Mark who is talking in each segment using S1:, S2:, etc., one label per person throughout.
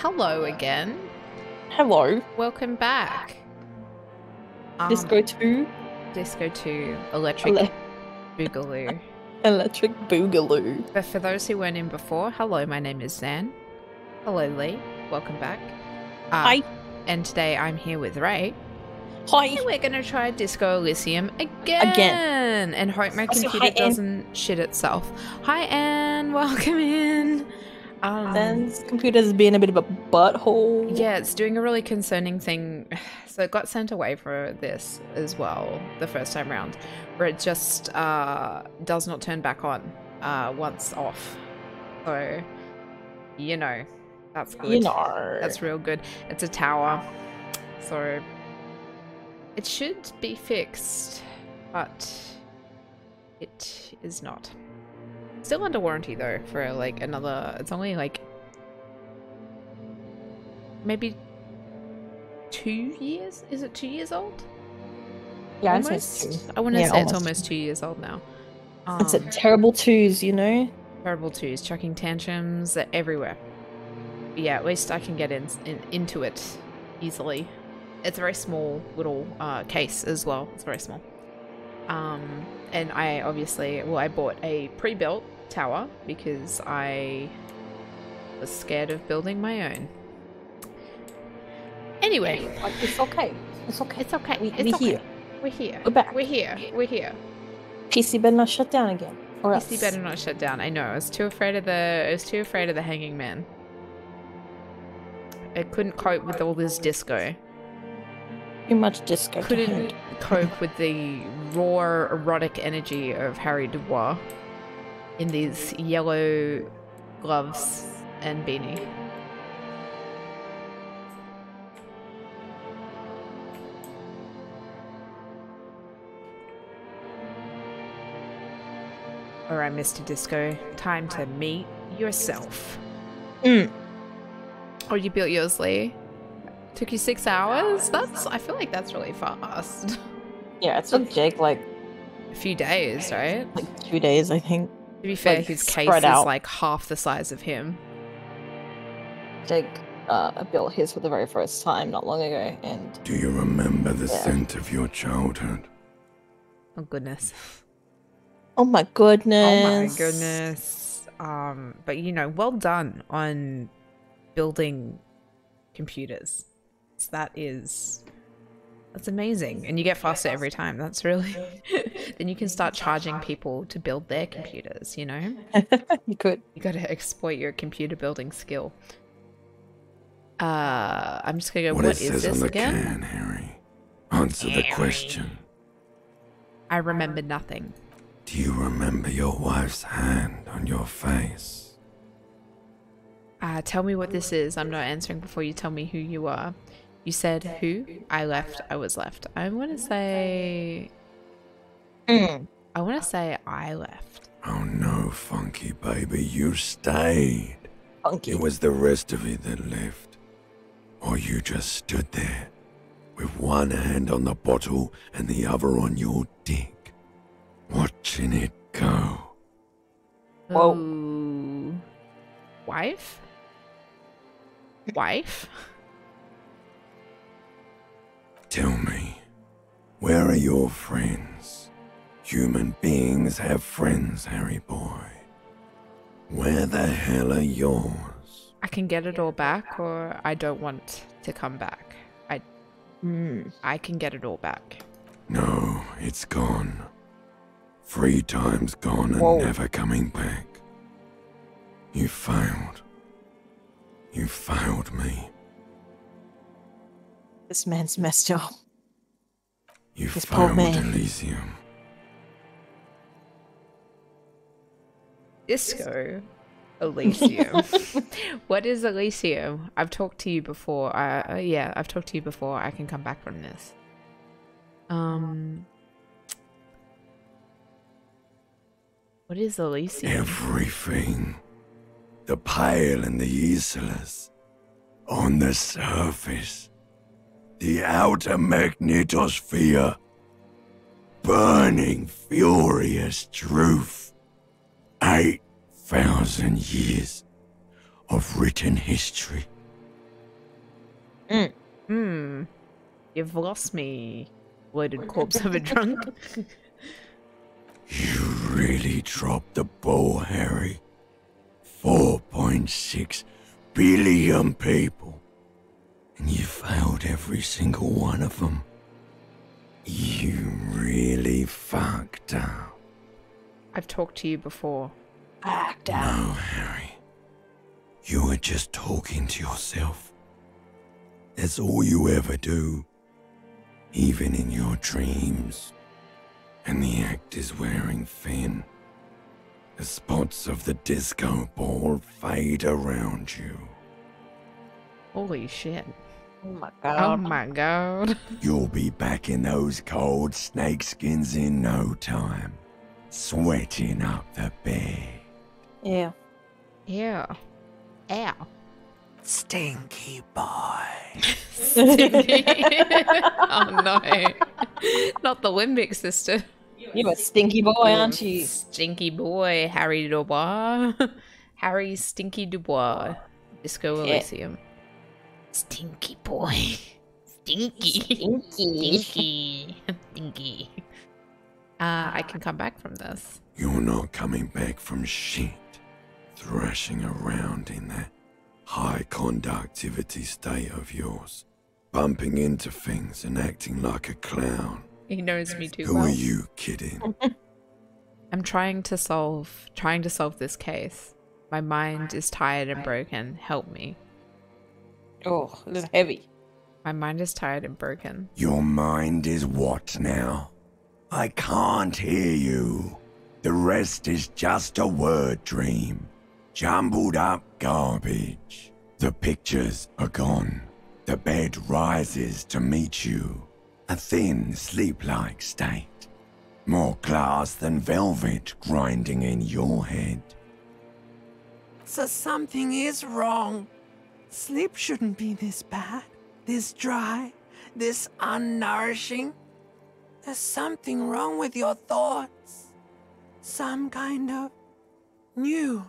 S1: hello again.
S2: Hello.
S1: Welcome back.
S2: Disco 2.
S1: Disco 2, Electric Boogaloo.
S2: Electric Boogaloo.
S1: But for those who weren't in before, hello, my name is Zan. Hello, Lee. Welcome back.
S2: Hi.
S1: And today I'm here with Ray.
S2: Hi.
S1: And we're going to try Disco Elysium again. And hope my computer doesn't shit itself. Hi, Anne. Welcome in.
S2: Zan's computer's being a bit of a butthole.
S1: Yeah, it's doing a really concerning thing. So it got sent away for this as well the first time round, where it just does not turn back on once off. So, you know, that's good.
S2: You know.
S1: That's real good. It's a tower, so it should be fixed, but it is not. Still under warranty though for like another, it's only like maybe 2 years? Is it 2 years old?
S2: Yeah,
S1: almost. I want to say it's almost 2 years old now.
S2: It's a terrible twos, you know?
S1: Terrible twos, chucking tantrums everywhere. But yeah, at least I can get into it easily. It's a very small little case as well. It's very small. And I obviously, well, I bought a pre-built tower because I was scared of building my own. Anyway.
S2: It's okay. It's okay.
S1: It's okay.
S2: We're here.
S1: We're here.
S2: We're back.
S1: We're here. We're here.
S2: PC better not shut down again. Or
S1: PC
S2: else.
S1: better not shut down. I know. I was too afraid of the hanging man. I couldn't cope with all this disco.
S2: Too much disco.
S1: Couldn't cope with the raw erotic energy of Harry Dubois in these yellow gloves and beanie. Alright, Mr. Disco, time to meet yourself. Oh, you built yours, Lee? Took you 6 hours? I feel like that's really fast.
S2: Yeah, it took Jake like
S1: a few days, right?
S2: Like 2 days, I think.
S1: To be fair,
S2: like,
S1: his case is like half the size of him.
S2: Jake built his for the very first time not long ago, and
S3: do you remember the scent of your childhood?
S1: Oh goodness.
S2: oh my goodness.
S1: Oh my goodness. But you know, well done on building computers. That's amazing. And you get faster every time. That's really then you can start charging people to build their computers, you know?
S2: You could.
S1: You gotta exploit your computer building skill. I'm just gonna go, what is this again?
S3: Can, Harry? Answer the question.
S1: I remember nothing.
S3: Do you remember your wife's hand on your face?
S1: Tell me what this is. I'm not answering before you tell me who you are. You said who? I left. I was left. I want to say... I want to say I left.
S3: Oh no, Funky baby, you stayed.
S2: Funky.
S3: It was the rest of you that left. Or you just stood there, with one hand on the bottle and the other on your dick, watching it go.
S2: Whoa.
S1: Ooh. Wife? Wife?
S3: Tell me, where are your friends? Human beings have friends, Harry boy. Where the hell are yours?
S1: I can get it all back, or I don't want to come back. I can get it all back.
S3: No, it's gone. 3 times gone and never coming back. You failed. You failed me.
S2: This man's messed up.
S3: You
S2: This poor
S3: failed
S2: man.
S3: Elysium.
S1: Disco Elysium. What is Elysium? I've talked to you before. Yeah, I've talked to you before. I can come back from this. What is Elysium?
S3: Everything. The pale and the useless. On the surface. The outer magnetosphere. Burning, furious truth. 8,000 years of written history
S1: You've lost me, bloated corpse of a drunk.
S3: You really dropped the ball, Harry. 4.6 billion people. And you failed every single one of them. You really fucked up.
S1: I've talked to you before.
S2: Act
S3: No,
S2: out.
S3: Harry. You were just talking to yourself. That's all you ever do. Even in your dreams. And the act is wearing thin. The spots of the disco ball fade around you.
S1: Holy shit.
S2: Oh my
S1: Oh
S2: god.
S1: my god.
S3: You'll be back in those cold snakeskins in no time. Sweating up the bed.
S2: Yeah.
S1: Yeah. Ow.
S3: Stinky boy.
S1: Stinky. Oh no. Not the Limbic sister.
S2: You a stinky boy, aren't you?
S1: Stinky boy, Harry Dubois. Harry Stinky Dubois. Disco
S2: Yeah.
S1: Elysium. Stinky boy. Stinky.
S2: Stinky.
S1: Stinky. Stinky. I can come back from this.
S3: You're not coming back from shit. Thrashing around in that high conductivity state of yours. Bumping into things and acting like a clown.
S1: He knows me too
S3: Who
S1: well.
S3: are you kidding?
S1: I'm trying to solve this case. My mind is tired and broken. Help me.
S2: Oh, this is heavy.
S1: My mind is tired and broken.
S3: Your mind is what now? I can't hear you. The rest is just a word dream. Jumbled up garbage. The pictures are gone. The bed rises to meet you. A thin, sleep-like state. More glass than velvet grinding in your head.
S4: So something is wrong. Sleep shouldn't be this bad, this dry, this unnourishing. There's something wrong with your thoughts. Some kind of new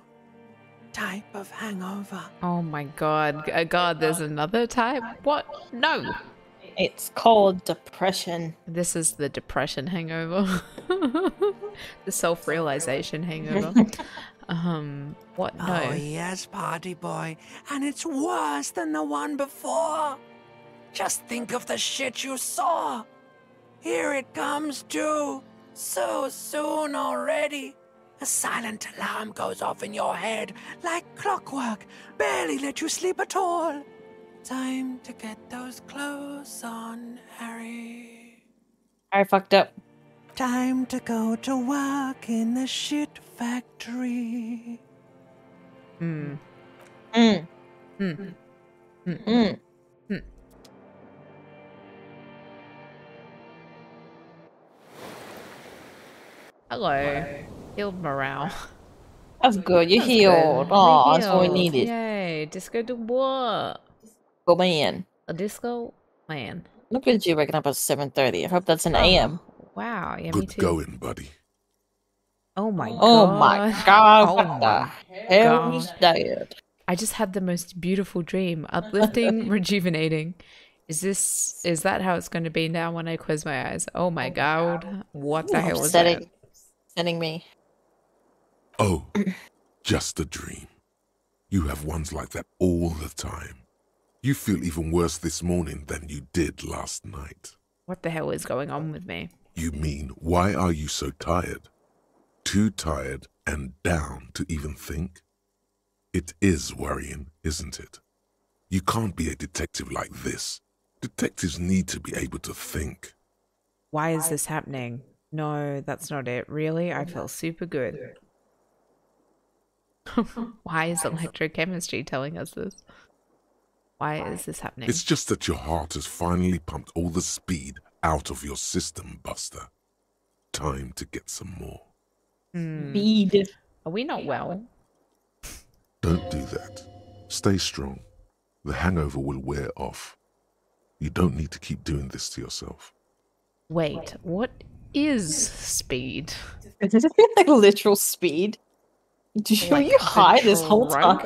S4: type of hangover.
S1: Oh my god. God, there's another type? What? No.
S2: It's called depression.
S1: This is the depression hangover. The self-realization hangover. What? No.
S4: Oh yes, party boy, and it's worse than the one before. Just think of the shit you saw. Here it comes too, so soon already. A silent alarm goes off in your head like clockwork, barely let you sleep at all. Time to get those clothes on, Harry.
S2: I fucked up.
S4: Time to go to work in the shit factory.
S2: Mm.
S1: Hello. Healed morale.
S2: That's good. You're
S1: That's
S2: healed.
S1: good.
S2: Oh,
S1: We're
S2: that's what we
S1: healed.
S2: needed.
S1: Yay. Disco Dubois.
S2: Go man.
S1: A disco man.
S2: Look at you waking up at 7:30. I hope that's an
S1: Oh,
S2: AM.
S1: Wow. Yeah, me
S5: Good
S1: too.
S5: going, buddy.
S1: Oh my god.
S2: Oh my god.
S1: Oh
S2: What
S1: my
S2: the hell
S1: God.
S2: is that?
S1: I just had the most beautiful dream. Uplifting, rejuvenating. Is that how it's going to be now when I close my eyes? Oh my god. What the hell was that?
S2: Upsetting me.
S5: Oh, just a dream. You have ones like that all the time. You feel even worse this morning than you did last night.
S1: What the hell is going on with me?
S5: You mean, why are you so tired? Too tired and down to even think? It is worrying, isn't it? You can't be a detective like this. Detectives need to be able to think.
S1: Why is this happening? No, that's not it. Really? I feel super good. Why is electrochemistry telling us this? Why is this happening?
S5: It's just that your heart has finally pumped all the speed out of your system, Buster. Time to get some more.
S2: Speed.
S1: Are we not well?
S5: Don't do that. Stay strong. The hangover will wear off. You don't need to keep doing this to yourself.
S1: Wait, what is speed?
S2: Does it feel like literal speed? Were you high this whole
S1: drunk?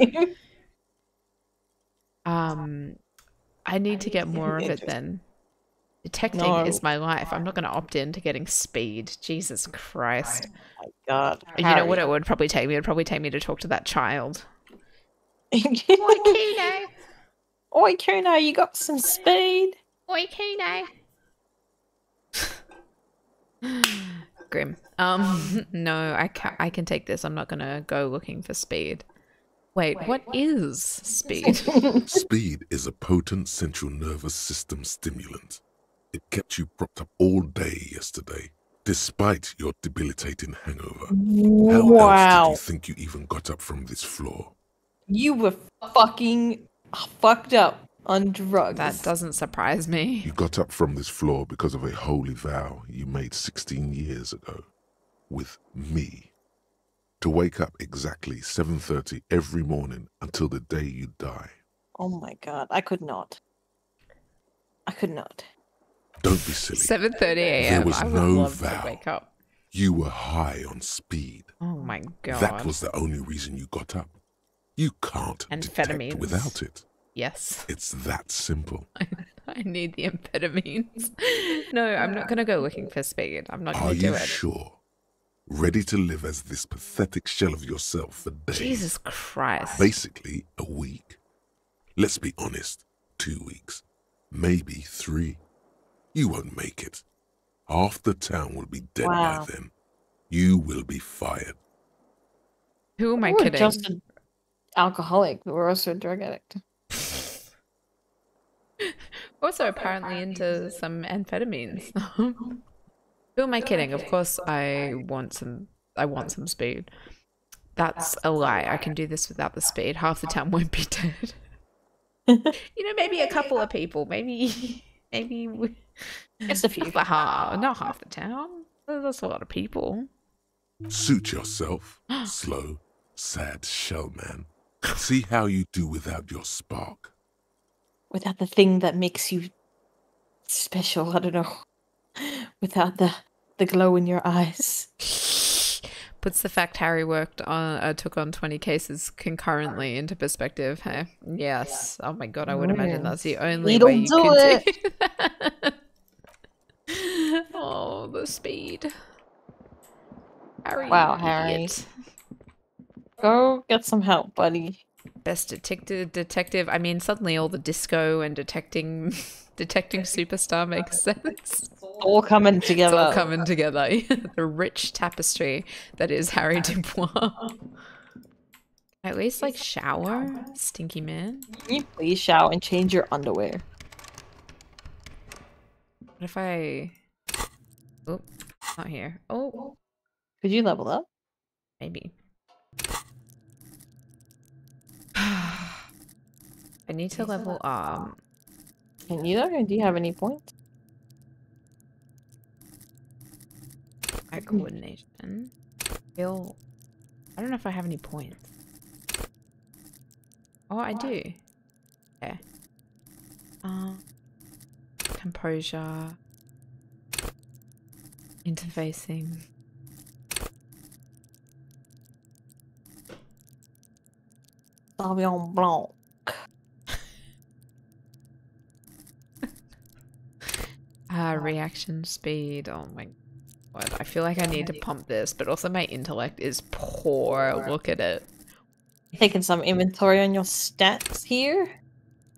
S2: time?
S1: I I need to get more of it then. Detecting is my life. I'm not going to opt in to getting speed. Jesus Christ.
S2: Oh my God.
S1: You know what it would probably take me? It would probably take me to talk to that child.
S2: Oi,
S1: Kuno!
S2: Oi, Kuno, you got some speed?
S1: Oi, Kuno! Grim. No, I can take this. I'm not going to go looking for speed. Wait, what is speed?
S5: Speed is a potent central nervous system stimulant. It kept you propped up all day yesterday, despite your debilitating hangover. How else did you think you even got up from this floor?
S2: You were fucking fucked up on drugs.
S1: That doesn't surprise me.
S5: You got up from this floor because of a holy vow you made 16 years ago with me. To wake up exactly 7:30 every morning until the day you die.
S2: Oh my God, I could not. I could not.
S5: Don't be silly.
S1: 7:30 a.m.
S5: There was
S1: I would
S5: no
S1: love
S5: vow.
S1: to wake up.
S5: You were high on speed.
S1: Oh my God.
S5: That was the only reason you got up. You can't detect
S1: Amphetamines.
S5: without it.
S1: Yes.
S5: It's that simple.
S1: I need the amphetamines. No, I'm not going to go looking for speed. I'm not going to do
S5: Are
S1: it.
S5: you sure? Ready to live as this pathetic shell of yourself for days?
S1: Jesus Christ.
S5: Basically, a week. Let's be honest, 2 weeks. Maybe 3. You won't make it. Half the town will be dead by then. You will be fired.
S1: Who am I
S2: We're
S1: kidding?
S2: just an alcoholic, but we're also a drug addict.
S1: Also apparently into some amphetamines. Who am I kidding? Of course I want some speed. That's a lie. I can do this without the speed. Half the town won't be dead. You know, maybe a couple of people. Maybe
S2: Just a few.
S1: not half the town. That's a lot of people.
S5: Suit yourself, slow, sad shell man. See how you do without your spark.
S2: Without the thing that makes you special, I don't know. Without the glow in your eyes.
S1: Puts the fact Harry took on 20 cases concurrently into perspective. Hey? Yes. Oh my God, I would imagine that's the only way you could do that. Oh, the speed. Harry.
S2: Wow, Harry.
S1: Idiot.
S2: Go get some help, buddy.
S1: Best detective. I mean, suddenly all the disco and detecting superstar makes sense.
S2: All coming together.
S1: It's all coming together. The rich tapestry that is Harry Dubois. At least, like, shower, stinky man.
S2: Can you please shower and change your underwear?
S1: What if I... Oh, not here. Oh,
S2: Could you level up?
S1: maybe. I need to level up.
S2: Can you though? Do you have any points?
S1: My coordination. I don't know if I have any points. Oh, I do. Okay. Composure. Interfacing.
S2: Sauvignon Blanc.
S1: Reaction speed. Oh my god. I feel like I need to pump this, but also my intellect is poor. Look at it.
S2: Taking some inventory on your stats here.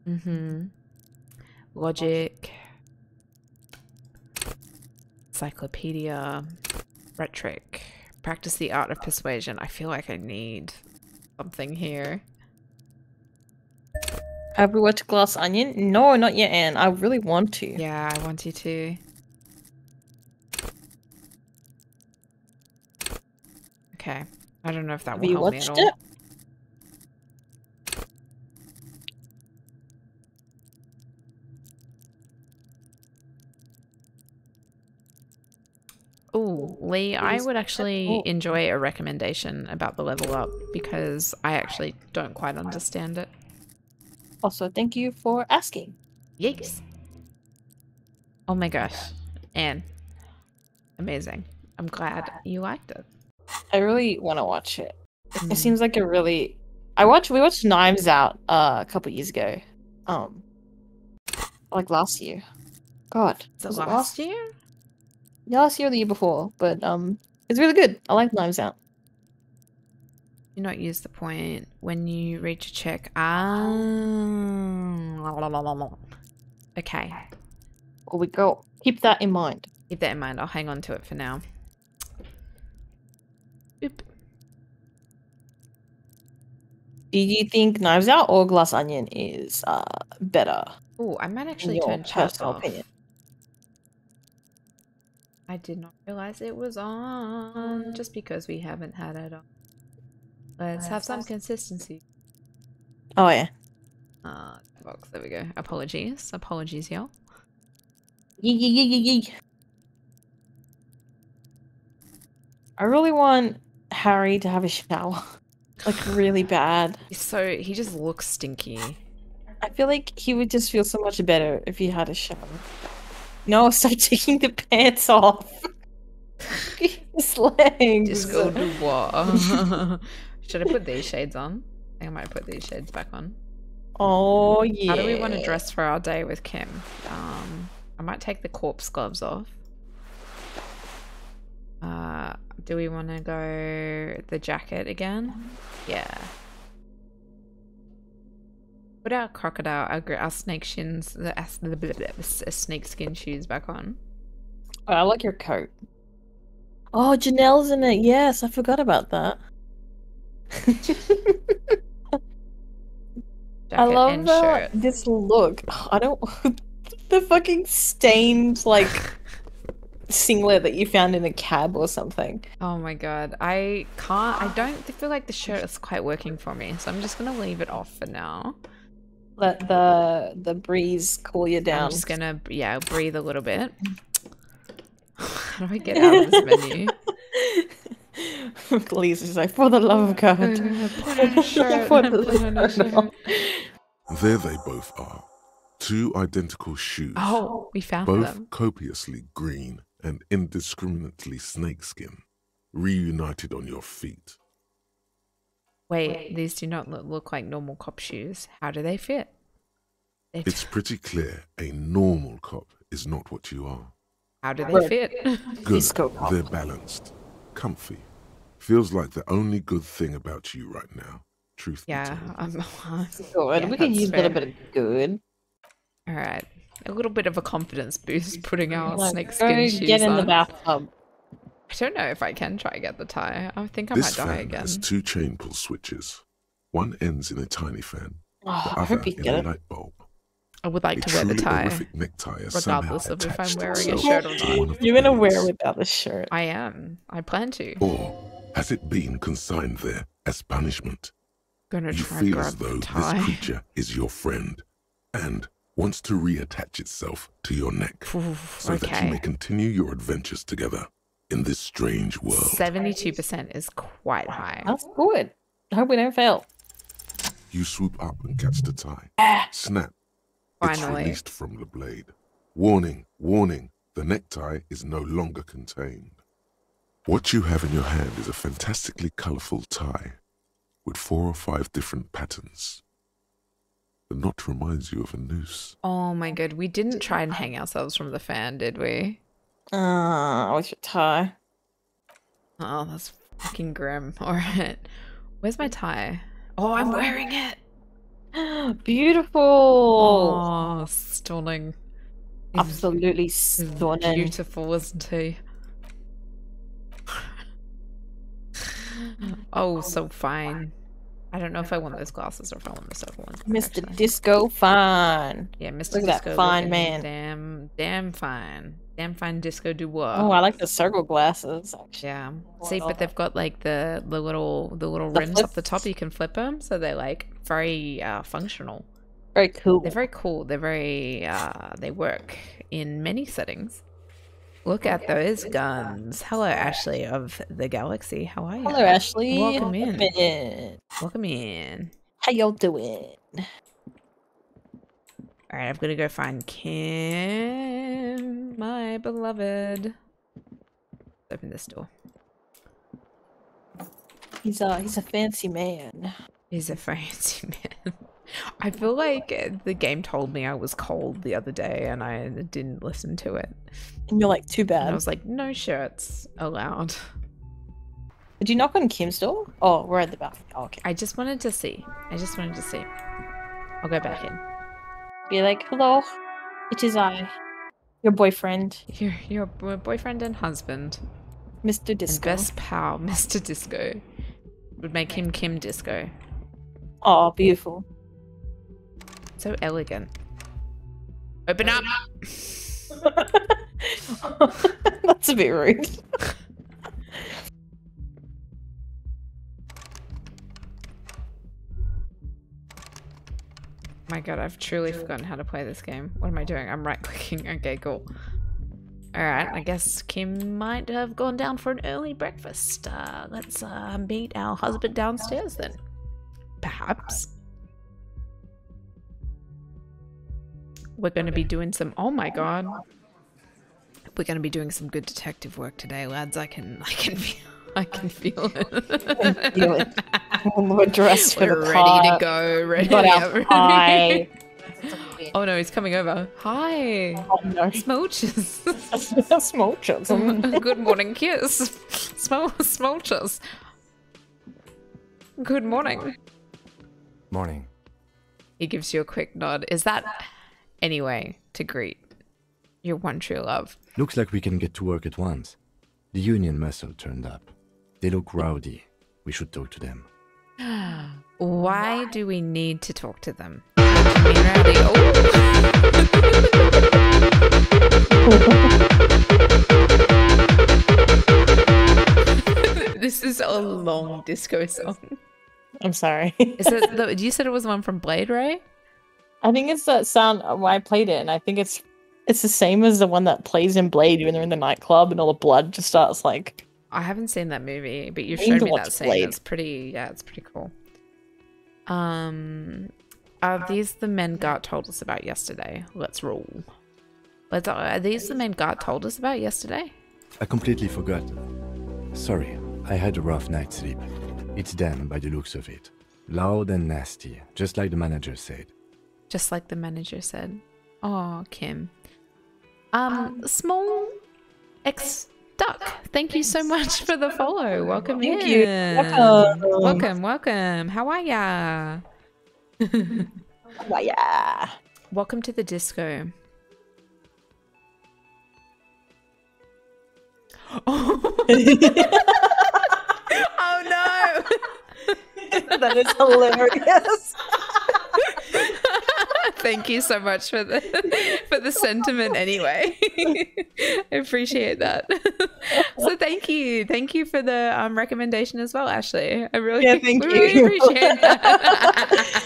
S1: Mm-hmm. Logic. Encyclopedia. Rhetoric. Practice the art of persuasion. I feel like I need something here.
S2: Have we watched Glass Onion? No, not yet, Anne. I really want to.
S1: Yeah, I want you to. Okay. I don't know if that
S2: Have
S1: will
S2: you
S1: help me at
S2: watched
S1: all.
S2: it?
S1: Oh, Lee, I would actually enjoy a recommendation about the level up because I actually don't quite understand it.
S2: Also, thank you for asking.
S1: Yikes. Oh my gosh. Anne. Amazing. I'm glad you liked it.
S2: I really want to watch it. It seems like a really... We watched Knives Out a couple years ago. Like last year. God.
S1: Is it
S2: Was
S1: last year?
S2: Yeah, last year or the year before. But it's really good. I like Knives Out.
S1: Do not use the point when you reach a check. Ah. Okay.
S2: Or we go. Keep that in mind.
S1: Keep that in mind. I'll hang on to it for now. Boop.
S2: Do you think Knives Out or Glass Onion is better?
S1: Oh, I might
S2: In
S1: actually
S2: your
S1: turn chat
S2: personal
S1: off.
S2: opinion.
S1: I did not realize it was on just because we haven't had it on. Let's have some consistency.
S2: Oh yeah.
S1: Box. There we go. Apologies. Apologies, y'all.
S2: Yee. I really want Harry to have a shower. Like really bad.
S1: So he just looks stinky.
S2: I feel like he would just feel so much better if he had a shower. No, stop taking the pants off. His legs.
S1: Disco Dubois. Should I put these shades on? I think I might put these shades back on.
S2: Oh yeah.
S1: How do we want to dress for our day with Kim? I might take the corpse gloves off. Do we want to go the jacket again? Yeah. Put our crocodile, our snake shins, the snake skin shoes back on.
S2: Oh, I like your coat. Oh, Janelle's in it. Yes, I forgot about that. I love this look. I don't. The fucking stained like singlet that you found in a cab or something.
S1: Oh my god, I don't feel like the shirt is quite working for me, so I'm just gonna leave it off for now.
S2: Let the breeze cool you down.
S1: I'm just gonna breathe a little bit. How do I get out of this menu?
S2: Please, is like, for the love of God.
S1: Put on a shirt. Put on a shirt.
S5: There they both are. Two identical shoes.
S1: Oh, we found
S5: both
S1: them.
S5: Copiously green and indiscriminately snakeskin, reunited on your feet.
S1: Wait, these do not look like normal cop shoes. How do they fit?
S5: It's pretty clear a normal cop is not what you are.
S1: How do they fit?
S5: Good. They're balanced. Comfy. Feels like the only good thing about you right now. Truth be told.
S2: Good. We could use a little bit of good.
S1: Alright. A little bit of a confidence boost putting our snakeskin shoes on.
S2: Get in the bathtub.
S1: I don't know if I can try get the tie. I think I
S5: This
S1: might die
S5: fan
S1: again.
S5: has two chain pull switches. One ends in a tiny fan, the
S2: I
S5: other
S2: hope you
S5: in
S2: get
S5: a
S2: it.
S5: light bulb.
S1: I would like
S5: A
S1: to wear the
S5: truly
S1: tie,
S5: horrific necktie has
S1: regardless
S5: somehow
S1: of if I'm
S5: attached
S1: wearing a
S5: itself
S1: shirt or
S5: to
S1: not.
S5: one of the
S2: You're gonna wear
S5: blades.
S2: without the shirt.
S1: I am. I plan to.
S5: Or has it been consigned there as punishment?
S1: Gonna
S5: You
S1: try
S5: feel
S1: grab
S5: as
S1: the
S5: though
S1: tie.
S5: this creature is that friend and wants to reattach itself to your neck so that you may continue your adventures together in this strange world.
S1: 72% is quite high.
S2: That's good. I hope we don't fail.
S5: You swoop up and catch the tie. Snap. It's
S1: Finally.
S5: released from the blade. Warning, warning, the necktie is no longer contained. What you have in your hand is a fantastically colourful tie with 4 or 5 different patterns. The knot reminds you of a noose.
S1: Oh my god, we didn't try and hang ourselves from the fan, did we?
S2: What's your tie?
S1: Oh, that's fucking grim. Alright. Where's my tie? Oh, I'm wearing it!
S2: Beautiful.
S1: Oh, stunning.
S2: Absolutely
S1: He's
S2: stunning.
S1: beautiful, isn't he? Oh, so fine. I don't know if I want those glasses or if I want the silver ones.
S2: Mr.
S1: actually.
S2: Disco Fine.
S1: Yeah, Mr.
S2: Look at
S1: Disco
S2: that fine
S1: looking
S2: man.
S1: Damn fine. Damn fine Disco Dubois.
S2: Oh, I like the circle glasses. Actually.
S1: Yeah. See, but they've got like the little rims up the top. You can flip them, so they're like very functional.
S2: Very cool.
S1: They're very cool. They're very they work in many settings. Look at those guns. Hello, Ashley of the Galaxy. How are you?
S2: Hello, Ashley.
S1: Welcome in.
S2: in.
S1: Welcome in.
S2: How y'all doing?
S1: Alright, I'm gonna go find Kim, my beloved. Open this door.
S2: He's a fancy man.
S1: He's a fancy man. I feel like the game told me I was cold the other day and I didn't listen to it.
S2: And you're like, too
S1: And
S2: bad.
S1: I was like, no shirts allowed.
S2: Did you knock on Kim's door? Oh, we're at the bathroom. Oh, okay.
S1: I just wanted to see. I'll go back in.
S2: Be like, hello, it is I, your boyfriend,
S1: Your boyfriend and husband.
S2: Mr.
S1: And
S2: Disco.
S1: best pal, Mr. Disco. Would make him Kim Disco.
S2: Oh, beautiful.
S1: So elegant. Open up!
S2: That's a bit rude.
S1: My god, I've truly forgotten how to play this game. What am I doing? I'm right-clicking. Okay, cool. Alright, I guess Kim might have gone down for an early breakfast. Let's meet our husband downstairs then. Perhaps. We're going to be doing some... Oh my god. We're going to be doing some good detective work today, lads. I can feel it.
S2: Feel it. We're dressed for
S1: We're
S2: the
S1: ready to
S2: part.
S1: go. Ready.
S2: Got our pie.
S1: Oh no, he's coming over. Hi.
S2: Oh no.
S1: Smooches.
S2: Smooches.
S1: Good morning, kiss. Smooches. Good morning.
S6: Morning.
S1: He gives you a quick nod. Is that anyway to greet your one true love?
S6: Looks like we can get to work at once. The union muscle turned up. They look rowdy. We should talk to them.
S1: Why do we need to talk to them? Rowdy. Oh. This is a long disco song.
S2: I'm sorry.
S1: Is it? You said it was one from Blade, right?
S2: I think it's that sound when I played it, and I think it's the same as the one that plays in Blade when they're in the nightclub and all the blood just starts like.
S1: I haven't seen that movie, but you've
S2: I need
S1: shown
S2: to
S1: me
S2: watch
S1: that scene.
S2: Blade.
S1: It's pretty. Yeah, it's pretty cool. Are these the men Gart told us about yesterday? Let's roll. Are these the men Gart told us about yesterday?
S6: I completely forgot. Sorry, I had a rough night's sleep. It's them by the looks of it. Loud and nasty, just like the manager said.
S1: Just like the manager said. Oh, Kim. Small X Duck. Thank you so much for the follow. Welcome
S2: Thank
S1: in.
S2: you.
S1: Welcome. How are ya?
S2: Oh, yeah.
S1: Welcome to the disco. Oh, oh no!
S2: That is hilarious.
S1: Thank you so much for the sentiment anyway. I appreciate that. So thank you for the recommendation as well, Ashley. I really,
S2: Thank
S1: really
S2: you.
S1: appreciate that.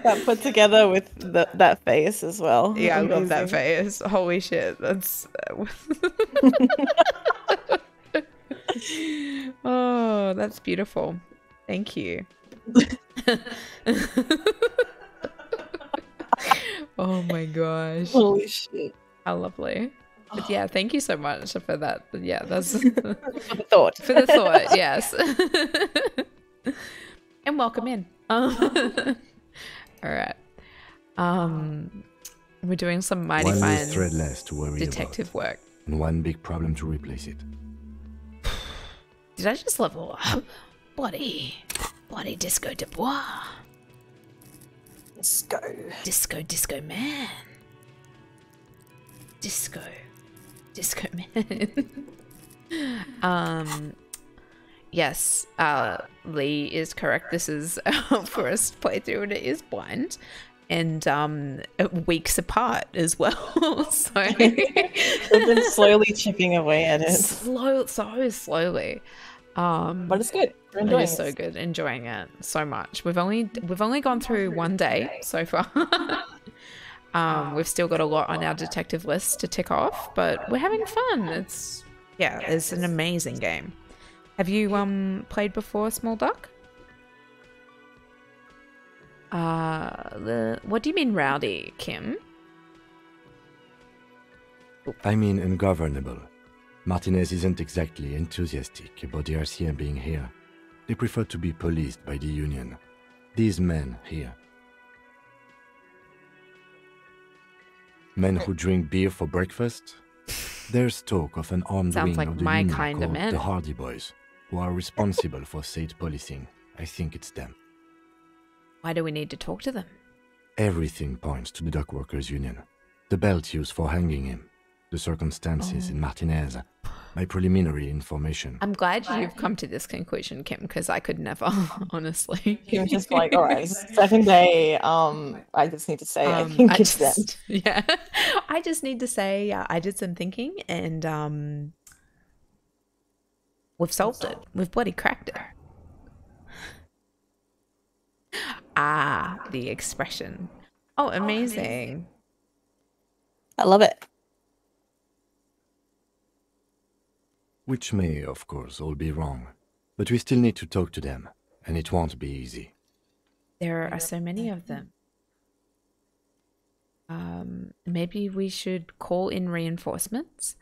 S2: That put together with that face as well.
S1: Yeah, I love that
S2: Amazing.
S1: face. Holy shit, that's oh, that's beautiful. Thank you. Oh my gosh.
S2: Holy shit.
S1: How lovely. But yeah, thank you so much for that. But yeah, that's
S2: For the thought.
S1: for the thought, yes. And welcome in. All right. We're doing some mighty
S6: One
S1: fine
S6: loose thread less to worry
S1: detective
S6: about,
S1: work.
S6: and one big problem to replace it.
S1: Did I just level up? Bloody Disco Dubois.
S2: Let's go.
S1: Disco man. Disco man. Yes, Lee is correct. This is our first playthrough and it is blind. And weeks apart as well. So
S2: We've been slowly chipping away at it.
S1: so slowly.
S2: But it's good. We're
S1: It
S2: enjoying
S1: is so
S2: this.
S1: good, enjoying it so much. We've only gone through one day so far. We've still got a lot on our detective list to tick off, but we're having fun. It's an amazing game. Have you played before, Small Duck? What do you mean rowdy, Kim?
S6: I mean ungovernable. Martinez isn't exactly enthusiastic about the RCM being here. They prefer to be policed by the Union. These men here. Men who drink beer for breakfast? There's talk of an armed
S1: Sounds
S6: wing
S1: like
S6: of the
S1: my
S6: union
S1: kind of
S6: called
S1: men.
S6: the Hardy Boys, who are responsible for state policing. I think it's them.
S1: Why do we need to talk to them?
S6: Everything points to the dock workers' union. The belt used for hanging him, the circumstances in Martinez, my preliminary information.
S1: I'm glad you've come to this conclusion, Kim, because I could never, honestly.
S2: He was just like, all right, it's the second day. I just need to say, I think it's them.
S1: Yeah. I just need to say I did some thinking and we've solved it. We've bloody cracked it. Ah, the expression. Oh, amazing.
S2: I love it.
S6: Which may, of course, all be wrong. But we still need to talk to them, and it won't be easy.
S1: There are so many of them. Maybe we should call in reinforcements?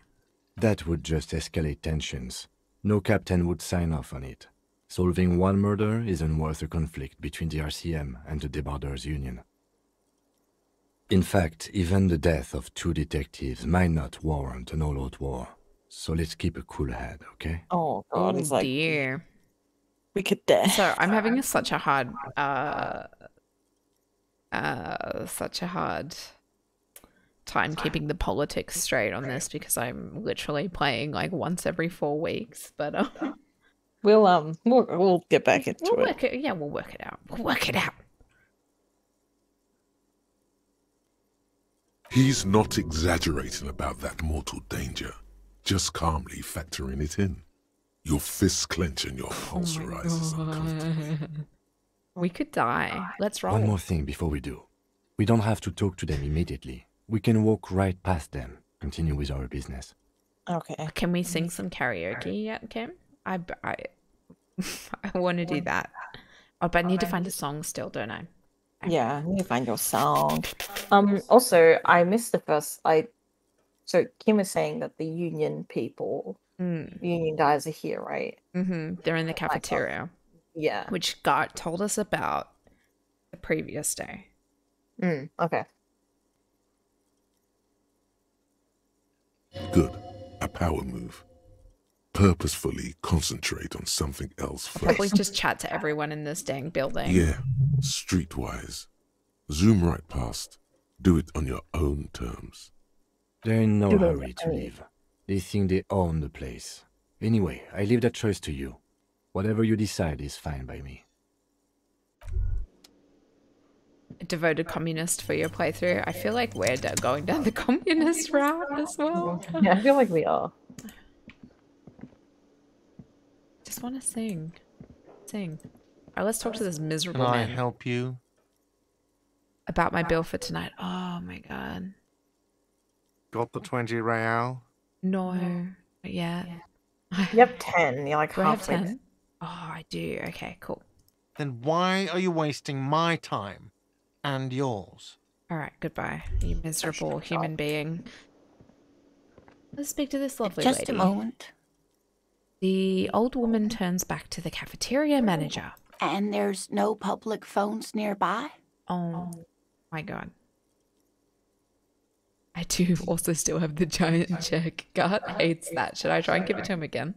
S6: That would just escalate tensions. No captain would sign off on it. Solving one murder isn't worth a conflict between the RCM and the Debarders Union. In fact, even the death of 2 detectives might not warrant an all-out war. So let's keep a cool head, okay?
S2: Oh god, it's like
S1: dear.
S2: we could dare.
S1: So I'm having such a hard time keeping the politics straight on this because I'm literally playing like once every 4 weeks. But
S2: we'll get back into
S1: we'll
S2: it.
S1: work it. Yeah, we'll work it out. We'll work it out.
S5: He's not exaggerating about that mortal danger, just calmly factoring it in. Your fists clench and your pulse rises uncomfortably.
S1: We could die. Let's roll.
S6: One more thing before we do. We don't have to talk to them immediately. We can walk right past them, continue with our business.
S2: Okay.
S1: Can we sing some karaoke yet, Kim? I want to do that. Oh, but I need to find a song still, don't I?
S2: Yeah, I need to find your song. Also, I missed the first. So Kim was saying that the union people, the union guys are here, right?
S1: Mm-hmm. They're in the cafeteria,
S2: Yeah.
S1: which Gart told us about the previous day.
S2: Okay.
S5: Good. A power move. Purposefully concentrate on something else
S1: Probably
S5: first.
S1: just chat to everyone in this dang building.
S5: Yeah, streetwise. Zoom right past. Do it on your own terms.
S6: They're in no
S2: Do it
S6: hurry to
S2: early.
S6: leave. They think they own the place. Anyway, I leave that choice to you. Whatever you decide is fine by me.
S1: A devoted communist for your playthrough. I feel like we're going down the communist route as well.
S2: Yeah, I feel like we are.
S1: Just want to sing. Sing. Alright, let's talk to this miserable
S7: Can I
S1: man
S7: help you?
S1: about my bill for tonight. Oh my god.
S7: Got the 20 real?
S1: No. Not yet.
S2: You have 10. You're like
S1: Do I have
S2: halfway.
S1: 10? Oh, I do. Okay, cool.
S7: Then why are you wasting my time and yours?
S1: Alright, goodbye, you miserable human being. Let's speak to this lovely
S8: Just
S1: lady.
S8: a moment.
S1: The old woman turns back to the cafeteria manager.
S8: And there's no public phones nearby?
S1: Oh my god. I do also still have the giant check. Gart hates that. Should I try and give it to him again?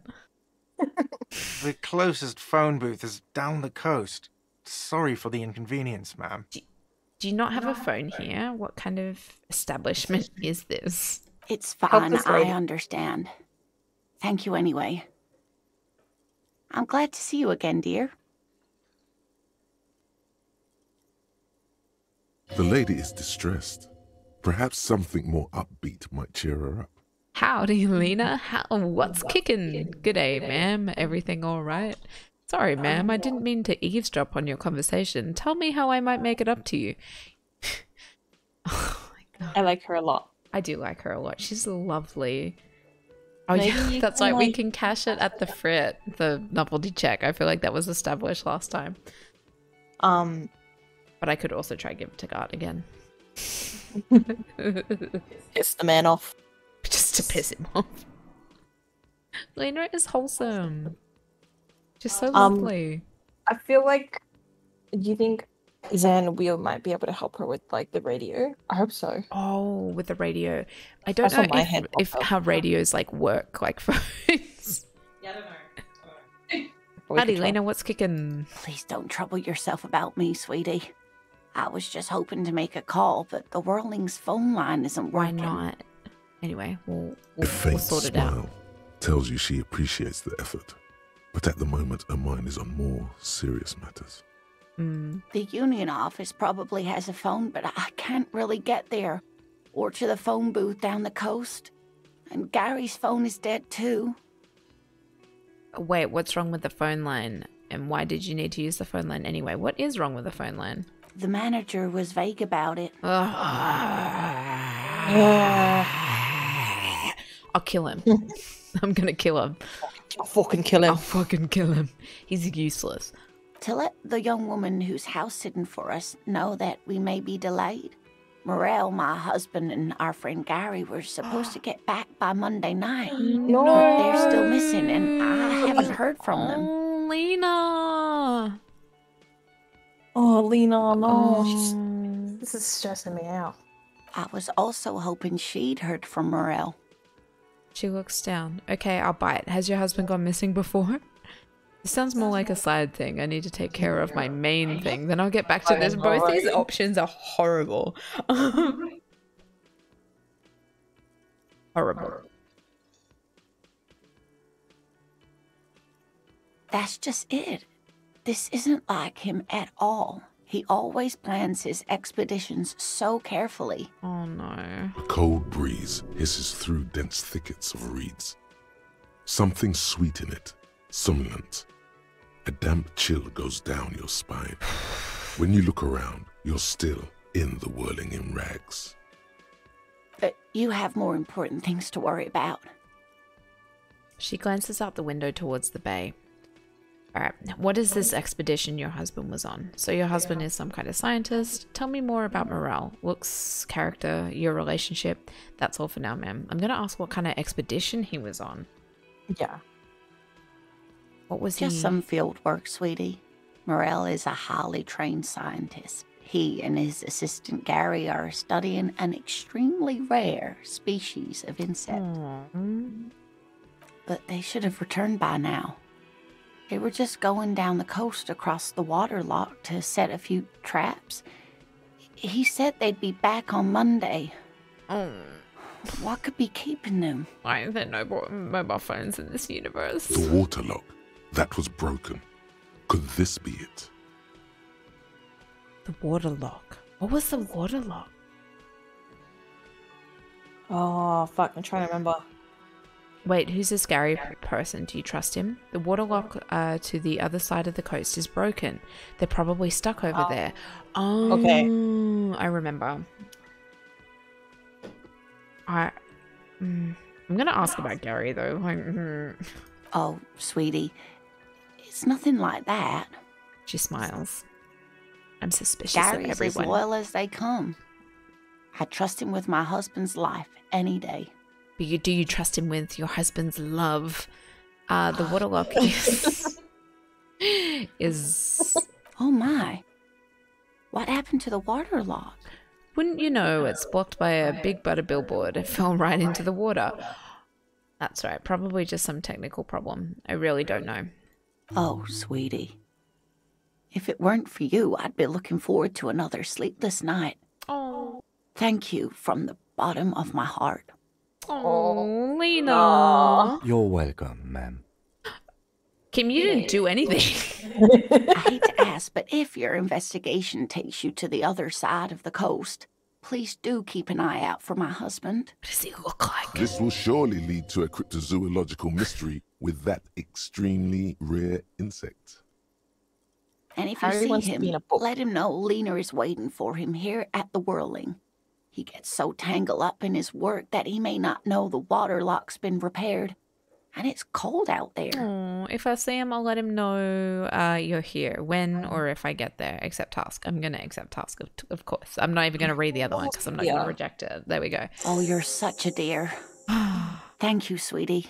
S7: The closest phone booth is down the coast. Sorry for the inconvenience, ma'am.
S1: Do you not have a phone here? What kind of establishment is this?
S8: It's
S2: Help
S8: fine,
S2: this
S8: I
S2: lady.
S8: understand. Thank you anyway. I'm glad to see you again, dear.
S5: The lady is distressed. Perhaps something more upbeat might cheer her up.
S1: Howdy, Lena. What's kicking? G'day, ma'am. Everything all right? Sorry, ma'am. I didn't mean to eavesdrop on your conversation. Tell me how I might make it up to you. Oh my god.
S2: I like her a lot.
S1: I do like her a lot. She's lovely. Oh
S2: Maybe
S1: yeah,
S2: you
S1: that's
S2: can,
S1: right. We
S2: like-
S1: can cash it at the Frit, the novelty check. I feel like that was established last time. But I could also try give it to Gart again.
S2: Piss the man off.
S1: Just to piss him off. Lena is wholesome. Just so lovely.
S2: I feel like, do you think then we might be able to help her with like the radio. I hope so.
S1: Oh, with the radio. I don't
S2: That's what
S1: know
S2: my head
S1: if
S2: popped up.
S1: how radios like work like phones.
S2: Yeah, I don't know.
S1: Howdy, Lena, what's kicking?
S8: Please don't trouble yourself about me, sweetie. I was just hoping to make a call, but the Whirling's phone line isn't
S1: Why
S8: working.
S1: not? Anyway,
S5: A
S1: we'll
S5: faint
S1: sort it out.
S5: smile tells you she appreciates the effort, but at the moment her mind is on more serious matters.
S8: The union office probably has a phone, but I can't really get there. Or to the phone booth down the coast. And Gary's phone is dead too.
S1: Wait, what's wrong with the phone line? And why did you need to use the phone line anyway? What is wrong with the phone line?
S8: The manager was vague about it.
S1: I'll kill him. I'm gonna kill him.
S2: I'll fucking kill him.
S1: I'll fucking kill him. He's useless.
S8: To let the young woman who's house sitting for us know that we may be delayed. Morel, my husband, and our friend Gary were supposed to get back by Monday night.
S2: No.
S8: But they're still missing, and I haven't heard from them.
S1: Oh, Lena.
S2: Oh, Lena, no.
S1: Oh.
S2: This is stressing me out.
S8: I was also hoping she'd heard from Morel.
S1: She looks down. Okay, I'll bite. Has your husband gone missing before? This sounds more like a side thing. I need to take care of my main thing. Then I'll get back to this. Both these options are horrible. Horrible.
S8: That's just it. This isn't like him at all. He always plans his expeditions so carefully.
S1: Oh no.
S5: A cold breeze hisses through dense thickets of reeds. Something sweet in it, somnolent. A damp chill goes down your spine. When you look around, you're still in the whirling in rags.
S8: But you have more important things to worry about.
S1: She glances out the window towards the bay. Alright, what is this expedition your husband was on? So your husband is some kind of scientist. Tell me more about Morel. Looks, character, your relationship. That's all for now, ma'am. I'm gonna ask what kind of expedition he was on.
S2: Yeah.
S1: What was
S8: Just
S1: he?
S8: some field work, sweetie. Morel is a highly trained scientist. He and his assistant Gary are studying an extremely rare species of insect. But they should have returned by now. They were just going down the coast across the water lock to set a few traps. He said they'd be back on Monday.
S1: Oh,
S8: What could be keeping them?
S1: why are there no mobile phones in this universe?
S5: The water lock, that was broken. Could this be it?
S1: The water lock. What was the water lock?
S2: Oh, fuck. I'm trying to remember.
S1: Wait, who's this Gary person? Do you trust him? The water lock to the other side of the coast is broken. They're probably stuck over there. Oh,
S2: Okay.
S1: I remember. I'm gonna ask about Gary though.
S8: Oh, sweetie, it's nothing like that.
S1: She smiles. I'm suspicious
S8: Gary's
S1: of
S8: as
S1: everyone.
S8: loyal as they come. I trust him with my husband's life any day.
S1: But do you trust him with your husband's love? The water lock is
S8: Oh my. What happened to the water lock?
S1: Wouldn't you know, it's blocked by a big butter billboard. It fell right into the water. That's right, probably just some technical problem. I really don't know.
S8: Oh, sweetie. If it weren't for you, I'd be looking forward to another sleepless night.
S1: Oh,
S8: Thank you from the bottom of my heart.
S1: oh, Lena.
S6: You're welcome, ma'am.
S1: Kim, you didn't do anything.
S8: I hate to ask, but if your investigation takes you to the other side of the coast, please do keep an eye out for my husband.
S1: What does he look like?
S5: This will surely lead to a cryptozoological mystery with that extremely rare insect.
S8: And if you
S2: Harry
S8: see
S2: wants to
S8: him,
S2: be in a book.
S8: let him know Lena is waiting for him here at the Whirling. He gets so tangled up in his work that he may not know the water lock's been repaired. And it's cold out there.
S1: Oh, if I see him, I'll let him know you're here. When or if I get there. Accept task. I'm going to accept task, of course. I'm not even going to read the other one because I'm not going to reject it. There we go.
S8: Oh, you're such a dear. Thank you, sweetie.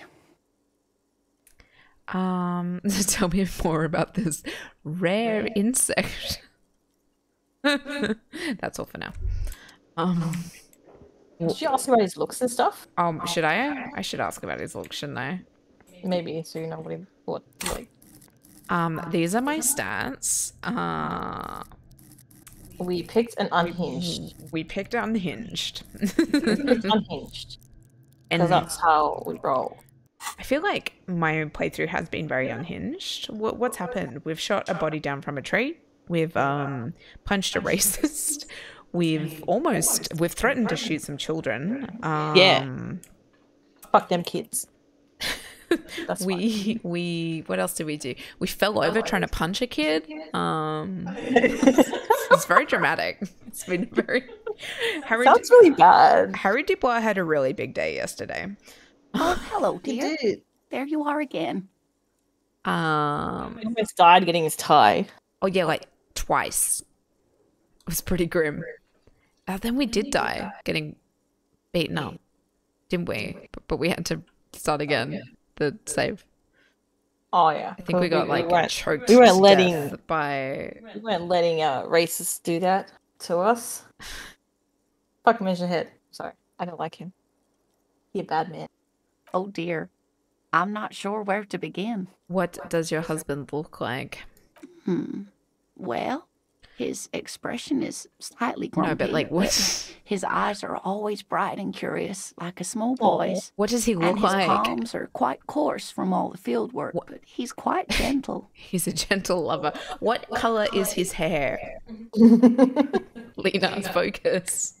S1: Tell me more about this rare insect. That's all for now.
S2: Did you ask about his looks and stuff?
S1: Should I? I should ask about his look, shouldn't I?
S2: Maybe, so you know what like.
S1: These are my stats.
S2: We picked an unhinged.
S1: We picked unhinged.
S2: Unhinged.
S1: And
S2: Because that's how we roll.
S1: I feel like my playthrough has been very unhinged. What's happened? We've shot a body down from a tree. We've punched a racist. We've threatened to shoot some children.
S2: Yeah. Fuck them kids. That's
S1: we what else did we do? We fell over trying to punch a kid. It's very dramatic. It's been very
S2: Sounds really bad.
S1: Harry Dubois had a really big day yesterday.
S8: Oh, hello, dear.
S2: He did.
S8: There you are again.
S2: He almost died getting his tie.
S1: Oh yeah, like twice. It was pretty grim. Then we did die getting beaten up, didn't we? But we had to start again. The save.
S2: Oh yeah.
S1: I think we got choked.
S2: We weren't
S1: to
S2: letting
S1: death by.
S2: We weren't letting racists do that to us. Fuck him in your head. Sorry, I don't like him. He a bad man.
S8: Oh dear. I'm not sure where to begin.
S1: What does your husband look like?
S8: Well, his expression is slightly grumpy.
S1: No, but like what?
S8: His eyes are always bright and curious, like a small boy's.
S1: What does he look
S8: and
S1: like?
S8: His palms are quite coarse from all the field work, but he's quite gentle.
S1: He's a gentle lover. What color is his hair? Lena, focus.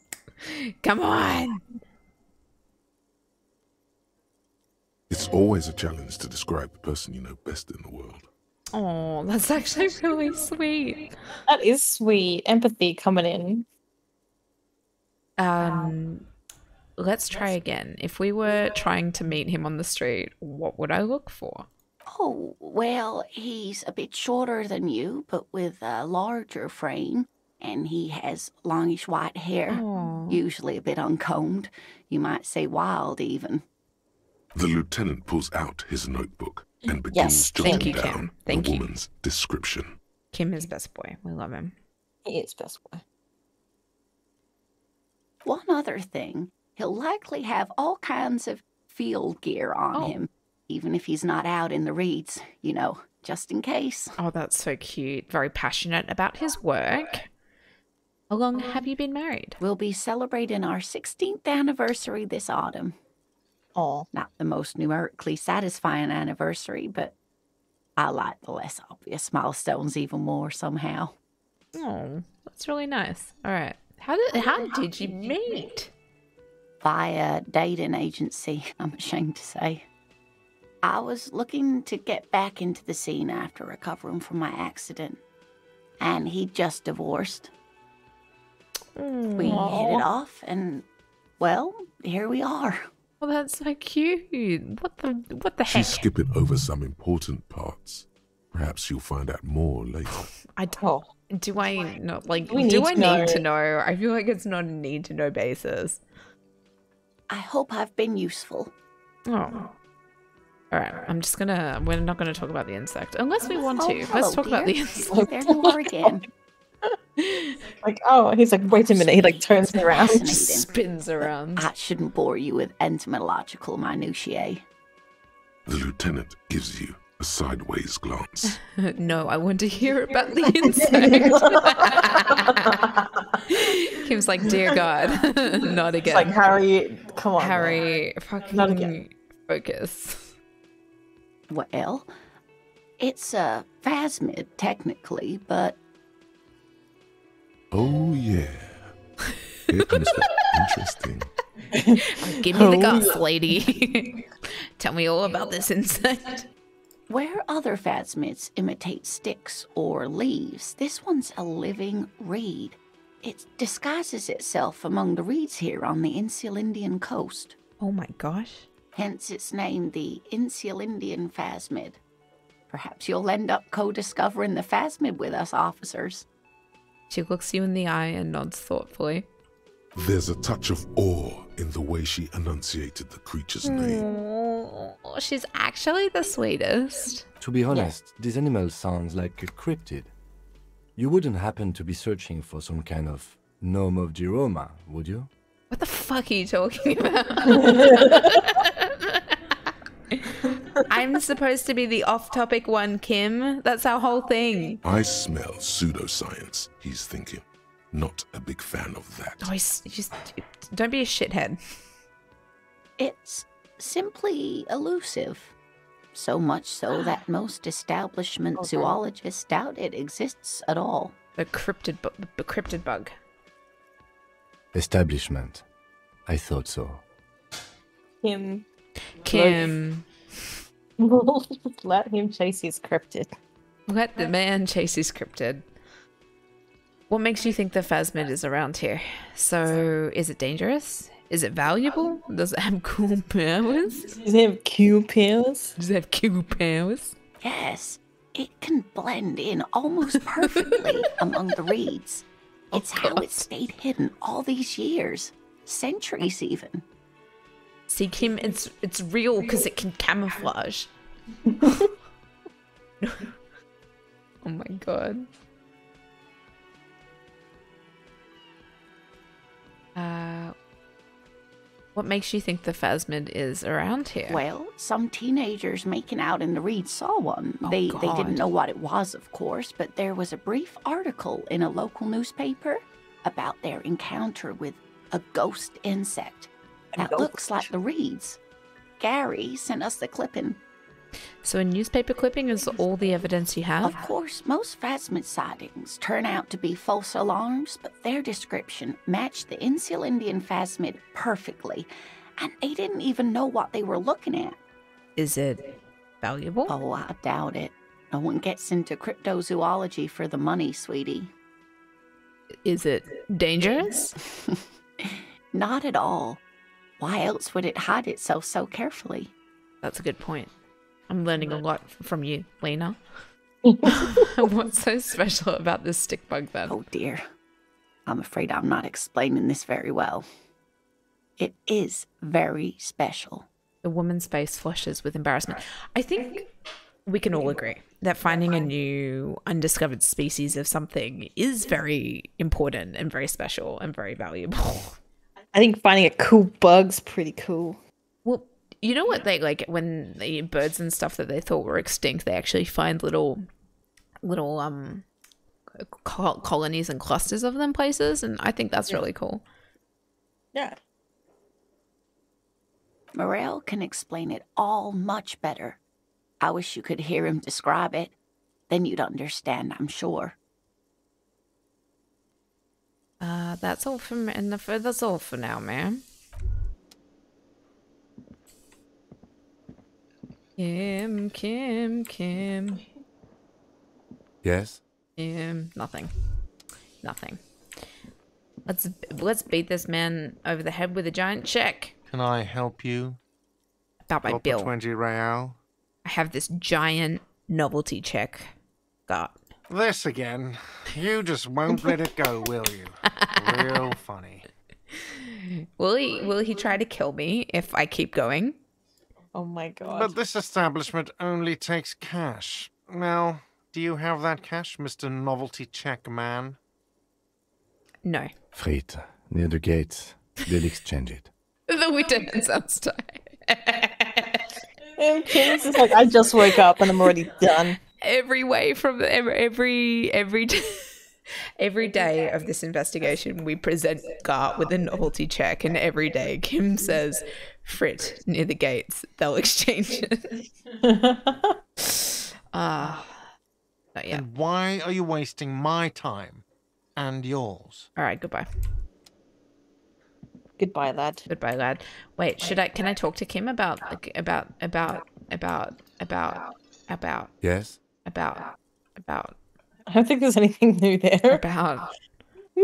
S1: Come on.
S5: It's always a challenge to describe the person you know best in the world.
S1: Oh, that's actually really sweet.
S2: That is sweet. Empathy coming in.
S1: Let's try again. If we were trying to meet him on the street, what would I look for?
S8: Oh, well, he's a bit shorter than you, but with a larger frame. And he has longish white hair, usually a bit uncombed. You might say wild, even.
S5: The lieutenant pulls out his notebook and begins jotting down the woman's description.
S1: Kim is best boy. We love him.
S2: He is best boy.
S8: One other thing, he'll likely have all kinds of field gear on him, even if he's not out in the reeds, you know, just in case.
S1: Oh, that's so cute. Very passionate about his work. How long have you been married?
S8: We'll be celebrating our 16th anniversary this autumn.
S2: Oh.
S8: Not the most numerically satisfying anniversary, but I like the less obvious milestones even more somehow.
S1: Oh, that's really nice. All right. How did you meet?
S8: Via dating agency, I'm ashamed to say. I was looking to get back into the scene after recovering from my accident, and he'd just divorced. We hit it off, and, well, here we are.
S1: Well, that's so cute. What the heck?
S5: She's skipping over some important parts. Perhaps you'll find out more later.
S1: Do I not like?
S2: Do I
S1: need to know? I feel like it's not a need to know basis.
S8: I hope I've been useful.
S1: Oh. All right. We're not gonna talk about the insect unless we want to. Let's talk about the insect.
S8: There you are again.
S2: He's like, wait a minute. He like turns around,
S1: spins around.
S8: I shouldn't bore you with entomological minutiae.
S5: The lieutenant gives you a sideways glance.
S1: No, I want to hear about the insect. Kim's like, dear God, not again.
S2: It's like, Harry, come on.
S1: Harry, fucking
S2: not again.
S1: Focus.
S8: Well, it's a phasmid technically, but...
S5: Oh, yeah. Here comes the interesting.
S1: Give me the goss, lady. Tell me all about this insect.
S8: Where other phasmids imitate sticks or leaves, this one's a living reed. It disguises itself among the reeds here on the Insulindian coast.
S1: Oh my gosh.
S8: Hence its name, the Insulindian phasmid. Perhaps you'll end up co-discovering the phasmid with us officers.
S1: She looks you in the eye and nods thoughtfully.
S5: There's a touch of awe in the way she enunciated the creature's name.
S1: Oh, she's actually the sweetest.
S6: To be honest, this animal sounds like a cryptid. You wouldn't happen to be searching for some kind of gnome of Jeroma, would you?
S1: What the fuck are you talking about? I'm supposed to be the off-topic one, Kim. That's our whole thing.
S5: I smell pseudoscience, he's thinking. Not a big fan of that.
S1: Oh, just don't be a shithead.
S8: It's simply elusive. So much so that most establishment zoologists doubt it exists at all.
S1: The cryptid bug.
S6: Establishment. I thought so.
S2: Kim. Let him chase his cryptid.
S1: Let the man chase his cryptid. What makes you think the phasmid is around here? So, is it dangerous? Is it valuable? Does it have cool powers?
S2: Does it have Q powers?
S1: Does it have cool powers?
S8: Yes, it can blend in almost perfectly among the reeds. It's how it stayed hidden all these years. Centuries even.
S1: See, Kim, it's real because it can camouflage. Oh my god. What makes you think the phasmid is around here?
S8: Well, some teenagers making out in the reeds saw one. They didn't know what it was, of course, but there was a brief article in a local newspaper about their encounter with a ghost insect that looks like the reeds. Gary sent us the clipping.
S1: So a newspaper clipping is all the evidence you have?
S8: Of course, most phasmid sightings turn out to be false alarms, but their description matched the Insular Indian phasmid perfectly, and they didn't even know what they were looking at.
S1: Is it valuable?
S8: Oh, I doubt it. No one gets into cryptozoology for the money, sweetie.
S1: Is it dangerous?
S8: Not at all. Why else would it hide itself so carefully?
S1: That's a good point. I'm learning a lot from you, Lena. What's so special about this stick bug then?
S8: Oh dear. I'm afraid I'm not explaining this very well. It is very special.
S1: The woman's face flushes with embarrassment. I think we can all agree that finding a new undiscovered species of something is very important and very special and very valuable.
S2: I think finding a cool bug's pretty cool.
S1: Well, you know what they like when the birds and stuff that they thought were extinct, they actually find little colonies and clusters of them places, and I think that's really cool.
S2: Yeah.
S8: Morel can explain it all much better. I wish you could hear him describe it. Then you'd understand, I'm sure.
S1: That's all that's all for now, ma'am. Kim.
S5: Yes?
S1: Nothing. Let's beat this man over the head with a giant check.
S7: Can I help you?
S1: About my
S7: Drop
S1: bill.
S7: the 20 real.
S1: I have this giant novelty check. Got.
S7: This again. You just won't let it go, will you? Real funny.
S1: Will he try to kill me if I keep going?
S2: Oh my god.
S7: But this establishment only takes cash. Now, do you have that cash, Mr. Novelty Check Man?
S1: No.
S6: Frit, near the gates. They'll exchange it.
S1: The lieutenant sounds tired.
S2: And Kim's just like, I just woke up and I'm already done.
S1: Every day of this investigation, we present Gart with a novelty check, and every day Kim says, "Frit, near the gates, they'll exchange it." Not yet.
S7: And why are you wasting my time and yours?
S1: All right, goodbye.
S2: Goodbye, lad.
S1: Goodbye, lad. Wait, can I talk to Kim about
S5: Yes?
S2: I don't think there's anything new there.
S1: about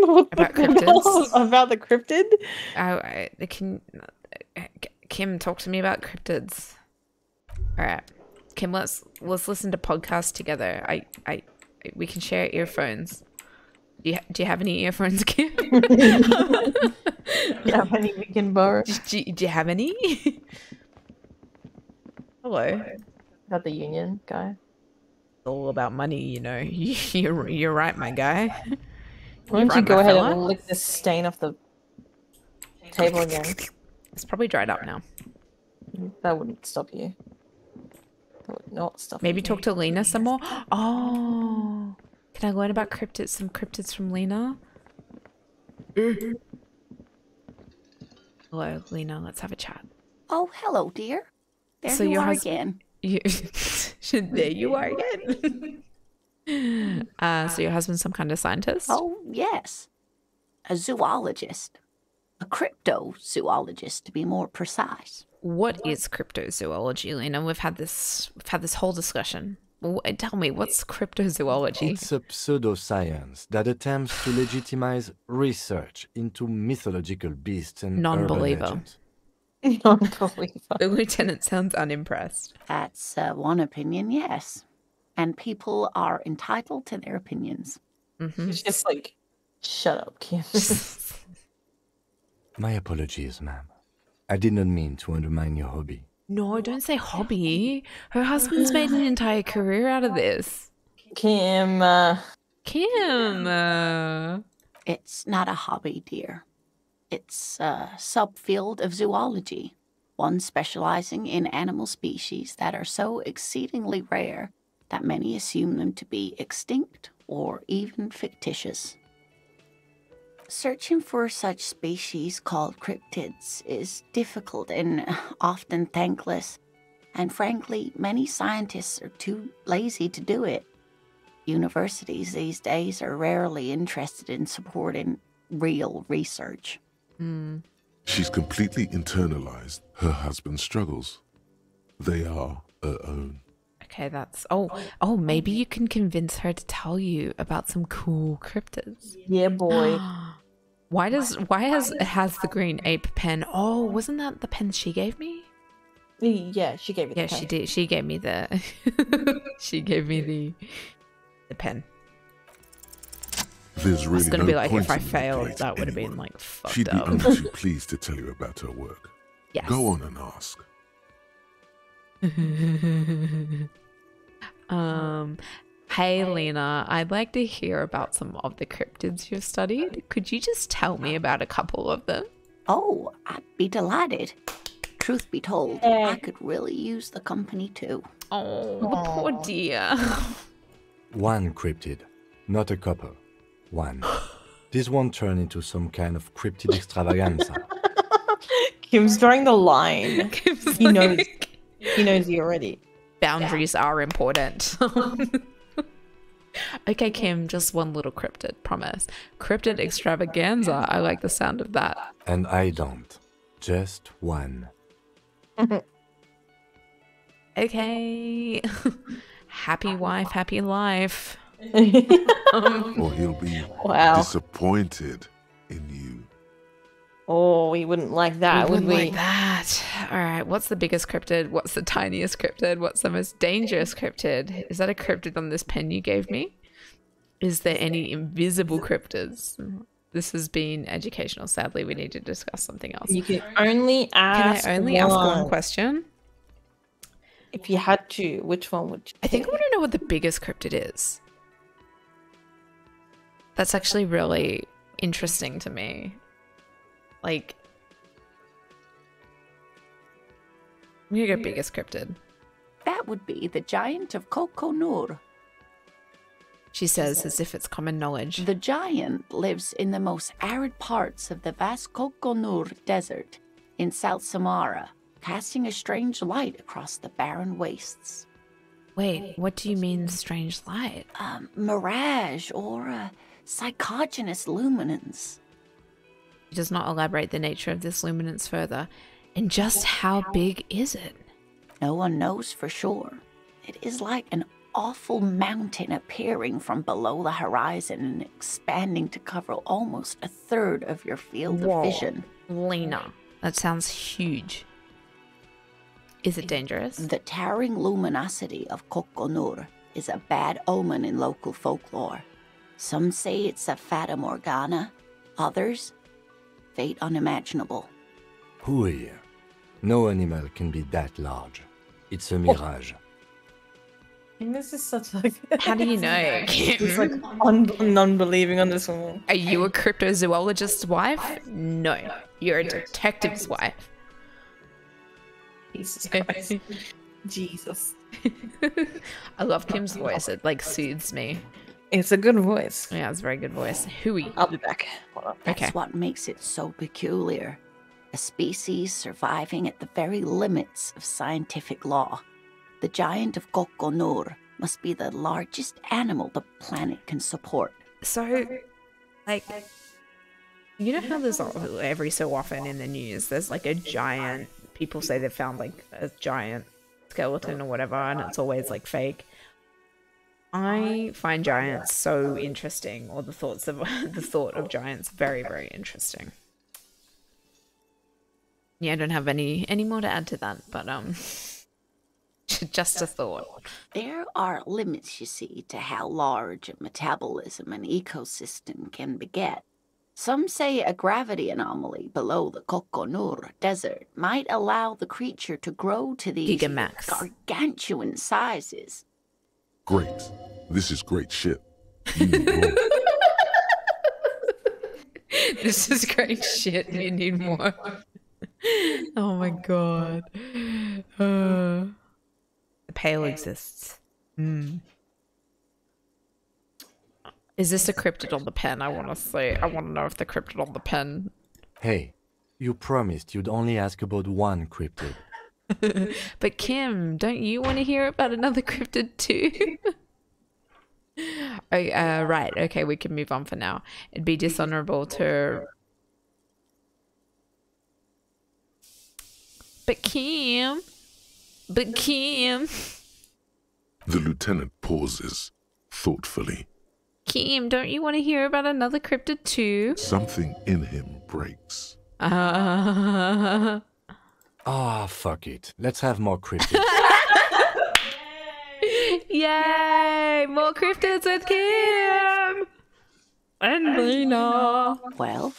S2: About
S1: cryptids?
S2: About the cryptid?
S1: Kim, talk to me about cryptids. All right, Kim, let's listen to podcasts together. We can share earphones. Do you have any earphones, Kim?
S2: Do you have any we can borrow?
S1: Do you have any? Hello.
S2: About the union guy?
S1: all about money, you know. You're right, my guy.
S2: Why don't you
S1: right,
S2: go
S1: my
S2: ahead
S1: fella?
S2: and lick this stain off the table again?
S1: It's probably dried up now.
S2: That wouldn't stop you. That would not stop
S1: Maybe
S2: you.
S1: talk to Lena some more. Oh, can I learn about cryptids? Some cryptids from Lena. Hello, Lena. Let's have a chat.
S8: Oh, hello, dear. There
S1: So
S8: you
S1: your
S8: are
S1: hus-
S8: again.
S1: There you are again. So your husband's some kind of scientist?
S8: Oh, yes. A zoologist. A cryptozoologist, to be more precise.
S1: What is cryptozoology, Lena? We've had this whole discussion. Tell me, what's cryptozoology?
S6: It's a pseudoscience that attempts to legitimize research into mythological beasts and urban
S1: Non-believer.
S6: legends.
S2: Non-believer.
S1: The lieutenant sounds unimpressed.
S8: That's one opinion, yes. And people are entitled to their opinions.
S2: It's just like, shut up, Kim.
S6: My apologies, ma'am. I did not mean to undermine your hobby.
S1: No, don't say hobby. Her husband's made an entire career out of this.
S2: Kim,
S1: Kim.
S8: It's not a hobby, dear. It's a subfield of zoology, one specializing in animal species that are so exceedingly rare that many assume them to be extinct or even fictitious. Searching for such species called cryptids is difficult and often thankless, and frankly, many scientists are too lazy to do it. Universities these days are rarely interested in supporting real research.
S5: She's completely internalized her husband's struggles. They are her own.
S1: Okay, that's... Oh, maybe you can convince her to tell you about some cool cryptids.
S2: yeah, boy.
S1: Why has the green ape pen? Oh, wasn't that the pen she gave me?
S2: Yeah, she gave it.
S1: Yeah, she did. She gave me the. She gave me the pen.
S5: There's really
S1: It's gonna
S5: no
S1: be like
S5: point
S1: if I
S5: in
S1: failed,
S5: manipulating
S1: that would have been
S5: anyone.
S1: like fucked
S5: She'd be
S1: up.
S5: only too pleased to tell you about her work.
S1: Yes.
S5: Go on and ask.
S1: Hey Lena, I'd like to hear about some of the cryptids you've studied. Could you just tell me about a couple of them?
S8: Oh, I'd be delighted. Truth be told, I could really use the company too.
S1: Oh, poor dear.
S6: One cryptid, not a couple. One. This won't turn into some kind of cryptid extravaganza.
S2: Kim's drawing the line.
S1: Kim's
S2: He knows.
S1: like,
S2: He knows you already.
S1: boundaries are important. Okay, Kim, just one little cryptid, promise. Cryptid extravaganza. I like the sound of that.
S6: And I don't. Just one.
S1: Okay. Happy wife, happy life.
S5: Or he'll be
S2: Wow.
S5: disappointed in you.
S2: Oh, we wouldn't like that, would
S1: wouldn't
S2: we?
S1: like that. All right, what's the biggest cryptid? What's the tiniest cryptid? What's the most dangerous cryptid? Is that a cryptid on this pen you gave me? Is there any invisible cryptids? This has been educational. Sadly, we need to discuss something else.
S2: You can only ask.
S1: Can I only ask one question?
S2: If you had to, which one would you?
S1: I think I want to know what the biggest cryptid is. That's actually really interesting to me. Like, I'm gonna go biggest cryptid.
S8: That would be the giant of Kokonur.
S1: She says, as if it's common knowledge.
S8: The giant lives in the most arid parts of the vast Kokonur Desert in South Samara, casting a strange light across the barren wastes.
S1: Wait, what do you mean strange light?
S8: Mirage or psychogenous luminance.
S1: He does not elaborate the nature of this luminance further. And just how big is it?
S8: No one knows for sure. It is like an awful mountain appearing from below the horizon and expanding to cover almost a third of your field of vision.
S1: Lena, that sounds huge. Is it dangerous?
S8: The towering luminosity of Kokonur is a bad omen in local folklore. Some say it's a fata morgana, others, fate unimaginable.
S6: Hooey. No animal can be that large. It's a mirage.
S2: This is such like.
S1: How do you know?
S2: It's like non-believing on this one.
S1: Are you a cryptozoologist's wife? No, you're a detective's wife.
S2: Jesus Christ. Jesus.
S1: I love Kim's voice. It like soothes me.
S2: It's a good voice.
S1: Yeah, it's a very good voice. Hooey.
S2: I'll be back. Hold on.
S8: That's
S1: Okay.
S8: what makes it so peculiar. A species surviving at the very limits of scientific law. The giant of Kokonur must be the largest animal the planet can support.
S1: So, like, you know how there's every so often in the news, there's like a giant, people say they've found like a giant skeleton or whatever, and it's always like fake. I find giants so interesting, or the thought of giants very, very interesting. Yeah, I don't have any more to add to that, but just a thought.
S8: There are limits, you see, to how large a metabolism an ecosystem can beget. Some say a gravity anomaly below the Kokonur desert might allow the creature to grow to these
S1: Gigamax.
S8: gargantuan sizes.
S5: Great. This is great shit. You need more.
S1: This is great shit. You need more. Oh my god. The pale exists. Is this a cryptid on the pen? I want to know if the cryptid on the pen.
S6: Hey, you promised you'd only ask about one cryptid.
S1: But Kim, don't you want to hear about another cryptid too? Oh, right. Okay, we can move on for now. It'd be dishonorable to. But Kim.
S5: The lieutenant pauses, thoughtfully.
S1: Kim, don't you want to hear about another cryptid too?
S5: Something in him breaks.
S6: Ah, fuck it. Let's have more cryptids.
S1: Yay! More cryptids with Kim! And Lena.
S8: Well,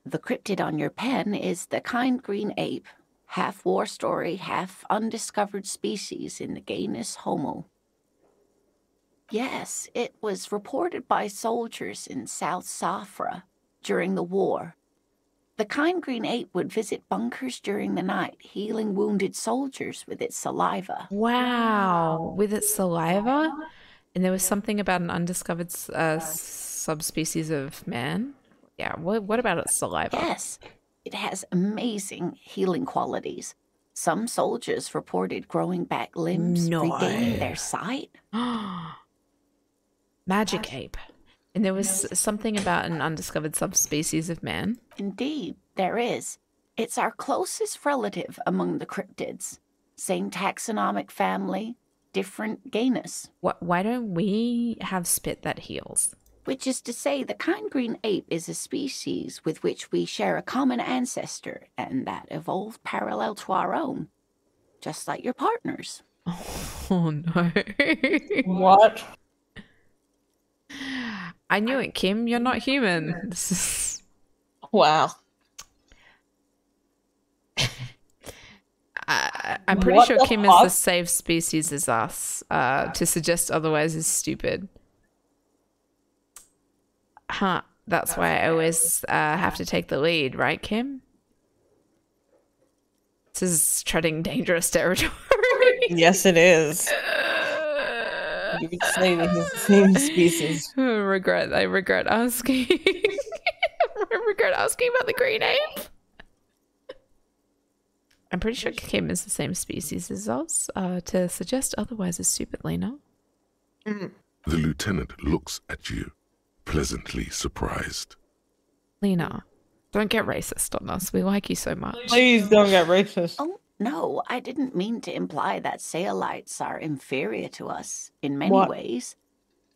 S8: the cryptid on your pen is the kind green ape, half war story, half undiscovered species in the genus Homo. Yes, it was reported by soldiers in South Safra during the war. The kind green ape would visit bunkers during the night, healing wounded soldiers with its saliva.
S1: Wow, with its saliva? And there was something about an undiscovered subspecies of man? Yeah, what about its saliva?
S8: Yes, it has amazing healing qualities. Some soldiers reported growing back limbs, regaining their sight.
S1: Magic ape. And there was something about an undiscovered subspecies of man?
S8: Indeed, there is. It's our closest relative among the cryptids. Same taxonomic family, different genus.
S1: Why don't we have spit that heals?
S8: Which is to say, the kind green ape is a species with which we share a common ancestor, and that evolved parallel to our own. Just like your partners.
S1: Oh no.
S2: What?
S1: I knew it, Kim. You're not human. This is...
S2: Wow.
S1: I'm pretty
S2: What
S1: sure
S2: the
S1: Kim
S2: fuck?
S1: is the same species as us. To suggest otherwise is stupid. Huh. That's why I always have to take the lead, right, Kim? This is treading dangerous territory.
S2: Yes, it is. You would say that he's the same species.
S1: I regret asking. I regret asking about the green ape. I'm pretty sure Kim is the same species as us. To suggest otherwise is stupid, Lena.
S5: The lieutenant looks at you, pleasantly surprised.
S1: Lena, don't get racist on us. We like you so much.
S2: Please don't get racist.
S8: Oh, no, I didn't mean to imply that Saolites are inferior to us in many
S2: What?
S8: ways.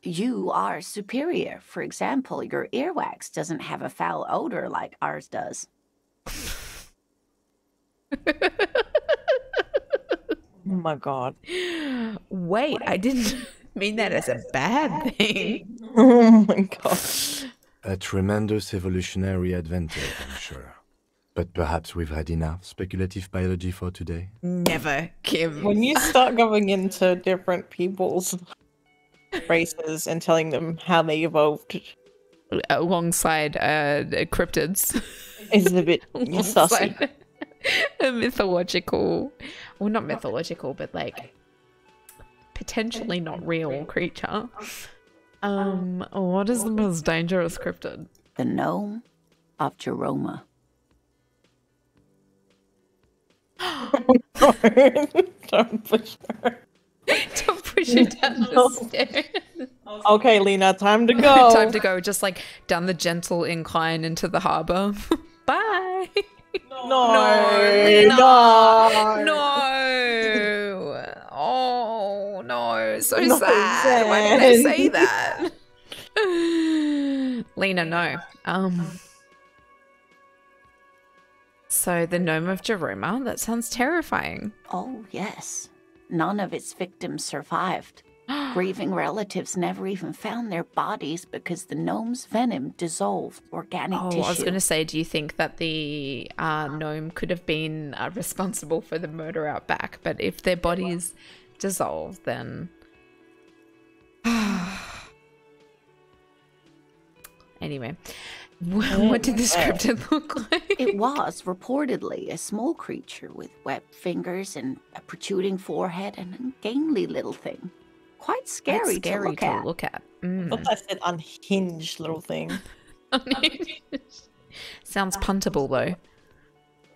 S8: You are superior. For example, your earwax doesn't have a foul odor like ours does.
S2: Oh my god.
S1: Wait, I didn't mean that as a bad thing.
S2: Oh my god.
S6: A tremendous evolutionary advantage, I'm sure. But perhaps we've had enough speculative biology for today.
S1: Never, Kim.
S2: When you start going into different people's races and telling them how they evolved,
S1: Alongside cryptids.
S2: it's a bit sussy.
S1: Alongside a mythological, well, not mythological, but like potentially not real creature. What is the most dangerous cryptid?
S8: The gnome of Jeroma.
S2: Don't push her.
S1: Don't push it down the stairs.
S2: Okay, Lena, time to go.
S1: Time to go, just like down the gentle incline into the harbor. Bye.
S2: No.
S1: Oh no, so
S2: No,
S1: sad. Why did I say that? Lena, no. So the gnome of Jeroma, that sounds terrifying.
S8: Oh, yes. None of its victims survived. Grieving relatives never even found their bodies because the gnome's venom dissolved organic tissue.
S1: I was going to say, do you think that the gnome could have been responsible for the murder out back? But if their bodies dissolved, then... Anyway, what did this cryptid look like?
S8: It was reportedly a small creature with webbed fingers and a protruding forehead and an ungainly little thing. Quite scary, to look at.
S2: I thought I said unhinged little thing.
S1: Sounds puntable though.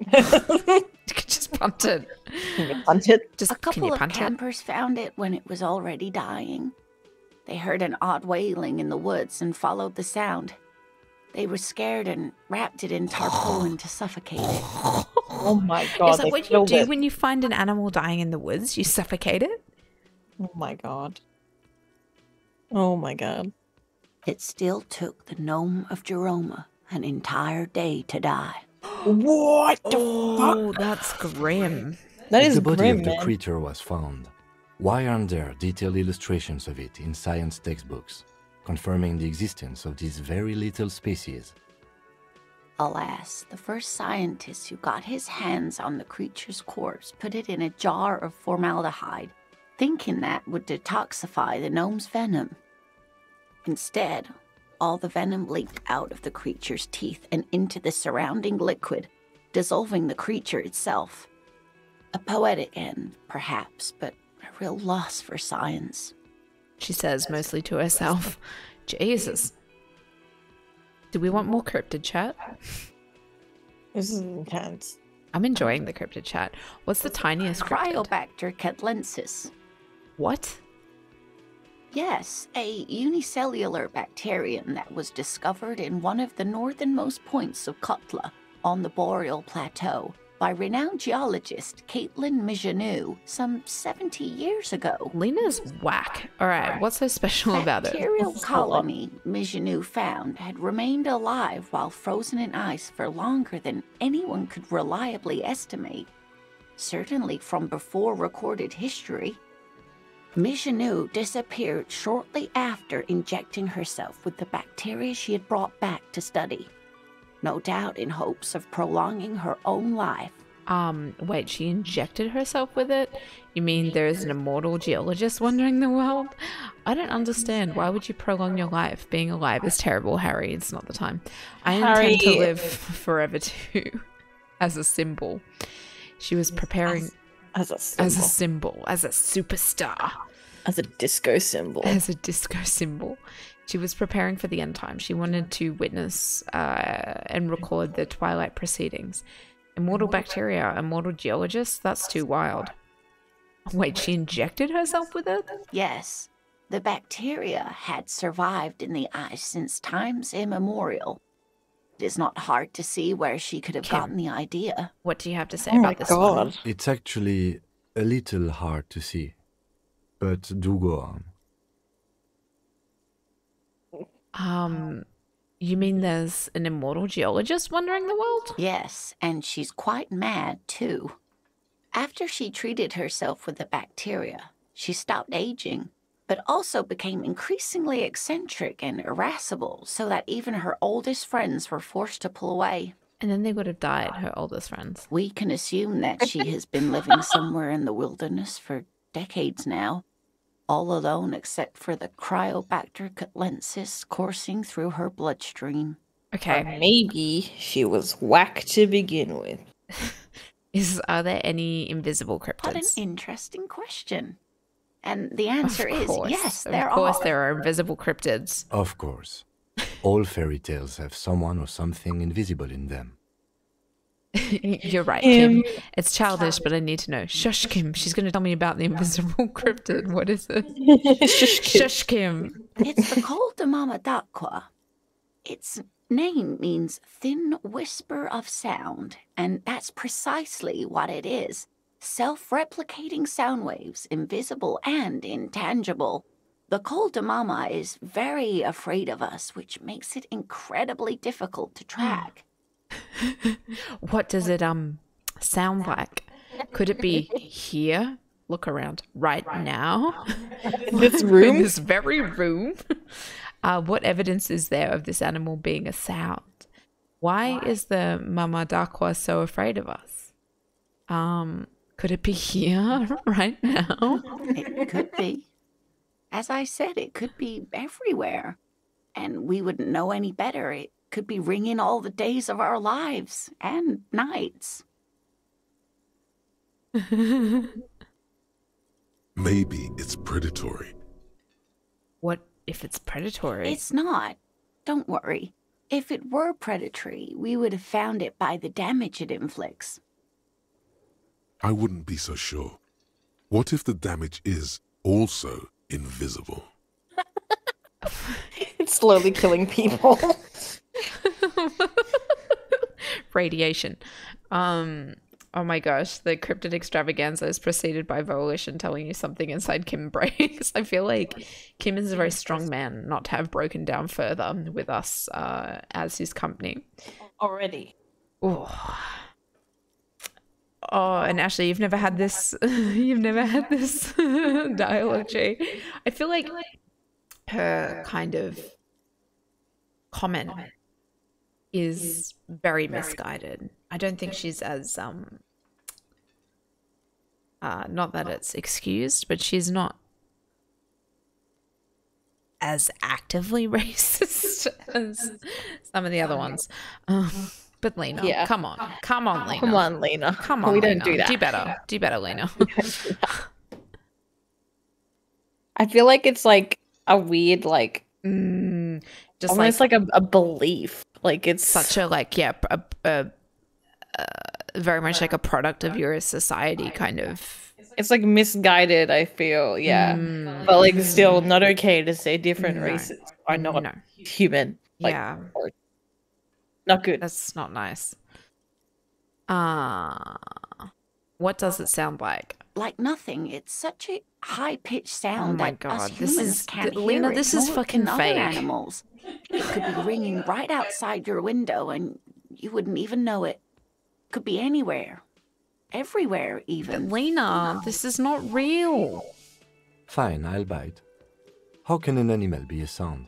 S1: You could just punt it.
S2: Can you punt it?
S8: A couple of campers found it when it was already dying. They heard an odd wailing in the woods and followed the sound. They were scared and wrapped it in tarpaulin to suffocate it.
S2: Oh my god.
S1: Is that what you do when you find an animal dying in the woods? You suffocate it?
S2: Oh my god. Oh my god.
S8: It still took the gnome of Jeroma an entire day to die.
S2: What the
S1: fuck? That's grim.
S2: That is
S6: the body
S2: grim,
S6: of the
S2: man.
S6: creature was found. Why aren't there detailed illustrations of it in science textbooks, confirming the existence of this very little species?
S8: Alas, the first scientist who got his hands on the creature's corpse put it in a jar of formaldehyde, thinking that would detoxify the gnome's venom. Instead, all the venom leaked out of the creature's teeth and into the surrounding liquid, dissolving the creature itself. A poetic end, perhaps, but a real loss for science.
S1: She says, mostly to herself. Jesus. Do we want more cryptid chat?
S2: This is intense.
S1: I'm enjoying the cryptid chat. What's the tiniest cryptid?
S8: Cryobacter catlensis.
S1: What?
S8: Yes, a unicellular bacterium that was discovered in one of the northernmost points of Kotla on the Boreal Plateau by renowned geologist Caitlin Mijanou some 70 years ago.
S1: Lena's whack. Alright, what's so special about it?
S8: The bacterial colony Mijanou found had remained alive while frozen in ice for longer than anyone could reliably estimate. Certainly from before recorded history. Mijanou disappeared shortly after injecting herself with the bacteria she had brought back to study. No doubt in hopes of prolonging her own life.
S1: Wait, she injected herself with it? You mean there is an immortal geologist wandering the world? I don't understand. Why would you prolong your life? Being alive is terrible, Harry. It's not the time. I intend to live forever too. As a symbol. She was preparing...
S2: As a symbol.
S1: As a superstar.
S2: As a disco symbol.
S1: As a disco symbol. She was preparing for the end time. She wanted to witness and record the Twilight proceedings. Immortal bacteria, immortal geologists? That's too wild. Wait, she injected herself with it?
S8: Yes. The bacteria had survived in the ice since times immemorial. It is not hard to see where she could have gotten the idea.
S1: What do you have to say about this one?
S6: It's actually a little hard to see. But do go
S1: on. You mean there's an immortal geologist wandering the world?
S8: Yes, and she's quite mad, too. After she treated herself with the bacteria, she stopped aging, but also became increasingly eccentric and irascible, so that even her oldest friends were forced to pull away.
S1: And then they would have died, her oldest friends.
S8: We can assume that she has been living somewhere in the wilderness for decades now, all alone except for the Cryobacter catlensis coursing through her bloodstream.
S1: Okay.
S2: Or maybe she was whack to begin with.
S1: Are there any invisible cryptids?
S8: What an interesting question. And the answer is yes, there are.
S1: Of course there are invisible cryptids.
S6: Of course. All fairy tales have someone or something invisible in them.
S1: You're right, Kim. It's childish, but I need to know. Shush, Kim. She's going to tell me about the invisible cryptid. What is it? Shush, Kim.
S8: It's the Col de Mama d'Aqua. Its name means thin whisper of sound, and that's precisely what it is. Self-replicating sound waves, invisible and intangible. The Col de Mama is very afraid of us, which makes it incredibly difficult to track.
S1: What does it sound like? Could it be here? Look around right now.
S2: In this room?
S1: In this very room. What evidence is there of this animal being a sound? Why is the Mama d'Aqua so afraid of us? Could it be here right now?
S8: It could be. As I said, it could be everywhere. And we wouldn't know any better. It could be ringing all the days of our lives and nights.
S5: Maybe it's predatory.
S1: What if it's predatory?
S8: It's not. Don't worry. If it were predatory, we would have found it by the damage it inflicts.
S5: I wouldn't be so sure. What if the damage is also invisible?
S2: It's slowly killing people.
S1: Radiation. Oh my gosh, the cryptid extravaganza is preceded by Volition telling you something inside Kim breaks. I feel like Kim is a very strong man not to have broken down further with us as his company.
S2: Already.
S1: Oh. Oh, and Ashley, you've never had this dialogue, Jay. I feel like her kind of comment is very misguided. I don't think she's as not that it's excused, but she's not as actively racist as some of the other ones. But Lena,
S2: Yeah.
S1: come on, Lena.
S2: Come on, Lena.
S1: Come on,
S2: We
S1: Lena.
S2: don't do that.
S1: Do better, Lena.
S2: I feel like it's like a weird, like,
S1: Just
S2: almost like a belief. Like it's
S1: such a very much like a product of your society, kind of.
S2: It's like misguided. I feel, yeah, but like still not okay to say different races are not human. Like,
S1: Yeah,
S2: or not good.
S1: that's not nice. What does it sound like?
S8: Like nothing. It's such a high-pitched sound
S1: my
S8: that
S1: God,
S8: us
S1: this
S8: humans
S1: is-
S8: can't
S1: Lena,
S8: hear it,
S1: this is
S8: nor
S1: fucking
S8: can other
S1: fake.
S8: animals. It could be ringing right outside your window and you wouldn't even know it. Could be anywhere. Everywhere, even.
S1: Lena, this is not real.
S6: Fine, I'll bite. How can an animal be a sound?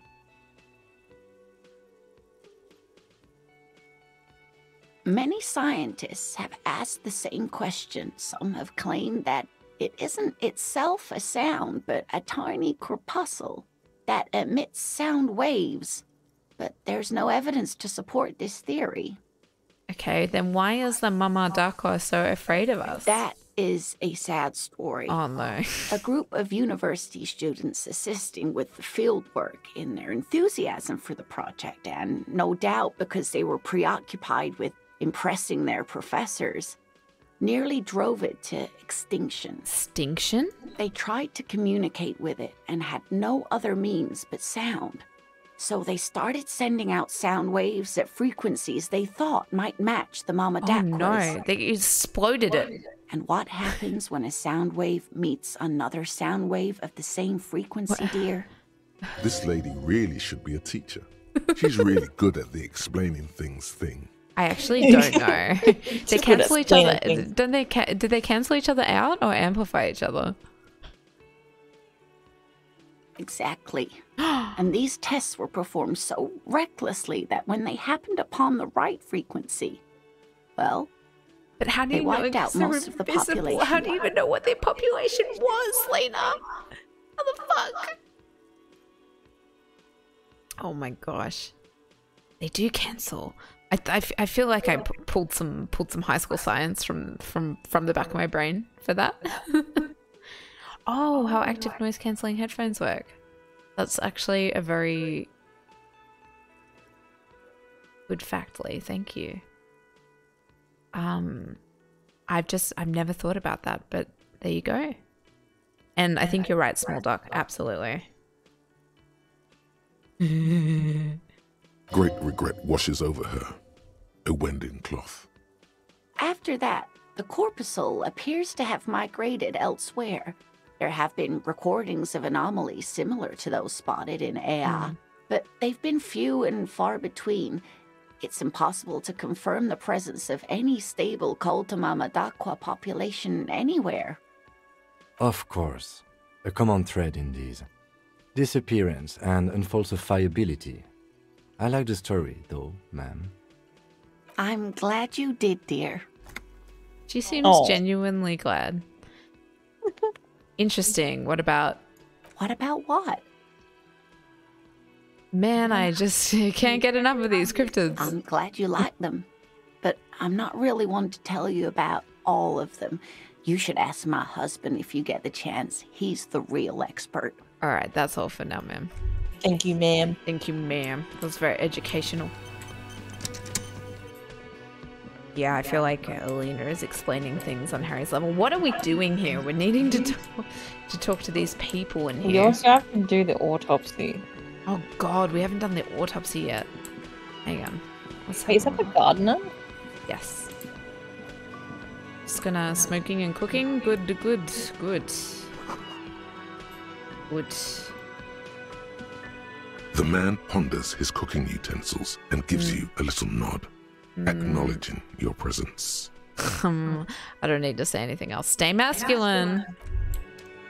S8: Many scientists have asked the same question. Some have claimed that it isn't itself a sound, but a tiny corpuscle that emits sound waves. But there's no evidence to support this theory.
S1: Okay, then why is the Mama d'Aqua so afraid of us?
S8: That is a sad story.
S1: Oh no.
S8: A group of university students assisting with the field work in their enthusiasm for the project, and no doubt because they were preoccupied with impressing their professors, nearly drove it to extinction.
S1: Extinction?
S8: They tried to communicate with it and had no other means but sound. So they started sending out sound waves at frequencies they thought might match the Mama
S1: Oh
S8: d'Aqua's.
S1: no, they exploded it.
S8: And what happens when a sound wave meets another sound wave of the same frequency, dear?
S5: This lady really should be a teacher. She's really good at the explaining things thing.
S1: I actually don't know. They cancel each other.
S2: explaining.
S1: Don't they? Did they cancel each other out or amplify each other?
S8: Exactly. And these tests were performed so recklessly that when they happened upon the right frequency, well,
S1: But how do
S8: they
S1: you know
S8: wiped out
S1: they're
S8: most of the
S1: invisible?
S8: population.
S1: How do you even know what their population was, Lena? How the fuck? Oh my gosh. They do cancel. I feel like I pulled some high school science from the back of my brain for that. Oh, how active noise cancelling headphones work. That's actually a very good fact, Lee. Thank you. I've never thought about that, but there you go. And I think you're right, Small Duck. Absolutely.
S5: Great regret washes over her. A wending cloth.
S8: After that, the corpuscle appears to have migrated elsewhere. There have been recordings of anomalies similar to those spotted in Ea, but they've been few and far between. It's impossible to confirm the presence of any stable Koltama Madakwa population anywhere.
S6: Of course. A common thread in these. Disappearance and unfalsifiability. I like the story, though, ma'am.
S8: I'm glad you did, dear.
S1: She seems genuinely glad. Interesting. What about...
S8: What about what?
S1: Man, I just can't get enough of these cryptids.
S8: I'm glad you like them, but I'm not really one to tell you about all of them. You should ask my husband if you get the chance. He's the real expert.
S1: All right, that's all for now, ma'am.
S2: Thank you, ma'am.
S1: Thank you, ma'am. That was very educational. Yeah, I feel like Alina is explaining things on Harry's level. What are we doing here? We're needing to talk to these people in here.
S2: You also have to do the autopsy.
S1: Oh god, we haven't done the autopsy yet. Hang on.
S2: Wait, is that the gardener?
S1: Yes. Just gonna smoking and cooking. Good.
S5: The man ponders his cooking utensils and gives you a little nod, acknowledging your presence.
S1: I don't need to say anything else. Stay masculine.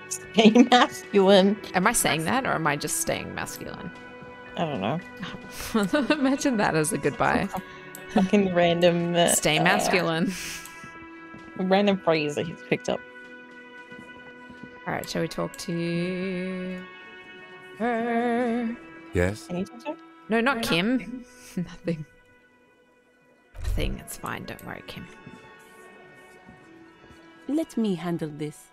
S2: Stay masculine.
S1: Am I saying that, or am I just staying masculine?
S2: I don't know.
S1: Imagine that as a goodbye.
S2: Fucking random.
S1: Stay masculine.
S2: Random phrase that he's picked up.
S1: All right, shall we talk to her?
S6: Yes?
S2: Can you talk to her?
S1: No, not Kim. Nothing. It's fine. Don't worry, Kim.
S9: Let me handle this.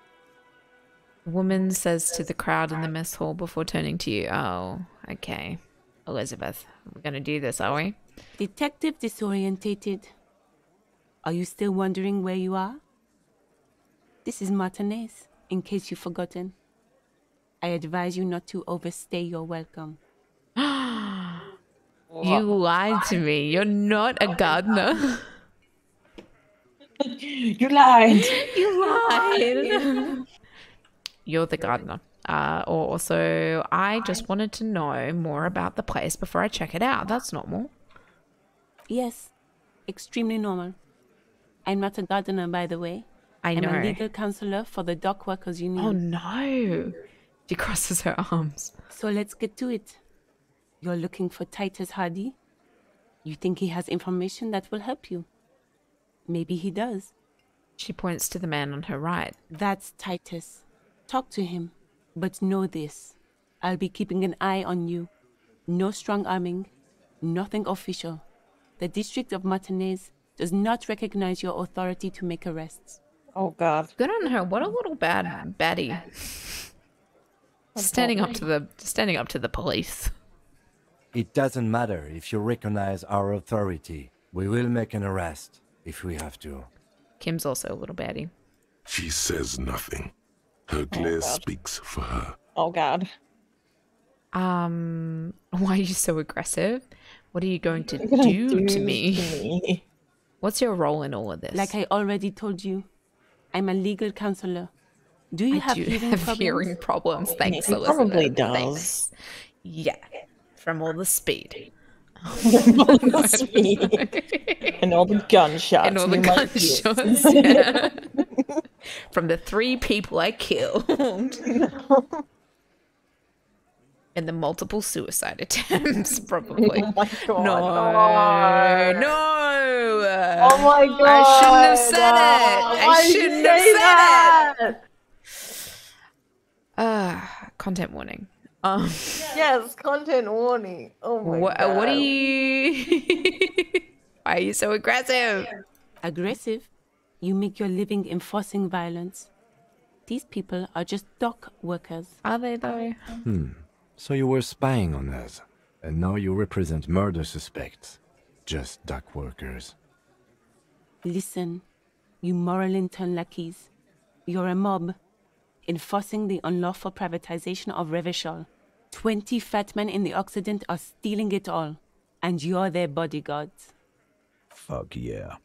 S1: The woman says to the crowd in the mess hall before turning to you. Oh, okay. Elizabeth, we're going to do this, are we?
S9: Detective disorientated. Are you still wondering where you are? This is Martinez, in case you've forgotten. I advise you not to overstay your welcome.
S1: You lied to me. You're not a gardener.
S2: You lied.
S1: You lied. You're the gardener. Also, I just wanted to know more about the place before I check it out. That's normal.
S9: Yes, extremely normal. I'm not a gardener, by the way.
S1: I know.
S9: I'm a legal counselor for the dock workers union.
S1: Oh no. She crosses her arms.
S9: So let's get to it. You're looking for Titus Hardy? You think he has information that will help you? Maybe he does.
S1: She points to the man on her right.
S9: That's Titus. Talk to him. But know this. I'll be keeping an eye on you. No strong arming. Nothing official. The District of Martinez does not recognize your authority to make arrests.
S2: Oh god.
S1: Good on her. What a little baddie. Standing up to the police.
S6: It doesn't matter if you recognize our authority. We will make an arrest if we have to.
S1: Kim's also a little baddie.
S5: She says nothing. Her glare speaks for her.
S2: Oh god.
S1: Why are you so aggressive? What are you going to do to me? What's your role in all of this?
S9: Like I already told you, I'm a legal counselor. Do you have
S1: hearing problems? Thanks,
S2: He
S1: Elizabeth.
S2: probably does.
S1: Thanks. Yeah, from all the speed.
S2: And all the gunshots.
S1: And all the
S2: in my
S1: gunshots. Yeah. From the 3 people I killed. And the multiple suicide attempts, probably.
S2: Oh my god.
S1: No, no.
S2: Oh my god.
S1: I shouldn't have said it. I shouldn't have said it. Content warning.
S2: Yes, content warning. Oh my god.
S1: What are you? Why are you so aggressive?
S9: Aggressive? You make your living enforcing violence. These people are just dock workers.
S1: Are they though?
S6: So you were spying on us, and now you represent murder suspects. Just dock workers.
S9: Listen, you moral intern lackeys. You're a mob, enforcing the unlawful privatization of Revachol. 20 fat men in the Occident are stealing it all, and you're their bodyguards.
S3: Fuck yeah.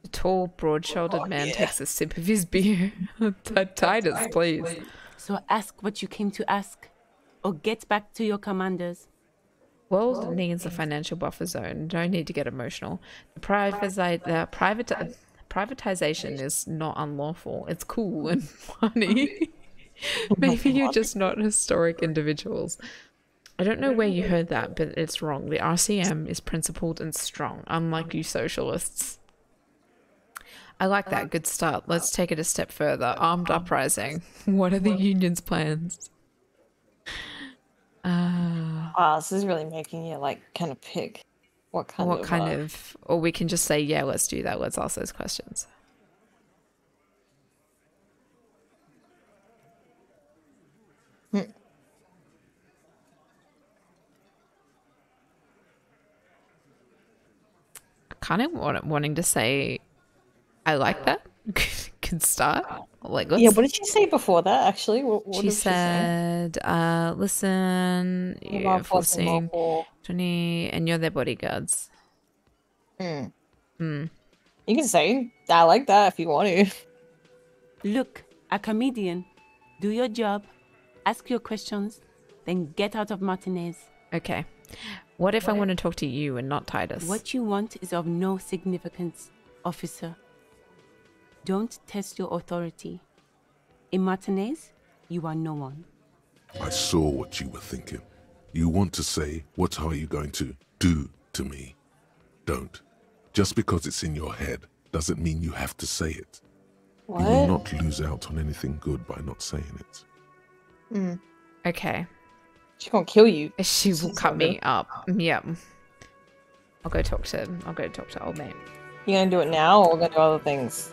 S1: The tall, broad-shouldered man takes a sip of his beer. Titus, please.
S9: So ask what you came to ask, or get back to your commanders.
S1: World needs a financial buffer zone. Don't need to get emotional. The privatization is not unlawful. It's cool and funny. Maybe you're just not historic individuals. I don't know where you heard that, but it's wrong. The RCM is principled and strong, unlike you socialists. I like that. Good start. Let's take it a step further. Armed uprising. What are the union's plans?
S2: Wow, this is really making you like kind of pick what kind of.
S1: Or we can just say, yeah, let's do that. Let's ask those questions. Kind of wanting to say, I like that. Can start. Like,
S2: Yeah, what did she say before that? Actually, what
S1: she
S2: did
S1: said, "Listen, you're forcing 20, and you're their bodyguards."
S2: You can say, "I like that" if you want to.
S9: Look, a comedian. Do your job, ask your questions, then get out of Martinez.
S1: Okay. What if I want to talk to you and not Titus?
S9: What you want is of no significance, officer. Don't test your authority. In Martinez, you are no one.
S5: I saw what you were thinking. You want to say, what are you going to do to me? Don't. Just because it's in your head doesn't mean you have to say it.
S2: What?
S5: You will not lose out on anything good by not saying it.
S1: Okay.
S2: She's gonna kill you.
S1: She will cut me up. Yep. I'll go talk to old mate.
S2: You gonna do it now, or we're gonna do other things?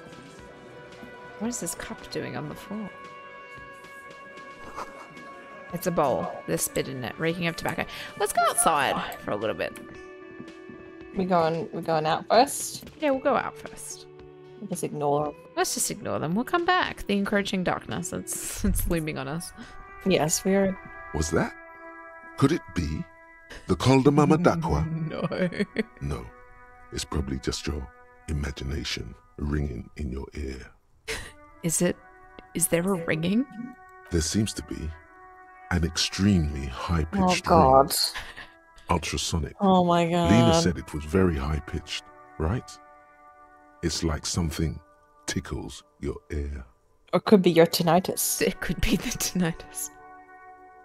S1: What is this cup doing on the floor? It's a bowl. There's spit in it, reeking of tobacco. Let's go outside for a little bit.
S2: We're going out first.
S1: Yeah, we'll go out first.
S2: Just ignore them.
S1: Let's just ignore them. We'll come back. The encroaching darkness. It's looming on us.
S2: Yes, we are.
S5: Was that? Could it be the Coldamama Dakwa?
S1: No.
S5: No. It's probably just your imagination ringing in your ear.
S1: Is there a ringing?
S5: There seems to be an extremely high-pitched
S2: Oh god.
S5: ring. Ultrasonic.
S2: Oh my god.
S5: Lena said it was very high-pitched, right? It's like something tickles your ear.
S2: Or it could be your tinnitus.
S1: It could be the tinnitus.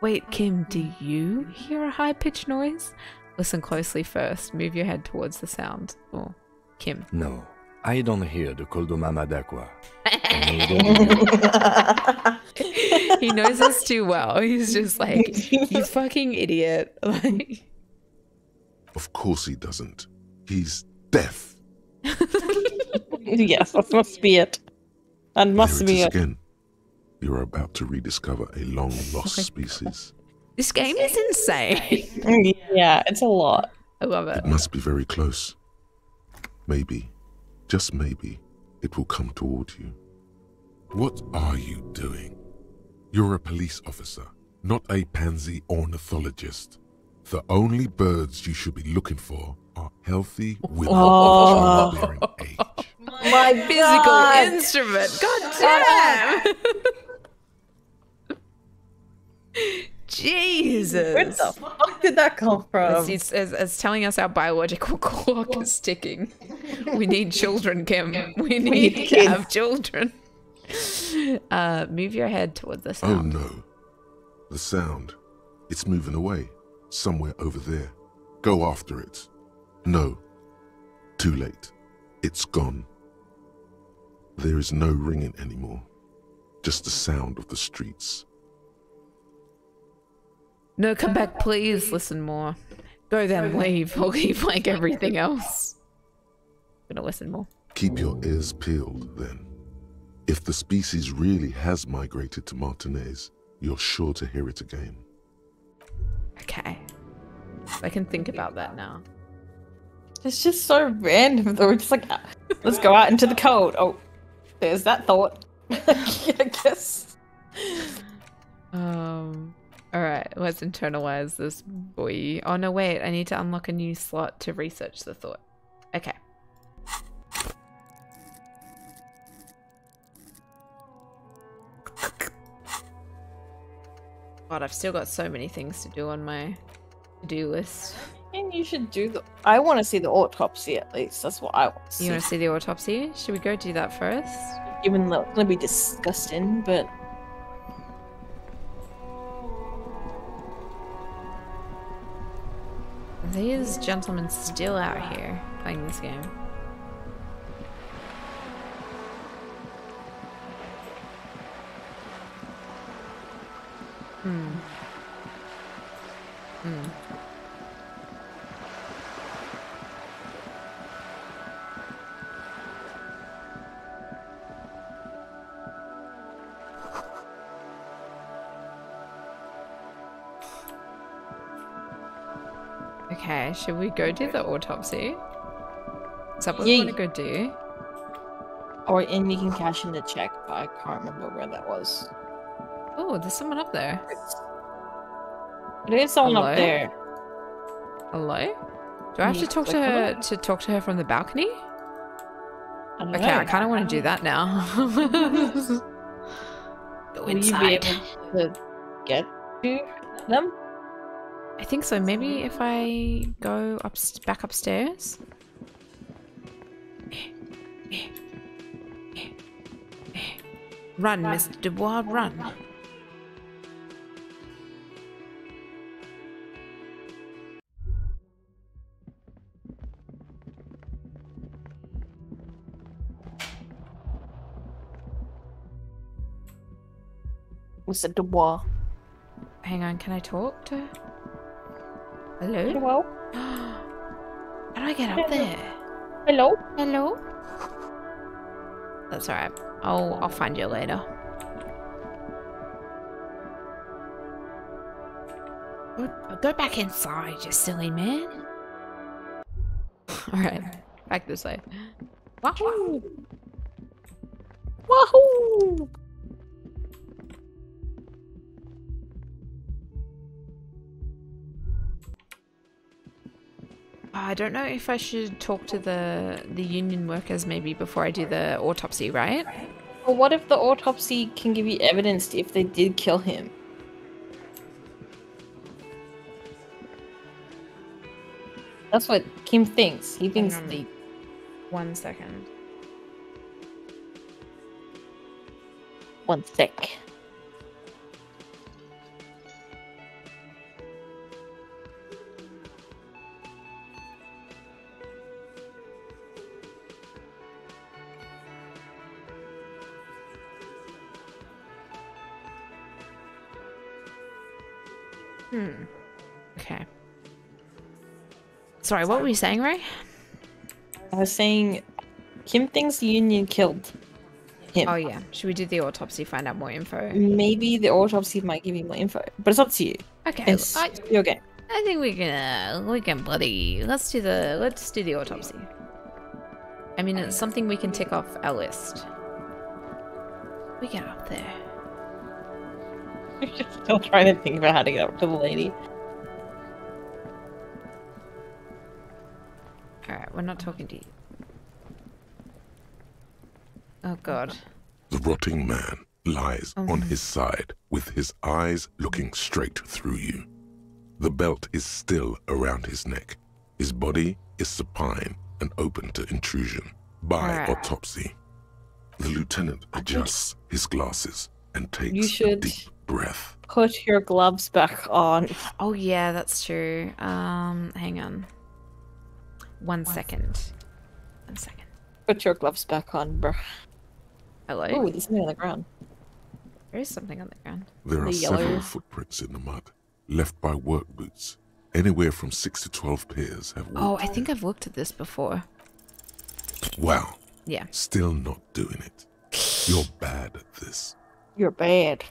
S1: Wait, Kim, do you hear a high-pitched noise? Listen closely first. Move your head towards the sound. Or Kim.
S6: No, I don't hear the Coldomama Dakwa.
S1: He knows us too well. He's just like, you fucking idiot. Like,
S5: Of course he doesn't. He's deaf.
S2: Yes, that must be it. That must
S5: There
S2: be
S5: it is
S2: it.
S5: again. You're about to rediscover a long-lost species.
S1: this game is insane.
S2: Yeah, it's a lot.
S1: I love it.
S5: It must be very close. Maybe, just maybe, it will come toward you. What are you doing? You're a police officer, not a pansy ornithologist. The only birds you should be looking for are healthy women of childbearing age.
S2: My
S1: Physical instrument. God damn. Jesus.
S2: Where the fuck did that come from?
S1: It's telling us our biological clock is ticking. We need children, Kim. We need to have children. Move your head towards the
S5: Oh
S1: sound.
S5: no. The sound. It's moving away. Somewhere over there. Go after it. No. Too late. It's gone. There is no ringing anymore. Just the sound of the streets.
S1: No, come back, please. Listen more. Go then, leave. I'll keep like everything else. I'm gonna listen more.
S5: Keep your ears peeled, then. If the species really has migrated to Martinez, you're sure to hear it again.
S1: Okay. I can think about that now.
S2: It's just so random though. It's like, let's go out into the cold. Oh, there's that thought. I guess.
S1: Alright, let's internalize this boy. Oh no, wait, I need to unlock a new slot to research the thought. Okay. God, I've still got so many things to do on my to-do list.
S2: And you should do the. I want to see the autopsy at least. That's what I want to see.
S1: You want to see the autopsy? Should we go do that first?
S2: Even though it's gonna be disgusting, but.
S1: These gentlemen still out here playing this game. Okay, should we go do the autopsy? Is that what we want to go do?
S2: Or and you can cash in the check, but I can't remember where that was.
S1: Oh, there's someone up there.
S2: There is someone
S1: Hello?
S2: up there.
S1: Hello? Do I have to talk to her from the balcony?
S2: I don't
S1: Okay,
S2: know.
S1: I kind of want to do that now. Go
S2: Will you be able to get to them?
S1: I think so. Maybe if I go back upstairs. Run, Mr. Dubois, run.
S2: Mr. Dubois.
S1: Hang on, can I talk to her? Hello?
S2: Hello?
S1: How do I get up there?
S2: Hello?
S1: Hello? That's alright. I'll find you later. Go back inside, you silly man. Alright, back this way. Wahoo!
S2: Wahoo!
S1: I don't know if I should talk to the union workers maybe before I do the autopsy, right?
S2: Well, what if the autopsy can give you evidence if they did kill him? That's what Kim thinks. He thinks they...
S1: 1 second.
S2: 1 sec.
S1: Okay. Sorry, what were you saying, Ray?
S2: I was saying Kim thinks the union killed him.
S1: Oh yeah. Should we do the autopsy, find out more info?
S2: Maybe the autopsy might give you more info, but it's up to you.
S1: Okay.
S2: It's your game.
S1: I think we can bloody let's do the autopsy. I mean, it's something we can tick off our list. We get up there.
S2: I'm just still trying to think about how to get up to the lady.
S1: Alright, we're not talking to you. Oh god.
S5: The rotting man lies on his side with his eyes looking straight through you. The belt is still around his neck. His body is supine and open to intrusion by autopsy. The lieutenant adjusts his glasses and takes
S2: You
S5: a
S2: should
S5: deep breath.
S2: put your gloves back on.
S1: Oh yeah, that's true. Hang on. 1 second. 1 second.
S2: Put your gloves back on, bro.
S1: Hello?
S2: Oh, there's something on the ground.
S1: There is something on the ground.
S5: There are
S2: The
S5: several
S2: yellow-
S5: footprints in the mud, left by work boots. Anywhere from 6 to 12 pairs have walked.
S1: Oh, I think I've looked at this before.
S5: Wow.
S1: Yeah.
S5: Still not doing it. You're bad at this.
S2: You're bad.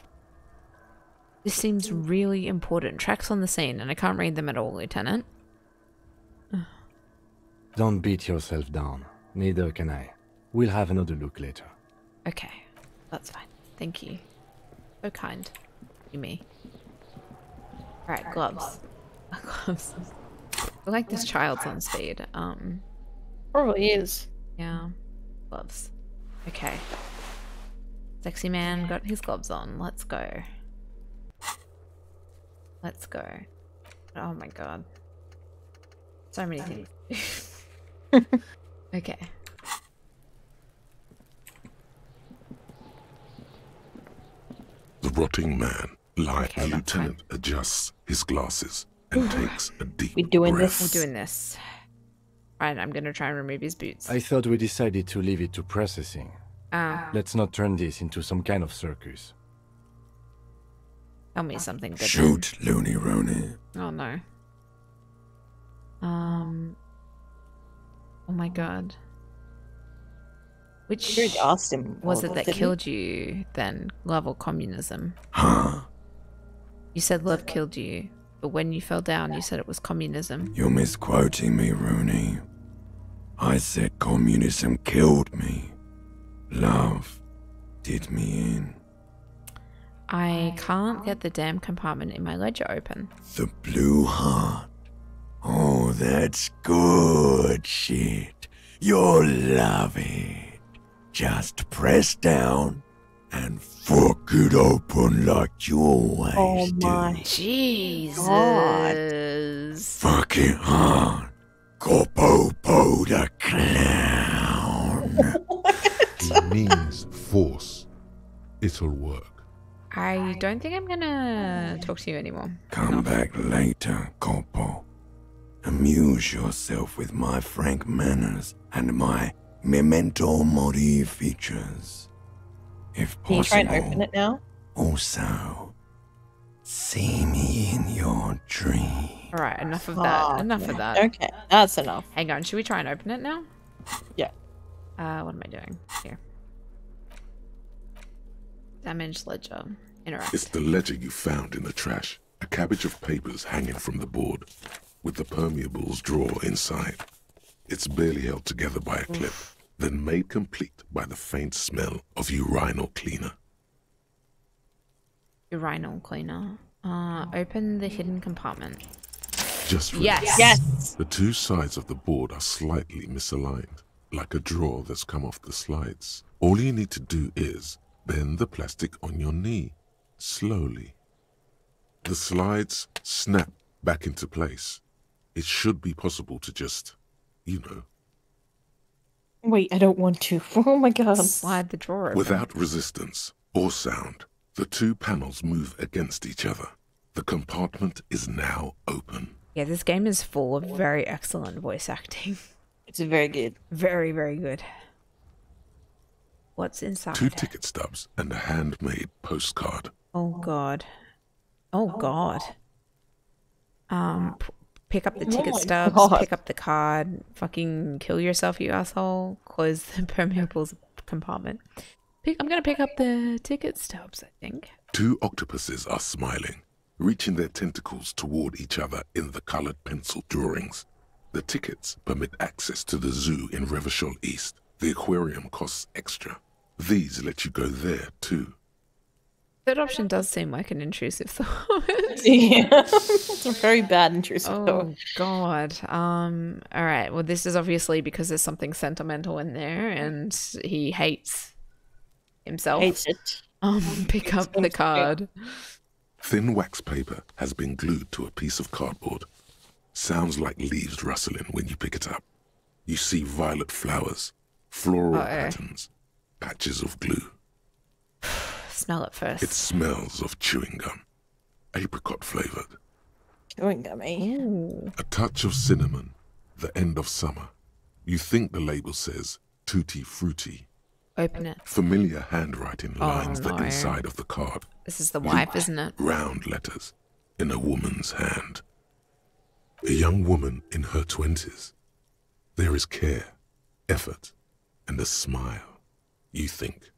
S1: This seems really important. Tracks on the scene, and I can't read them at all, Lieutenant.
S6: Don't beat yourself down. Neither can I. We'll have another look later.
S1: Okay, that's fine. Thank you. So kind. You me. Alright, gloves. Gloves. I feel like this child's on speed.
S2: Probably is.
S1: Yeah. Gloves. Okay. Sexy man got his gloves on. Let's go. Let's go. Oh my god. So many things. Okay.
S5: The rotting man,
S1: Okay,
S5: the
S1: that's
S5: lieutenant adjusts his glasses and takes a deep
S2: We doing
S5: breath.
S2: this?
S1: We're doing this. Right, I'm gonna try and remove his boots.
S6: I thought we decided to leave it to processing.
S1: Ah,
S6: Let's not turn this into some kind of circus.
S1: tell me something good.
S3: Shoot, Looney Rooney.
S1: Oh no. Oh my god. Which
S2: You already asked him.
S1: was
S2: all
S1: it that
S2: didn't
S1: killed you then? Love or communism?
S3: Huh?
S1: You said love killed you, but when you fell down, you said it was communism.
S3: You're misquoting me, Rooney. I said communism killed me. Love did me in.
S1: I can't get the damn compartment in my ledger open.
S3: The blue heart. Oh, that's good shit. You'll love it. Just press down and fuck it open like you always
S2: Oh
S3: do.
S2: my.
S1: Jesus.
S3: Fuck it hard. Copopo the clown.
S5: He means force. It'll work.
S1: I don't think I'm gonna talk to you anymore.
S3: Come back later, Copo. Amuse yourself with my frank manners and my memento mori features. If
S2: Can you try
S3: possible,
S2: and open it now?
S3: also, see me in your dream.
S1: Alright, enough of that. Enough of that.
S2: Okay, that's enough.
S1: Hang on, should we try and open it now?
S2: Yeah.
S1: What am I doing? Here. Damaged ledger. Interact.
S5: It's the ledger you found in the trash. A cabbage of papers hanging from the board, with the permeables drawer inside. It's barely held together by a clip, then made complete by the faint smell of urinal cleaner.
S1: Urinal cleaner. Open the hidden compartment.
S5: Just for
S1: Yes!
S5: this,
S2: Yes!
S5: the two sides of the board are slightly misaligned, like a drawer that's come off the slides. All you need to do is bend the plastic on your knee, slowly. The slides snap back into place. It should be possible to just, you know,
S2: Wait, I don't want to. Oh my god.
S1: Slide the drawer open.
S5: without resistance or sound. The two panels move against each other. The compartment is now open.
S1: Yeah, this game is full of very excellent voice acting.
S2: It's very good.
S1: Very, very good. What's inside?
S5: 2 ticket stubs and a handmade postcard.
S1: Oh god. Oh god. Pick up the ticket
S2: my
S1: stubs,
S2: God.
S1: pick up the card, fucking kill yourself, you asshole. Close the permeables compartment. I'm gonna pick up the ticket stubs, I think.
S5: 2 octopuses are smiling, reaching their tentacles toward each other in the colored pencil drawings. The tickets permit access to the zoo in Revachol East. The aquarium costs extra. These let you go there too.
S1: Third option does seem like an intrusive thought.
S2: Yeah. It's a very bad intrusive
S1: Oh
S2: thought.
S1: god. Alright, well this is obviously because there's something sentimental in there and he hates himself.
S2: Hates it.
S1: Pick up the card.
S5: Thin wax paper has been glued to a piece of cardboard. Sounds like leaves rustling when you pick it up. You see violet flowers, floral patterns, patches of glue.
S1: smell it first.
S5: It smells of chewing gum, apricot flavored.
S2: Chewing gummy.
S1: Ooh.
S5: A touch of cinnamon, the end of summer. You think the label says tutti frutti.
S1: Open it.
S5: Familiar handwriting lines
S1: no.
S5: the inside of the card.
S1: This is the wife, isn't it?
S5: Round letters in a woman's hand. A young woman in her 20s. There is care, effort, and a smile, you think.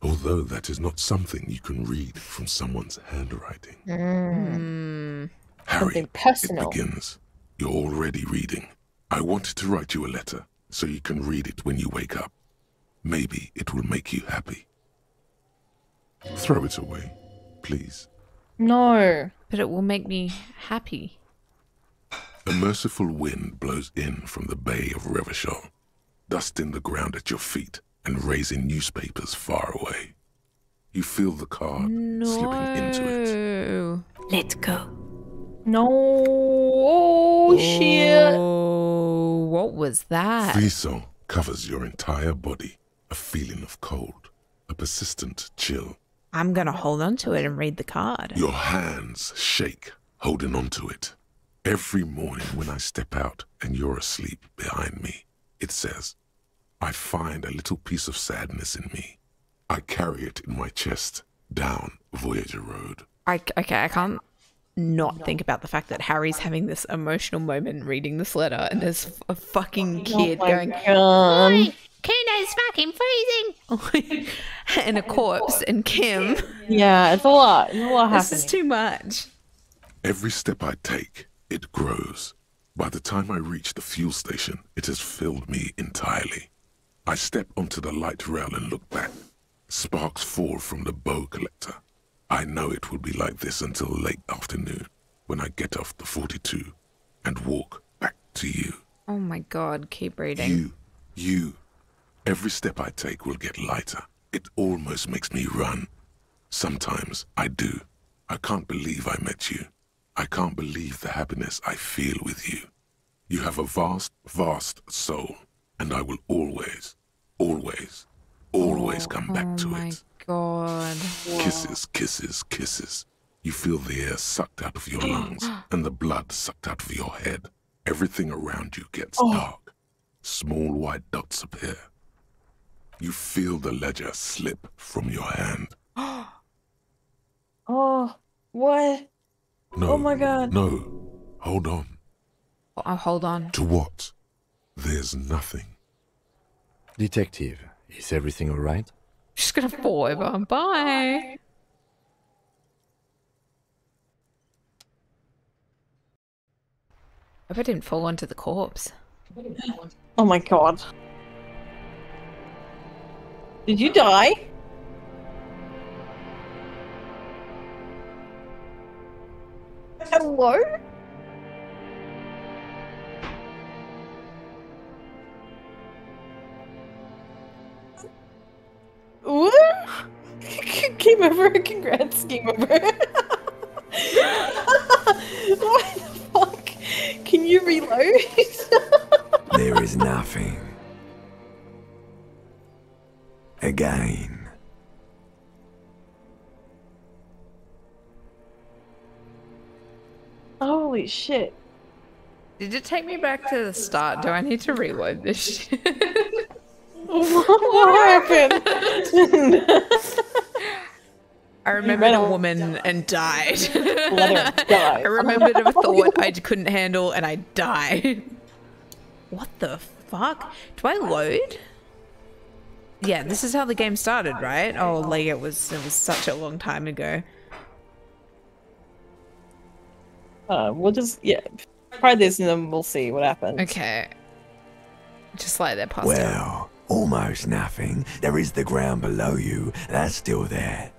S5: Although that is not something you can read from someone's handwriting. Harry,
S2: Something personal.
S5: it begins. You're already reading. I wanted to write you a letter so you can read it when you wake up. Maybe it will make you happy. Throw it away, please.
S2: No.
S1: But it will make me happy.
S5: A merciful wind blows in from the Bay of Revachol, dusting the ground at your feet and raising newspapers far away. You feel the card slipping into it.
S8: Let go.
S2: No. Oh, shit.
S1: Oh, what was that?
S5: Frisson covers your entire body, a feeling of cold, a persistent chill.
S1: I'm gonna hold on to it and read the card.
S5: Your hands shake, holding on to it. Every morning when I step out and you're asleep behind me, it says, I find a little piece of sadness in me. I carry it in my chest down Voyager Road.
S1: I can't not think about the fact that Harry's having this emotional moment reading this letter, and there's a fucking kid going,
S2: God.
S1: Kuno's fucking freezing! And a corpse, and Kim.
S2: Yeah, it's a lot. It's a lot
S1: This
S2: happening.
S1: is too much.
S5: Every step I take, it grows. By the time I reach the fuel station, it has filled me entirely. I step onto the light rail and look back. Sparks fall from the bow collector. I know it will be like this until late afternoon, when I get off the 42 and walk back to you.
S1: Oh my god, keep reading.
S5: You. Every step I take will get lighter. It almost makes me run. Sometimes I do. I can't believe I met you. I can't believe the happiness I feel with you. You have a vast, vast soul, and I will always, always, always come back to it.
S1: God.
S5: Kisses, kisses, kisses. You feel the air sucked out of your lungs and the blood sucked out of your head. Everything around you gets dark. Small white dots appear. You feel the ledger slip from your hand.
S2: Oh, what?
S5: No.
S2: Oh my God.
S5: No. Hold on.
S1: Oh, hold on.
S5: To what? There's nothing.
S6: Detective, is everything all right?
S1: She's gonna fall over. Bye. I hope I didn't fall onto the corpse.
S2: Oh my God. Did you die? Hello? What? Game over. Congrats, game over. What the fuck? Can you reload?
S3: There is nothing. Again.
S2: Holy shit.
S1: Did it take me back to the start? Do I need to reload this shit?
S2: What happened?
S1: I remembered a woman and died.
S2: Let her die.
S1: I remembered a thought I couldn't handle and I died. What the fuck? Do I load? Yeah, this is how the game started, right? Oh, like it was such a long time ago.
S2: We'll just, yeah, try this and then we'll see what happens.
S1: Okay. Just like that past
S3: Well, almost nothing. There is the ground below you. That's still there.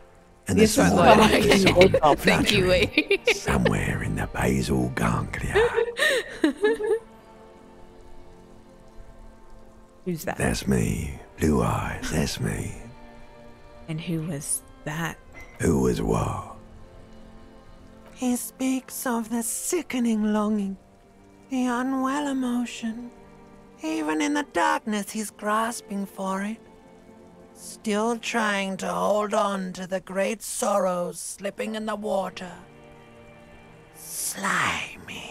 S3: And
S2: Yes,
S3: the
S2: right,
S3: small
S2: right.
S3: is
S2: Thank
S1: Thank you, Lee.
S3: somewhere in the basal ganglia.
S1: Who's that?
S3: That's me. Blue eyes, that's me.
S1: And who was that?
S3: Who was what?
S4: He speaks of the sickening longing, the unwell emotion. Even in the darkness, he's grasping for it. Still trying to hold on to the great sorrows slipping in the water. Slimy.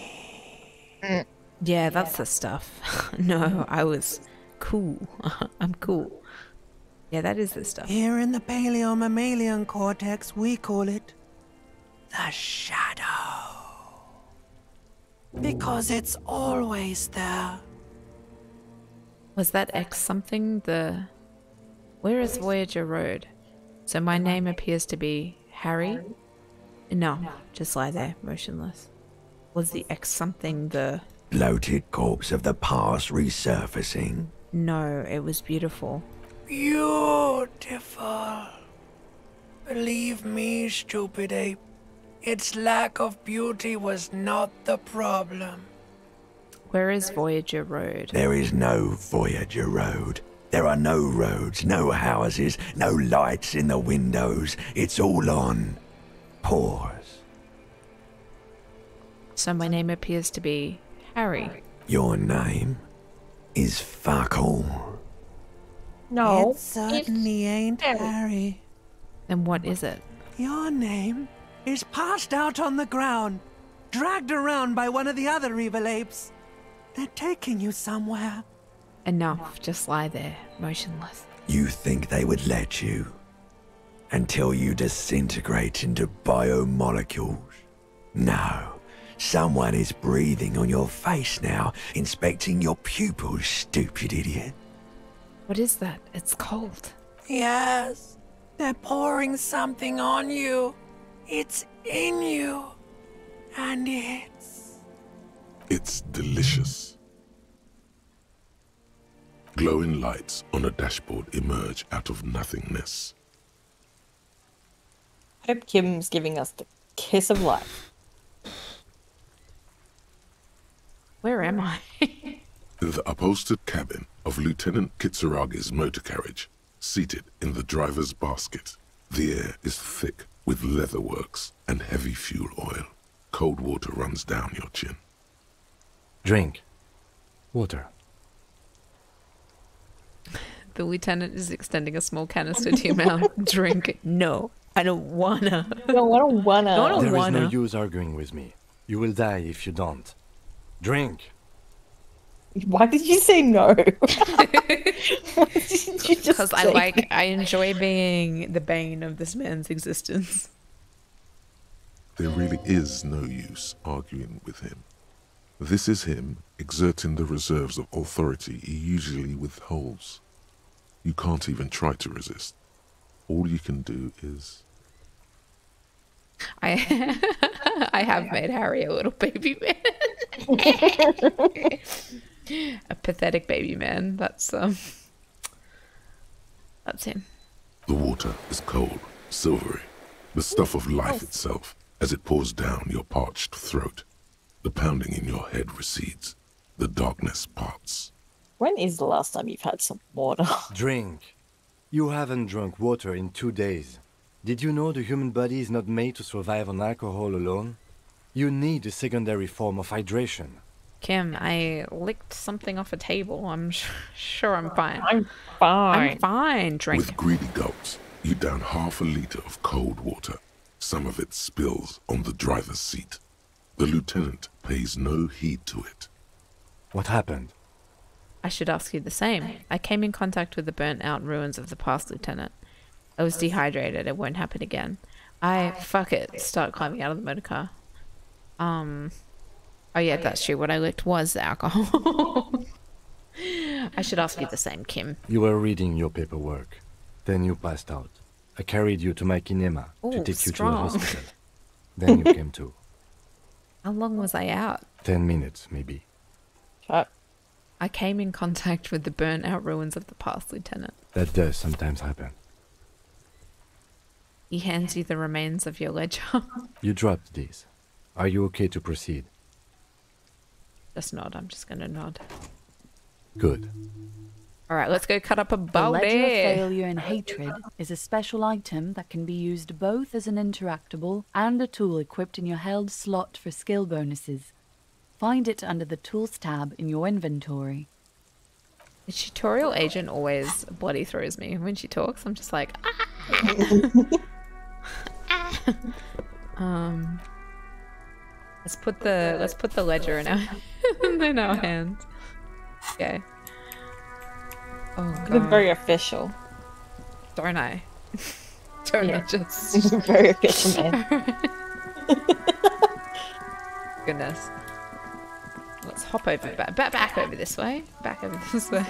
S1: Yeah, that's the stuff. No, I was cool. I'm cool. Yeah, that is the stuff.
S4: Here in the paleo-mammalian cortex, we call it the shadow. Because it's always there.
S1: Was that X something? Where is Voyager Road? So my name appears to be Harry? No, just lie there, motionless. Was the X something the...
S3: Bloated corpse of the past resurfacing?
S1: No, it was beautiful.
S4: Beautiful. Believe me, stupid ape, its lack of beauty was not the problem.
S1: Where is Voyager Road?
S3: There is no Voyager Road. There are no roads, no houses, no lights in the windows. It's all on pause.
S1: So my name appears to be Harry.
S3: Your name is fuck all.
S2: No.
S4: It certainly ain't Harry.
S1: Then what is it?
S4: Your name is passed out on the ground, dragged around by one of the other evil apes. They're taking you somewhere.
S1: Enough, just lie there, motionless.
S3: You think they would let you? Until you disintegrate into biomolecules? No. Someone is breathing on your face now, inspecting your pupils, stupid idiot.
S1: What is that? It's cold.
S4: Yes, they're pouring something on you. It's in you. And
S5: It's delicious. Glowing lights on a dashboard emerge out of nothingness.
S2: I hope Kim's giving us the kiss of life.
S1: Where am I?
S5: The upholstered cabin of Lieutenant Kitsuragi's motor carriage, seated in the driver's basket. The air is thick with leatherworks and heavy fuel oil. Cold water runs down your chin.
S6: Drink. Water.
S1: The lieutenant is extending a small canister to your mouth. Drink. No, I don't wanna.
S2: No, I don't wanna.
S6: There is no use arguing with me. You will die if you don't. Drink.
S2: Why did you say no? Why didn't you just
S1: Because
S2: say
S1: I enjoy being the bane of this man's existence.
S5: There really is no use arguing with him. This is him exerting the reserves of authority he usually withholds. You can't even try to resist. All you can do is...
S1: I have made Harry a little baby man. A pathetic baby man. That's him.
S5: The water is cold, silvery, the stuff of life itself, as it pours down your parched throat. The pounding in your head recedes. The darkness parts.
S2: When is the last time you've had some water?
S6: Drink. You haven't drunk water in 2 days. Did you know the human body is not made to survive on alcohol alone? You need a secondary form of hydration.
S1: Kim, I licked something off a table. I'm sure I'm fine.
S2: I'm fine.
S1: I'm fine. Drink.
S5: With greedy gulps, you down half a liter of cold water. Some of it spills on the driver's seat. The lieutenant pays no heed to it.
S6: What happened?
S1: I should ask you the same. I came in contact with the burnt out ruins of the past, Lieutenant. I was dehydrated. It won't happen again. Fuck it, start climbing out of the motor car. Oh yeah, that's true. What I licked was alcohol. I should ask you the same, Kim.
S6: You were reading your paperwork. Then you passed out. I carried you to my kinema to take you to the hospital. Then you came to.
S1: How long was I out?
S6: 10 minutes, maybe.
S1: I came in contact with the burnt out ruins of the past, Lieutenant.
S6: That does sometimes happen.
S1: He hands you the remains of your ledger.
S6: You dropped these. Are you okay to proceed?
S1: Just nod. I'm just gonna nod.
S6: Good.
S1: Alright, let's go cut up a
S10: The
S1: body.
S10: Ledger of Failure and Hatred is a special item that can be used both as an interactable and a tool equipped in your held slot for skill bonuses. Find it under the Tools tab in your inventory.
S1: The tutorial agent always bloody throws me when she talks. I'm just like, ah! Let's put the ledger in our hands. Okay. Oh god.
S2: They're very official.
S1: Don't I? Don't I just
S2: very official, man.
S1: Goodness. Let's hop over back over this way. Back over this way.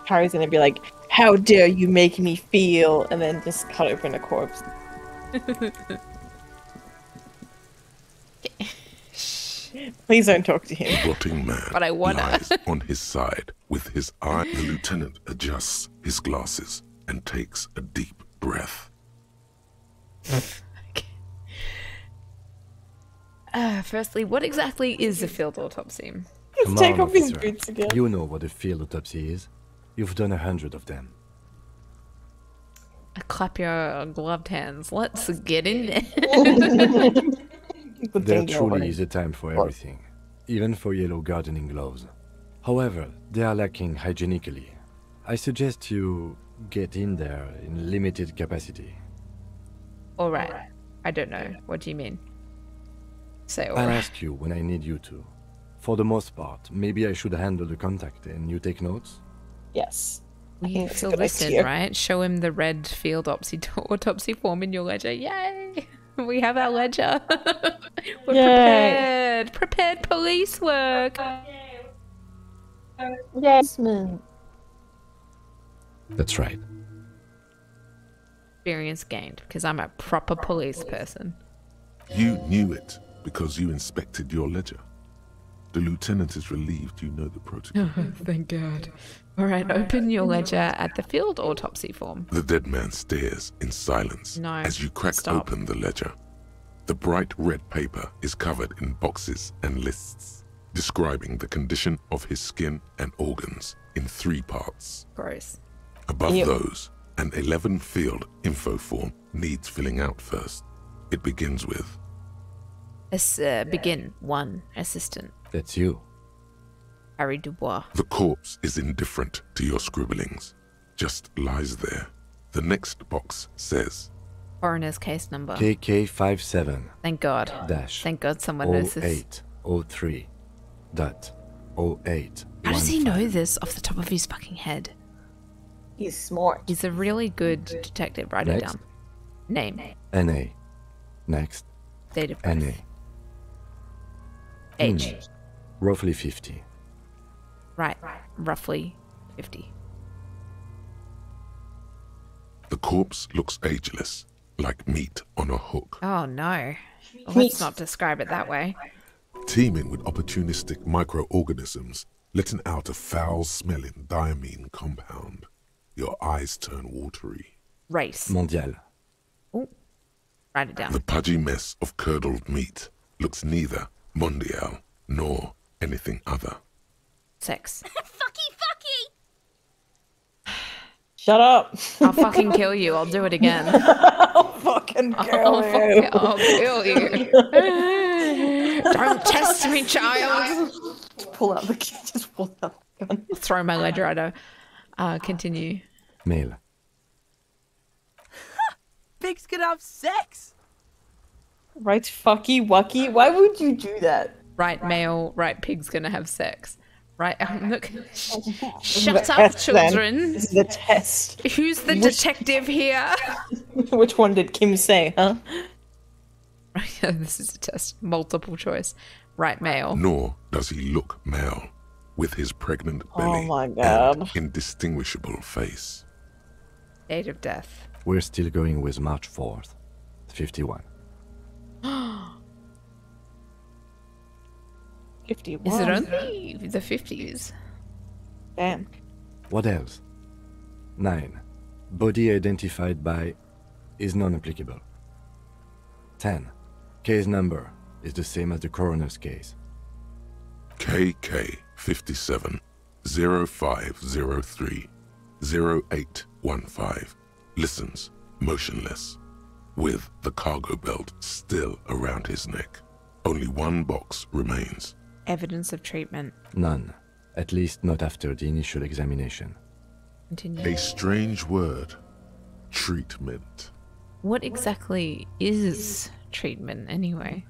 S2: Harry's gonna be like, "How dare you make me feel?" and then just cut open a corpse. Please don't talk to him.
S5: The rotting man
S1: But I wanna.
S5: lies on his side with his eye. The lieutenant adjusts his glasses and takes a deep breath.
S1: Firstly, what exactly is a field autopsy?
S2: Let's
S6: Come
S2: take
S6: on,
S2: off his
S6: officer.
S2: boots again.
S6: You know what a field autopsy is. You've done 100 of them.
S1: Clap your gloved hands. Let's get in there.
S6: There truly is a time for everything, even for yellow gardening gloves. However, they are lacking hygienically. I suggest you get in there in limited capacity.
S1: Alright. I don't know. What do you mean? Say
S6: I'll
S1: alright.
S6: ask you when I need you to. For the most part, maybe I should handle the contact and you take notes?
S2: Yes. I
S1: We
S2: think that's a
S1: fill
S2: good
S1: this in,
S2: idea.
S1: right? Show him the red field autopsy form in your ledger. Yay! We have our ledger. We're
S2: Yay.
S1: prepared. Prepared police work.
S2: Yes, man.
S6: That's right.
S1: Experience gained because I'm a proper police person.
S5: You knew it because you inspected your ledger. The lieutenant is relieved you know the protocol.
S1: Thank God. All right, open your ledger at the field autopsy form.
S5: The dead man stares in silence
S1: No,
S5: as you crack
S1: stop.
S5: open the ledger. The bright red paper is covered in boxes and lists, describing the condition of his skin and organs in 3 parts.
S1: Gross.
S5: Above
S2: Yep.
S5: those, an 11-field info form needs filling out first. It begins with,
S1: Begin. 1. Assistant.
S6: That's you.
S1: Harry Dubois.
S5: the corpse is indifferent to your scribblings, just lies there. The next box says,
S1: Coroner's case number.
S6: KK57
S1: Thank God.
S6: dash
S1: Thank God someone knows this.
S6: 0803 dot 08.
S1: How does he know this off the top of his fucking head?
S2: He's smart.
S1: He's a really good detective. Write it
S6: Next.
S1: down. Name.
S6: NA. Next.
S1: Date of birth.
S6: NA.
S1: Age.
S6: Roughly 50.
S1: Right. Roughly 50.
S5: the corpse looks ageless, like meat on a hook,
S1: Oh no. Let's not describe it that way.
S5: teeming with opportunistic microorganisms, letting out a foul-smelling diamine compound. Your eyes turn watery.
S1: Race.
S6: Mondial.
S1: Ooh. Write it down.
S5: The pudgy mess of curdled meat looks neither mondial nor anything other.
S1: Sex.
S2: Shut up.
S1: I'll fucking kill you. I'll do it again.
S2: I'll fucking kill you.
S1: I'll kill you. Don't test me, child.
S2: Just pull out the gun. Just pull out the gun.
S1: Throw my ledger at her. Continue.
S6: Male.
S4: Pigs can have sex.
S2: Right, fucky wucky. Why would you do that?
S1: Right, male. Right, pig's gonna have sex. Right, look. Shut
S2: The
S1: up,
S2: test, then.
S1: children.
S2: This is the test.
S1: Who's the detective here?
S2: Which one did Kim say, huh?
S1: This is a test. Multiple choice. Right, male.
S5: Nor does he look male, with his pregnant belly
S2: my God.
S5: and indistinguishable face.
S1: Date of death.
S6: We're still going with March 4th. 51.
S2: 51.
S1: Is it only the 50s?
S2: Damn.
S6: What else? 9. Body identified by is non-applicable. 10. Case number is the same as the coroner's case.
S5: KK 57 0503 0815 listens motionless, with the cargo belt still around his neck. Only one box remains.
S1: Evidence of treatment.
S6: None. At least not after the initial examination.
S1: Continue.
S5: A strange word. Treatment.
S1: What exactly is treatment, anyway?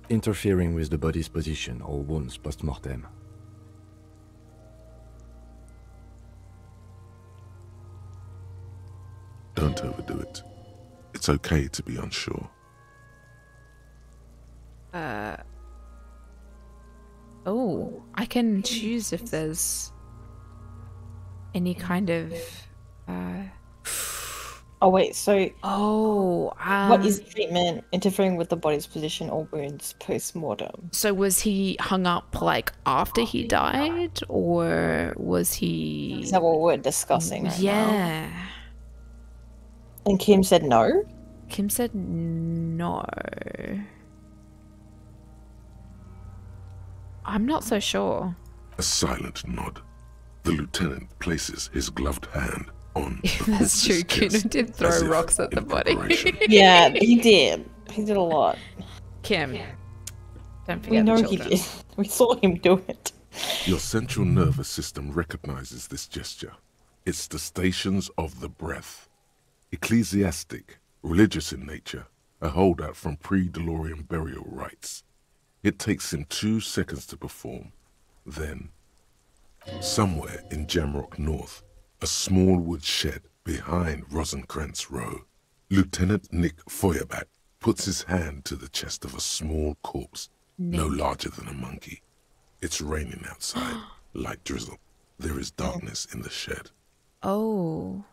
S6: Interfering with the body's position or wounds post-mortem.
S5: Don't overdo it. It's okay to be unsure.
S1: Oh, I can choose if there's any kind of,
S2: Oh wait, so
S1: Oh,
S2: what is treatment? Interfering with the body's position or wounds post-mortem.
S1: So was he hung up, like, after he died? Or was he...
S2: Is that what we're discussing right now?
S1: Yeah.
S2: And Kim said no?
S1: Kim said no. I'm not so sure.
S5: A silent nod. The lieutenant places his gloved hand on the
S1: That's true.
S5: corpse's
S1: Kuno
S5: chest,
S1: did throw
S5: as if
S1: rocks at the
S5: in
S1: body.
S5: preparation.
S2: Yeah, he did. He did a lot.
S1: Kim, don't forget
S2: We know
S1: the
S2: he
S1: children.
S2: did. We saw him do it.
S5: Your central nervous system recognizes this gesture. It's the stations of the breath. Ecclesiastic, religious in nature, a holdout from pre-DeLorean burial rites. It takes him 2 seconds to perform. Then, somewhere in Jamrock North, a small wood shed behind Rosencrantz Row, Lieutenant Nick Feuerbach puts his hand to the chest of a small corpse, no larger than a monkey. It's raining outside, light drizzle. There is darkness in the shed.
S1: Oh.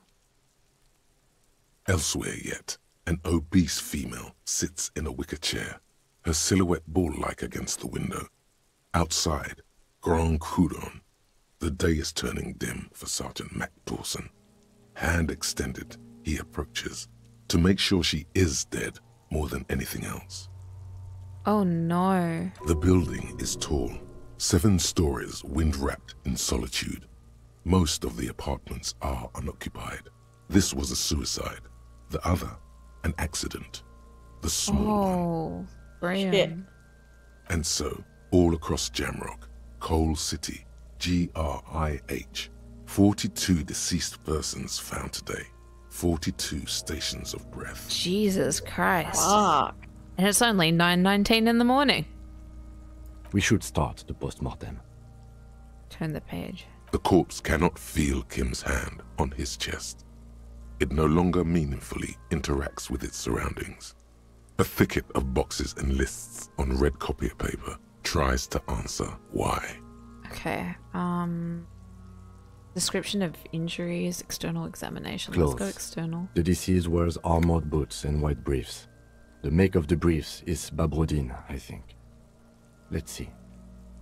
S5: Elsewhere yet, an obese female sits in a wicker chair, her silhouette ball-like against the window. Outside, Grand Coudon. The day is turning dim for Sergeant Mac Dawson. Hand extended, he approaches, to make sure she is dead more than anything else.
S1: Oh no.
S5: The building is tall, 7 stories wind-wrapped in solitude. Most of the apartments are unoccupied. This was a suicide. The other, an accident. The small one.
S1: Oh, Graham.
S5: And so, all across Jamrock, Coal City, GRIH, 42 deceased persons found today. 42 stations of breath.
S1: Jesus Christ.
S2: Fuck.
S1: And it's only 9:19 in the morning.
S6: We should start the post-mortem.
S1: Turn the page.
S5: The corpse cannot feel Kim's hand on his chest. It no longer meaningfully interacts with its surroundings. A thicket of boxes and lists on red copier paper tries to answer why.
S1: Okay. Description of injuries, external examination. Let's go
S6: Clothes.
S1: external.
S6: The deceased wears armored boots and white briefs. The make of the briefs is Babrodine, I think. Let's see.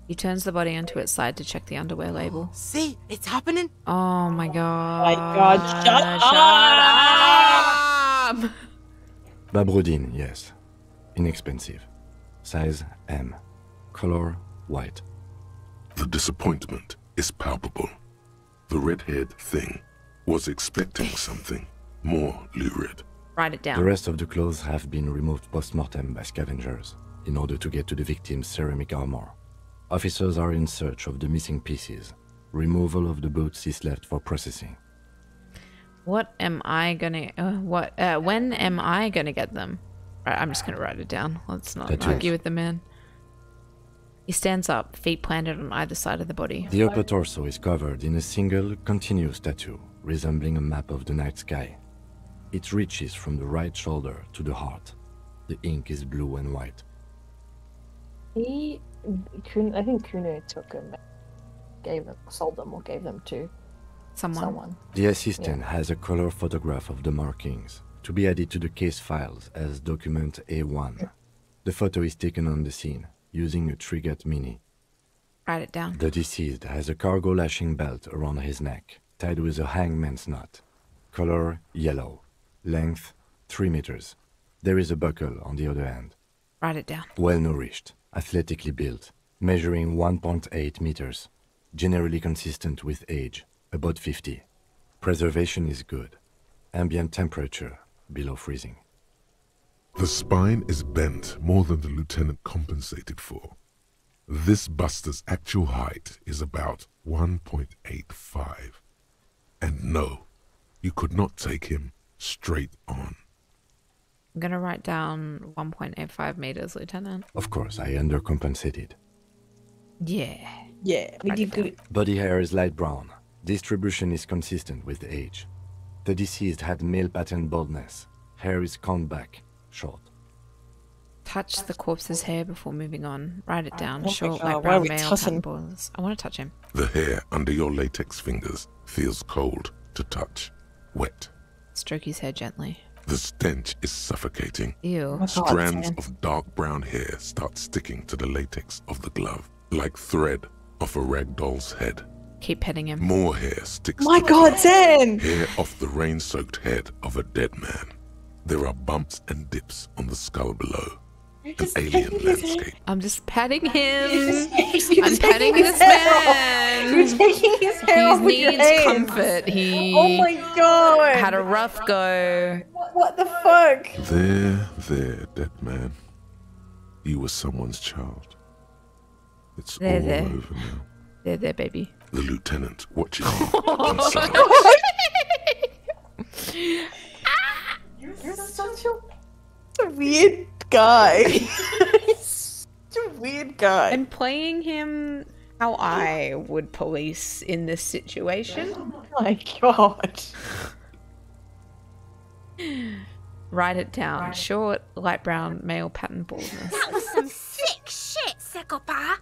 S1: He turns the body onto its side to check the underwear label.
S4: See, it's happening.
S1: Oh my god.
S2: My god, shut
S1: up!
S6: Babrodine, yes. Inexpensive. Size M. Color white.
S5: The disappointment is palpable. The red-haired thing was expecting something more lurid.
S1: Write it down.
S6: The rest of the clothes have been removed post-mortem by scavengers in order to get to the victim's ceramic armor. Officers are in search of the missing pieces. Removal of the boots is left for processing.
S1: What am I gonna... when am I gonna get them? Right, I'm just gonna write it down. Let's not
S6: Tattoos.
S1: argue with the man. He stands up, feet planted on either side of the body.
S6: The upper torso is covered in a single, continuous tattoo, resembling a map of the night sky. It reaches from the right shoulder to the heart. The ink is blue and white.
S2: I think Kuno took him, sold them or gave them to someone.
S6: The assistant has a color photograph of the markings, to be added to the case files as document A1. The photo is taken on the scene, using a Trigat Mini.
S1: Write it down.
S6: The deceased has a cargo lashing belt around his neck, tied with a hangman's knot. Color yellow. Length 3 meters. There is a buckle on the other end.
S1: Write it down.
S6: Well nourished, athletically built, measuring 1.8 meters. Generally consistent with age, about 50. Preservation is good. Ambient temperature below freezing.
S5: The spine is bent more than the lieutenant compensated for. This buster's actual height is about 1.85. And no, you could not take him straight on.
S1: I'm gonna write down 1.85 meters, Lieutenant.
S6: Of course, I undercompensated.
S1: Yeah.
S2: Yeah, we did good.
S6: Body hair is light brown. Distribution is consistent with age. The deceased had male pattern baldness. Hair is combed back, short.
S1: Touch the corpse's hair before moving on. Write it down.
S2: Oh my
S1: Short,
S2: God,
S1: light
S2: why are
S1: brown
S2: we
S1: male,
S2: touching?
S1: pattern baldness. I want to touch him.
S5: The hair under your latex fingers feels cold to touch, wet.
S1: Stroke his hair gently.
S5: The stench is suffocating.
S1: Ew.
S2: God,
S5: Strands
S2: Sam.
S5: of dark brown hair start sticking to the latex of the glove, like thread off a rag doll's head.
S1: Keep petting him.
S5: More hair sticks
S2: My
S5: to the
S2: God,
S5: glove.
S2: Sam!
S5: Hair off the rain-soaked head of a dead man. There are bumps and dips on the skull below. An alien landscape.
S1: I'm just patting him.
S2: You're
S1: I'm
S2: taking
S1: patting
S2: his
S1: this
S2: hair off.
S1: man.
S2: You're taking his hair off
S1: He
S2: with your
S1: needs
S2: hands.
S1: comfort. He
S2: Oh my God!
S1: had a rough go.
S2: What the fuck?
S5: There, dead man. You were someone's child. It's
S1: There,
S5: all
S1: there.
S5: over now.
S1: There, baby.
S5: The lieutenant watching you inside.
S2: You're such a weird guy. Such a weird guy.
S1: I'm playing him how I would police in this situation.
S2: Oh my God.
S1: Write it down. Short, light brown, male pattern baldness.
S11: That was some sick shit, psychopath.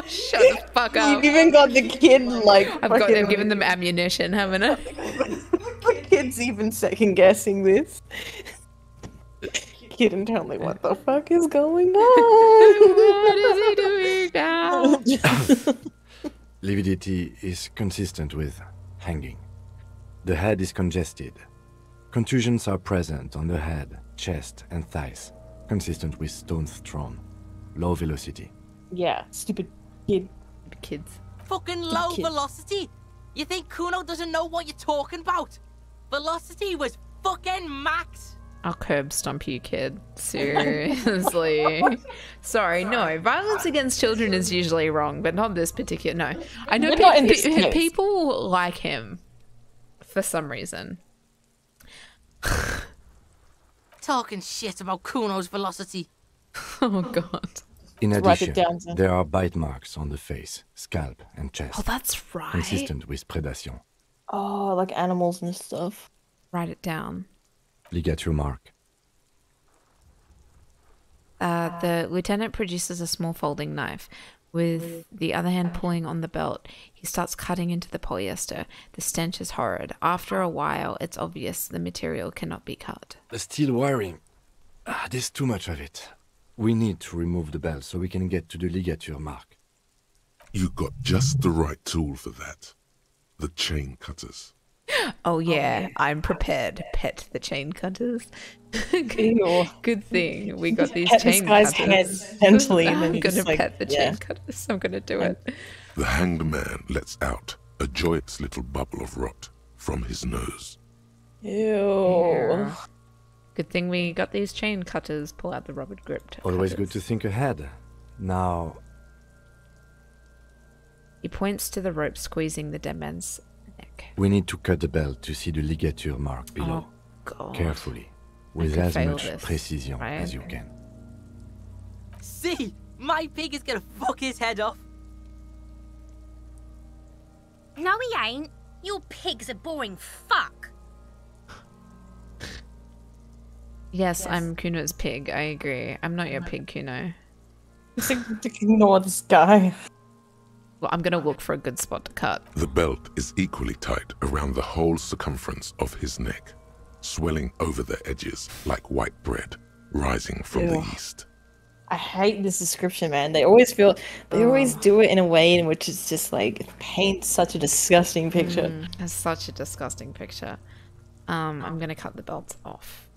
S1: Shut the fuck up.
S2: You've even got the kid like.
S1: I've given them ammunition, haven't I?
S2: The kid's even second guessing this. Kid and tell me what the fuck is going
S1: What
S2: on.
S1: is he doing now?
S6: Lividity is consistent with hanging. The head is congested. Contusions are present on the head, chest, and thighs, consistent with stones thrown. Low velocity.
S2: Yeah, stupid kid.
S1: Kids.
S11: Fucking low
S2: kid.
S11: velocity. You think Kuno doesn't know what you're talking about? Velocity was fucking max.
S1: I'll curb stomp you, kid. Seriously. Sorry, no. Violence against children is usually wrong, but not this particular. No. I know
S2: But not in this case.
S1: people like him for some reason.
S11: Talking shit about Kuno's velocity.
S1: Oh, God.
S6: In
S2: Write it
S6: addition,
S2: down, Sam.
S6: there are bite marks on the face, scalp, and chest,
S1: Oh, that's right.
S6: consistent with predation.
S2: Oh, like animals and stuff.
S1: Write it down.
S6: Ligature mark.
S1: The lieutenant produces a small folding knife. With the other hand pulling on the belt, he starts cutting into the polyester. The stench is horrid. After a while, it's obvious the material cannot be cut.
S6: The steel wiring. There's too much of it. We need to remove the belt so we can get to the ligature mark.
S5: You got just the right tool for that. The chain cutters.
S1: Oh yeah, I'm prepared. Pet the chain cutters.
S2: Ew.
S1: Good thing we got these
S2: Pet this
S1: chain
S2: guy's
S1: cutters.
S2: head mentally, and then
S1: I'm
S2: you
S1: gonna
S2: just, like,
S1: pet the
S2: yeah.
S1: chain cutters. I'm gonna do it.
S5: The hanged man lets out a joyous little bubble of rot from his nose.
S2: Ew.
S1: Good thing we got these chain cutters. Pull out the rubber gripped.
S6: Always good
S1: cutters.
S6: to think ahead. Now,
S1: He points to the rope squeezing the dead man's neck.
S6: we need to cut the belt to see the ligature mark below.
S1: Oh God.
S6: Carefully, with
S1: could
S6: as
S1: fail
S6: much
S1: this,
S6: precision
S1: right?
S6: as you can.
S11: See, my pig is gonna fuck his head off.
S12: No, he ain't. Your pig's a boring fuck.
S1: Yes, I'm Kuno's pig. I agree. I'm not your pig, Kuno.
S2: Just ignore this guy.
S1: Well, I'm gonna look for a good spot to cut.
S5: The belt is equally tight around the whole circumference of his neck, swelling over the edges like white bread rising from the
S2: Ew.
S5: east.
S2: I hate this description, man. They always do it in a way in which it's just like it paints such a disgusting picture.
S1: It's such a disgusting picture. I'm gonna cut the belt off.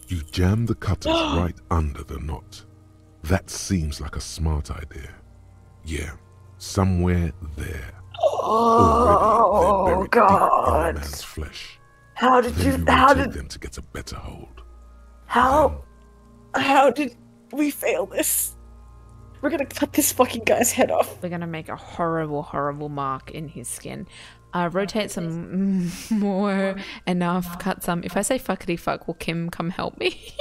S5: You jam the cutters right under the knot. That seems like a smart idea. Yeah, somewhere there.
S2: Oh,
S5: Already, they're buried deep in the man's flesh.
S2: How did
S5: Then
S2: you?
S5: you
S2: How
S5: rotate
S2: did?
S5: them to get a better hold.
S2: How did we fail this? We're gonna cut this fucking guy's head off.
S1: We're gonna make a horrible, horrible mark in his skin. Rotate some more, enough, cut some. If I say fuckity fuck, will Kim come help me?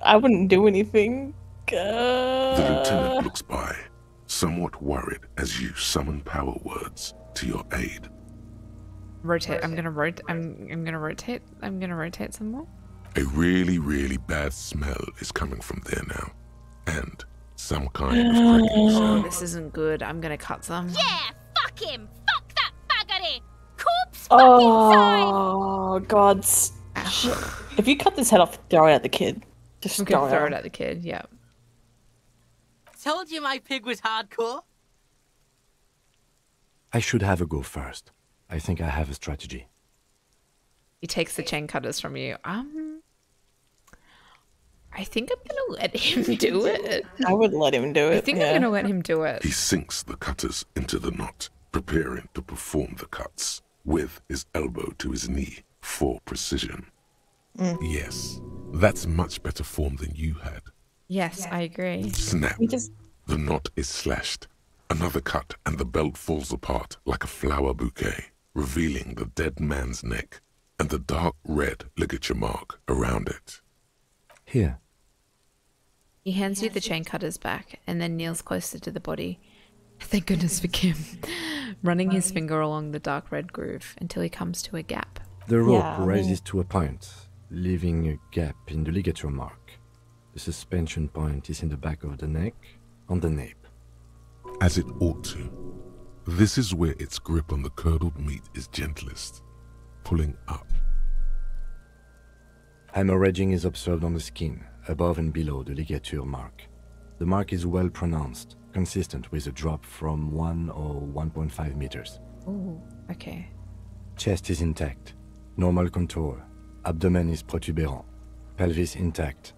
S2: I wouldn't do anything.
S5: The lieutenant looks by, somewhat worried as you summon power words to your aid.
S1: Rotate. I'm gonna rotate some more.
S5: A really, really bad smell is coming from there now. And some kind of cracking sound.
S1: This isn't good. I'm gonna cut some.
S12: Yeah, fuck him. Fuck that faggoty. Corpse fucking time.
S2: Oh God! If you cut this head off, throw it at the kid. Just throw
S1: it at the kid. Yeah.
S11: Told you my pig was hardcore.
S6: I should have a go first. I think I have a strategy.
S1: He takes the chain cutters from you. I think I'm gonna let him do it.
S2: I would let him do it.
S1: I think I'm gonna let him do it.
S5: He sinks the cutters into the knot, preparing to perform the cuts, with his elbow to his knee for precision. Yes, that's much better form than you had.
S1: Yes, I agree.
S5: Snap. The knot is slashed. Another cut and the belt falls apart like a flower bouquet, revealing the dead man's neck and the dark red ligature mark around it.
S6: Here.
S1: He hands you the chain cutters back and then kneels closer to the body. Thank goodness for Kim. Running his finger along the dark red groove until he comes to a gap.
S6: The rope rises to a point, leaving a gap in the ligature mark. The suspension point is in the back of the neck, on the nape.
S5: As it ought to. This is where its grip on the curdled meat is gentlest, pulling up.
S6: Hemorrhaging is observed on the skin, above and below the ligature mark. The mark is well pronounced, consistent with a drop from 1 or 1.5 meters.
S1: Ooh, okay.
S6: Chest is intact, normal contour. Abdomen is protuberant, pelvis intact,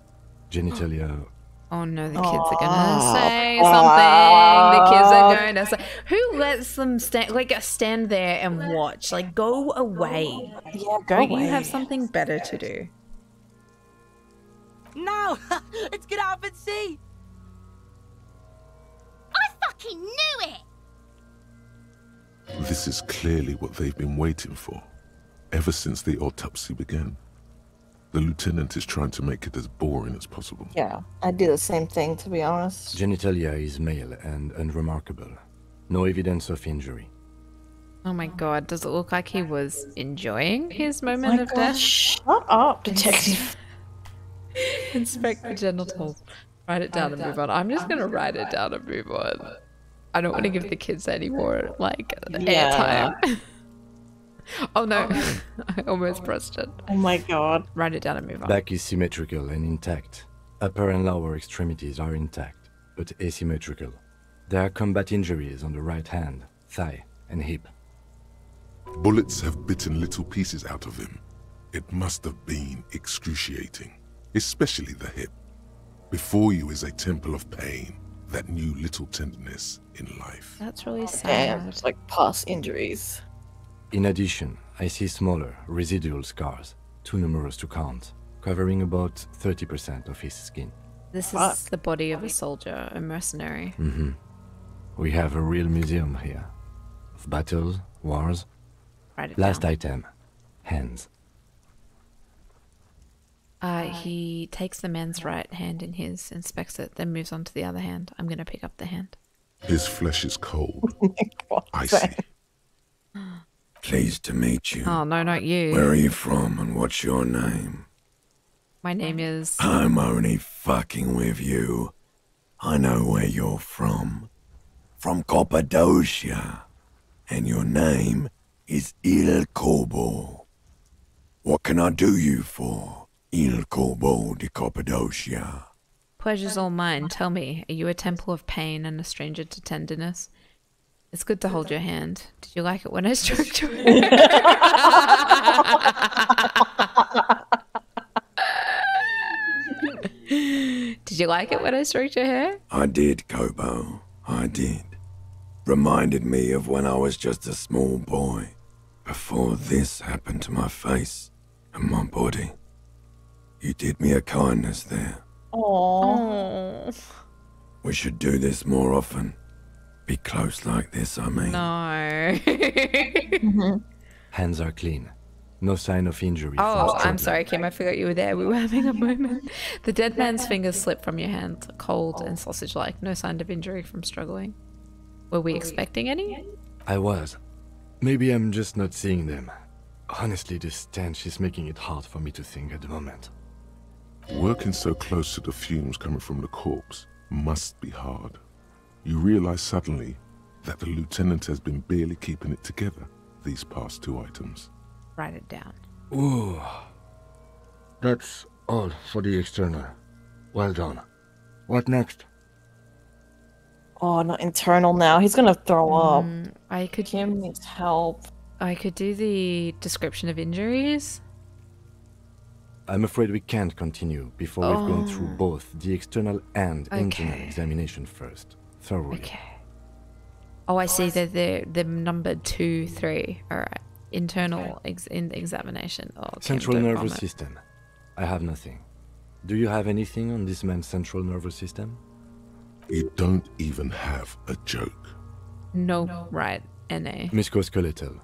S6: genitalia.
S1: Oh no, the kids are gonna say something. The kids are going to say. Who lets them stand there and watch? Like, go away.
S2: Yeah, go away.
S1: You have something better to do.
S11: No, let's get out and see.
S12: I fucking knew it.
S5: This is clearly what they've been waiting for, ever since the autopsy began. The lieutenant is trying to make it as boring as possible.
S2: Yeah, I do the same thing, to be honest.
S6: Genitalia is male and unremarkable. No evidence of injury.
S1: Oh my god, does it look like he was enjoying his moment of death?
S2: Shut up, detective.
S1: Inspect the genitals. Write it down and move on. I'm just gonna write it down and move on. I don't want to give the kids any more, airtime. Oh no, I almost pressed it.
S2: Oh my god.
S1: Write it down and move on.
S6: Back is symmetrical and intact. Upper and lower extremities are intact, but asymmetrical. There are combat injuries on the right hand, thigh, and hip.
S5: Bullets have bitten little pieces out of him. It must have been excruciating, especially the hip. Before you is a temple of pain that knew little tenderness in life.
S1: That's really sad.
S2: Damn, it's like past injuries.
S6: In addition, I see smaller, residual scars, too numerous to count, covering about 30% of his skin.
S1: This is the body of a soldier, a mercenary.
S6: We have a real museum here. Of battles, wars.
S1: Write it
S6: Last
S1: down.
S6: item, hands.
S1: He takes the man's right hand in his, inspects it, then moves on to the other hand. I'm going to pick up the hand.
S5: His flesh is cold, icy.
S3: Pleased to meet you.
S1: Oh, no, not you.
S3: Where are you from and what's your name?
S1: My name is...
S3: I'm only fucking with you. I know where you're from. From Cappadocia. And your name is Il Corbo. What can I do you for, Il Corbo di Cappadocia?
S1: Pleasure's all mine. Tell me, are you a temple of pain and a stranger to tenderness? It's good to hold your hand. Did you like it when I stroked your hair? Did you like it when I stroked your hair?
S3: I did, Kobo. I did. Reminded me of when I was just a small boy, before this happened to my face and my body. You did me a kindness there.
S2: Aww.
S3: We should do this more often. Be close like this, I mean.
S1: No.
S6: Hands are clean. No sign of injury.
S1: Oh, I'm sorry, Kim. I forgot you were there. We were having a moment. The dead man's fingers slipped from your hand, cold and sausage-like. No sign of injury from struggling. Were we expecting any?
S6: I was. Maybe I'm just not seeing them. Honestly, this stench is making it hard for me to think at the moment.
S5: Working so close to the fumes coming from the corpse must be hard. You realize suddenly that the lieutenant has been barely keeping it together these past 2 items.
S1: Write it down.
S6: Ooh. That's all for the external. Well done. What next?
S2: Oh, not internal now. He's gonna throw up.
S1: I could.
S2: Kim needs help.
S1: I could do the description of injuries.
S6: I'm afraid we can't continue before we've gone through both the external and internal examination first, thoroughly.
S1: Okay. Oh, I see that they're numbered 2, 3. All right. Internal in the examination. Oh,
S6: Central nervous system. I have nothing. Do you have anything on this man's central nervous system?
S5: You don't even have a joke.
S1: No. Right. NA.
S6: Musculoskeletal.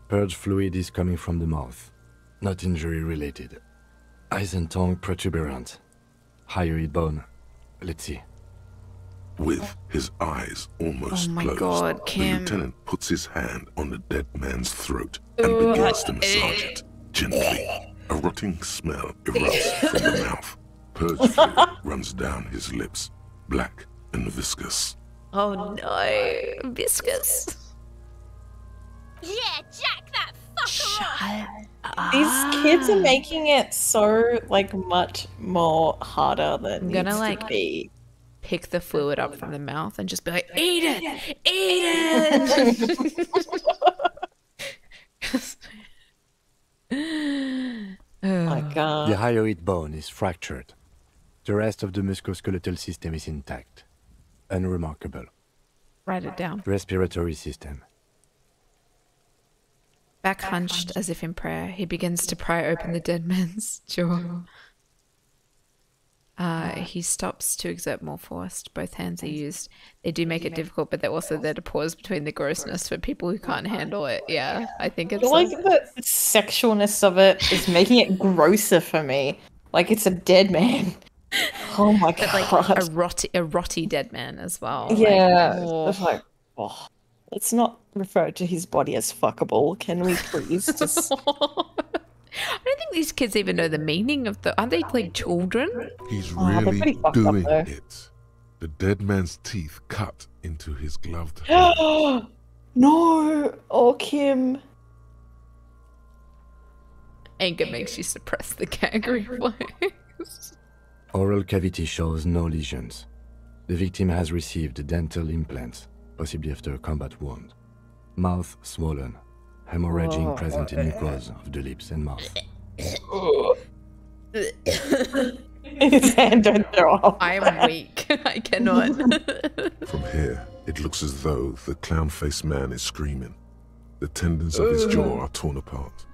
S6: Purge fluid is coming from the mouth. Not injury related. Eyes and tongue protuberant. Hyoid bone. Let's see.
S5: With his eyes almost closed,
S1: God, Kim.
S5: the lieutenant puts his hand on the dead man's throat and begins to massage it gently. A rotting smell erupts from the mouth. Purge fluid runs down his lips, black and viscous.
S1: Oh no, viscous.
S12: Yeah, jack that fucker off.
S2: These kids are making it so much more harder than
S1: I'm gonna
S2: needs to be.
S1: Pick the fluid up from the mouth and just be like, eat it, eat it.
S2: Oh my god.
S6: The hyoid bone is fractured. The rest of the musculoskeletal system is intact. Unremarkable.
S1: Write it down.
S6: Respiratory system.
S1: Back hunched as if in prayer, he begins to pry open the dead man's jaw. He stops to exert more force. Both hands are used. They do make it difficult, but they're also there to pause between the grossness for people who can't handle it. Yeah, I think it's
S2: the sexualness of it is making it grosser for me. Like it's a dead man. Oh my god.
S1: Like a rotty dead man as well.
S2: Yeah. Let's not refer to his body as fuckable. Can we please just...
S1: I don't think these kids even know the meaning of aren't they like children?
S5: He's really doing it. The dead man's teeth cut into his gloved hand.
S2: No! Oh, Kim.
S1: Anger makes you suppress the gag reflex.
S6: Oral cavity shows no lesions. The victim has received dental implants, possibly after a combat wound. Mouth swollen. Hemorrhaging present in mucosa of the lips and mouth.
S2: His hand don't throw up.
S1: I am weak. I cannot.
S5: From here, it looks as though the clown-faced man is screaming. The tendons of his jaw are torn apart.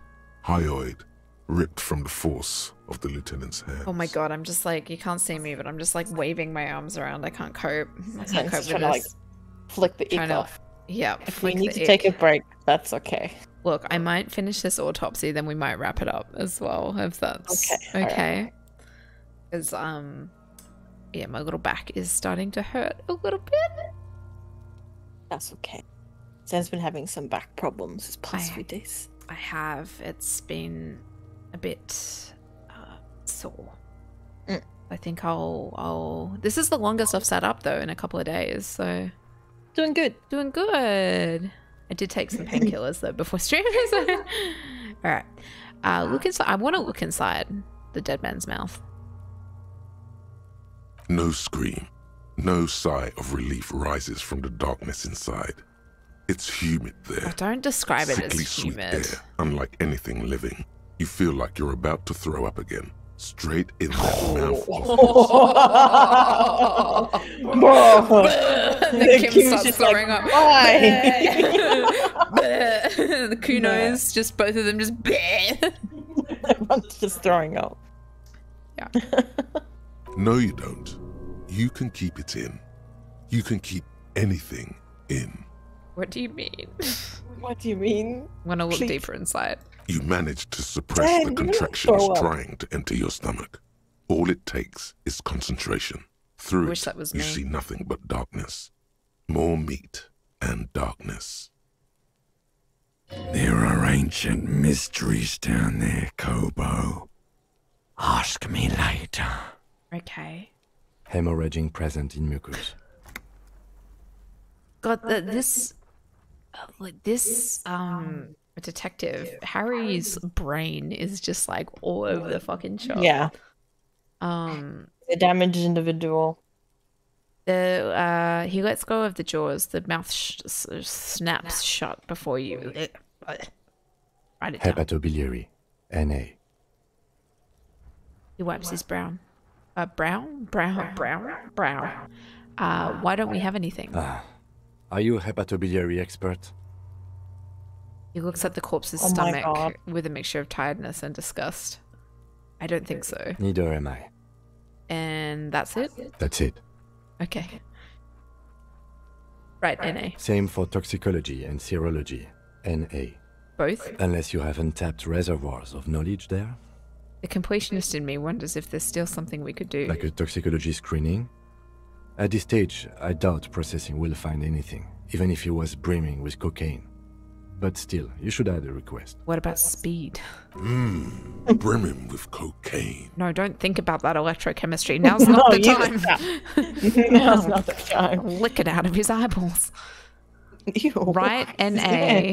S5: Hyoid ripped from the force of the lieutenant's hands.
S1: Oh my god, I'm just like, you can't see me, but I'm just like waving my arms around. I can't cope. I can't cope with
S2: trying
S1: this.
S2: to flick the ick off.
S1: Yeah,
S2: if we need to take a break, that's okay.
S1: Look, I might finish this autopsy, then we might wrap it up as well, if that's okay. Because, yeah, my little back is starting to hurt a little bit.
S2: That's okay. Sam's been having some back problems this past few days.
S1: I have. It's been a bit sore. I think I'll... This is the longest I've sat up, though, in a couple of days, so...
S2: Doing good.
S1: Doing good. I did take some painkillers though before stream. So. All right. Look inside. I want to look inside the dead man's mouth.
S5: No scream, no sigh of relief rises from the darkness inside. It's humid there.
S1: Oh, don't describe it
S5: Sickly
S1: as
S5: sweet
S1: humid.
S5: air, unlike anything living. You feel like you're about to throw up again. Straight in that mouth.
S1: Kim starts throwing up. The Kunos, just both of them just
S2: Everyone's just throwing up.
S1: Yeah.
S5: No, you don't. You can keep it in. You can keep anything in.
S1: What do you mean?
S2: What do you mean?
S1: Want to look
S2: Please.
S1: deeper inside.
S5: You managed to suppress
S2: Dan,
S5: the
S2: you don't
S5: contractions
S2: throw up.
S5: trying to enter your stomach. All it takes is concentration. Through
S1: Wish
S5: it,
S1: that was
S5: you
S1: me.
S5: see nothing but darkness. More meat and darkness.
S3: There are ancient mysteries down there, Kobo. Ask me later.
S1: Okay.
S6: Hemorrhaging present in mucus.
S1: God, this detective Harry's brain is just like all over the fucking shop.
S2: Yeah.
S1: The
S2: A damaged individual.
S1: he lets go of the jaws. The mouth snaps shut before you. Write it down.
S6: Hepatobiliary. NA.
S1: He wipes his brow. Brow. Why don't we have anything?
S6: Are you a hepatobiliary expert?
S1: He looks at the corpse's
S2: Oh my
S1: stomach
S2: God.
S1: with a mixture of tiredness and disgust. I don't think so.
S6: Neither am I.
S1: And that's it?
S6: That's it.
S1: Okay. Right, NA.
S6: Same for toxicology and serology. NA.
S1: Both?
S6: Unless you have untapped reservoirs of knowledge there.
S1: The completionist in me wonders if there's still something we could do.
S6: Like a toxicology screening. At this stage, I doubt processing will find anything, even if he was brimming with cocaine. But still, you should add a request.
S1: What about speed?
S5: Brimming with cocaine.
S1: No, don't think about that electrochemistry. Now's not the time.
S2: Now's not the time.
S1: Lick it out of his eyeballs.
S2: Ew.
S1: Right, NA,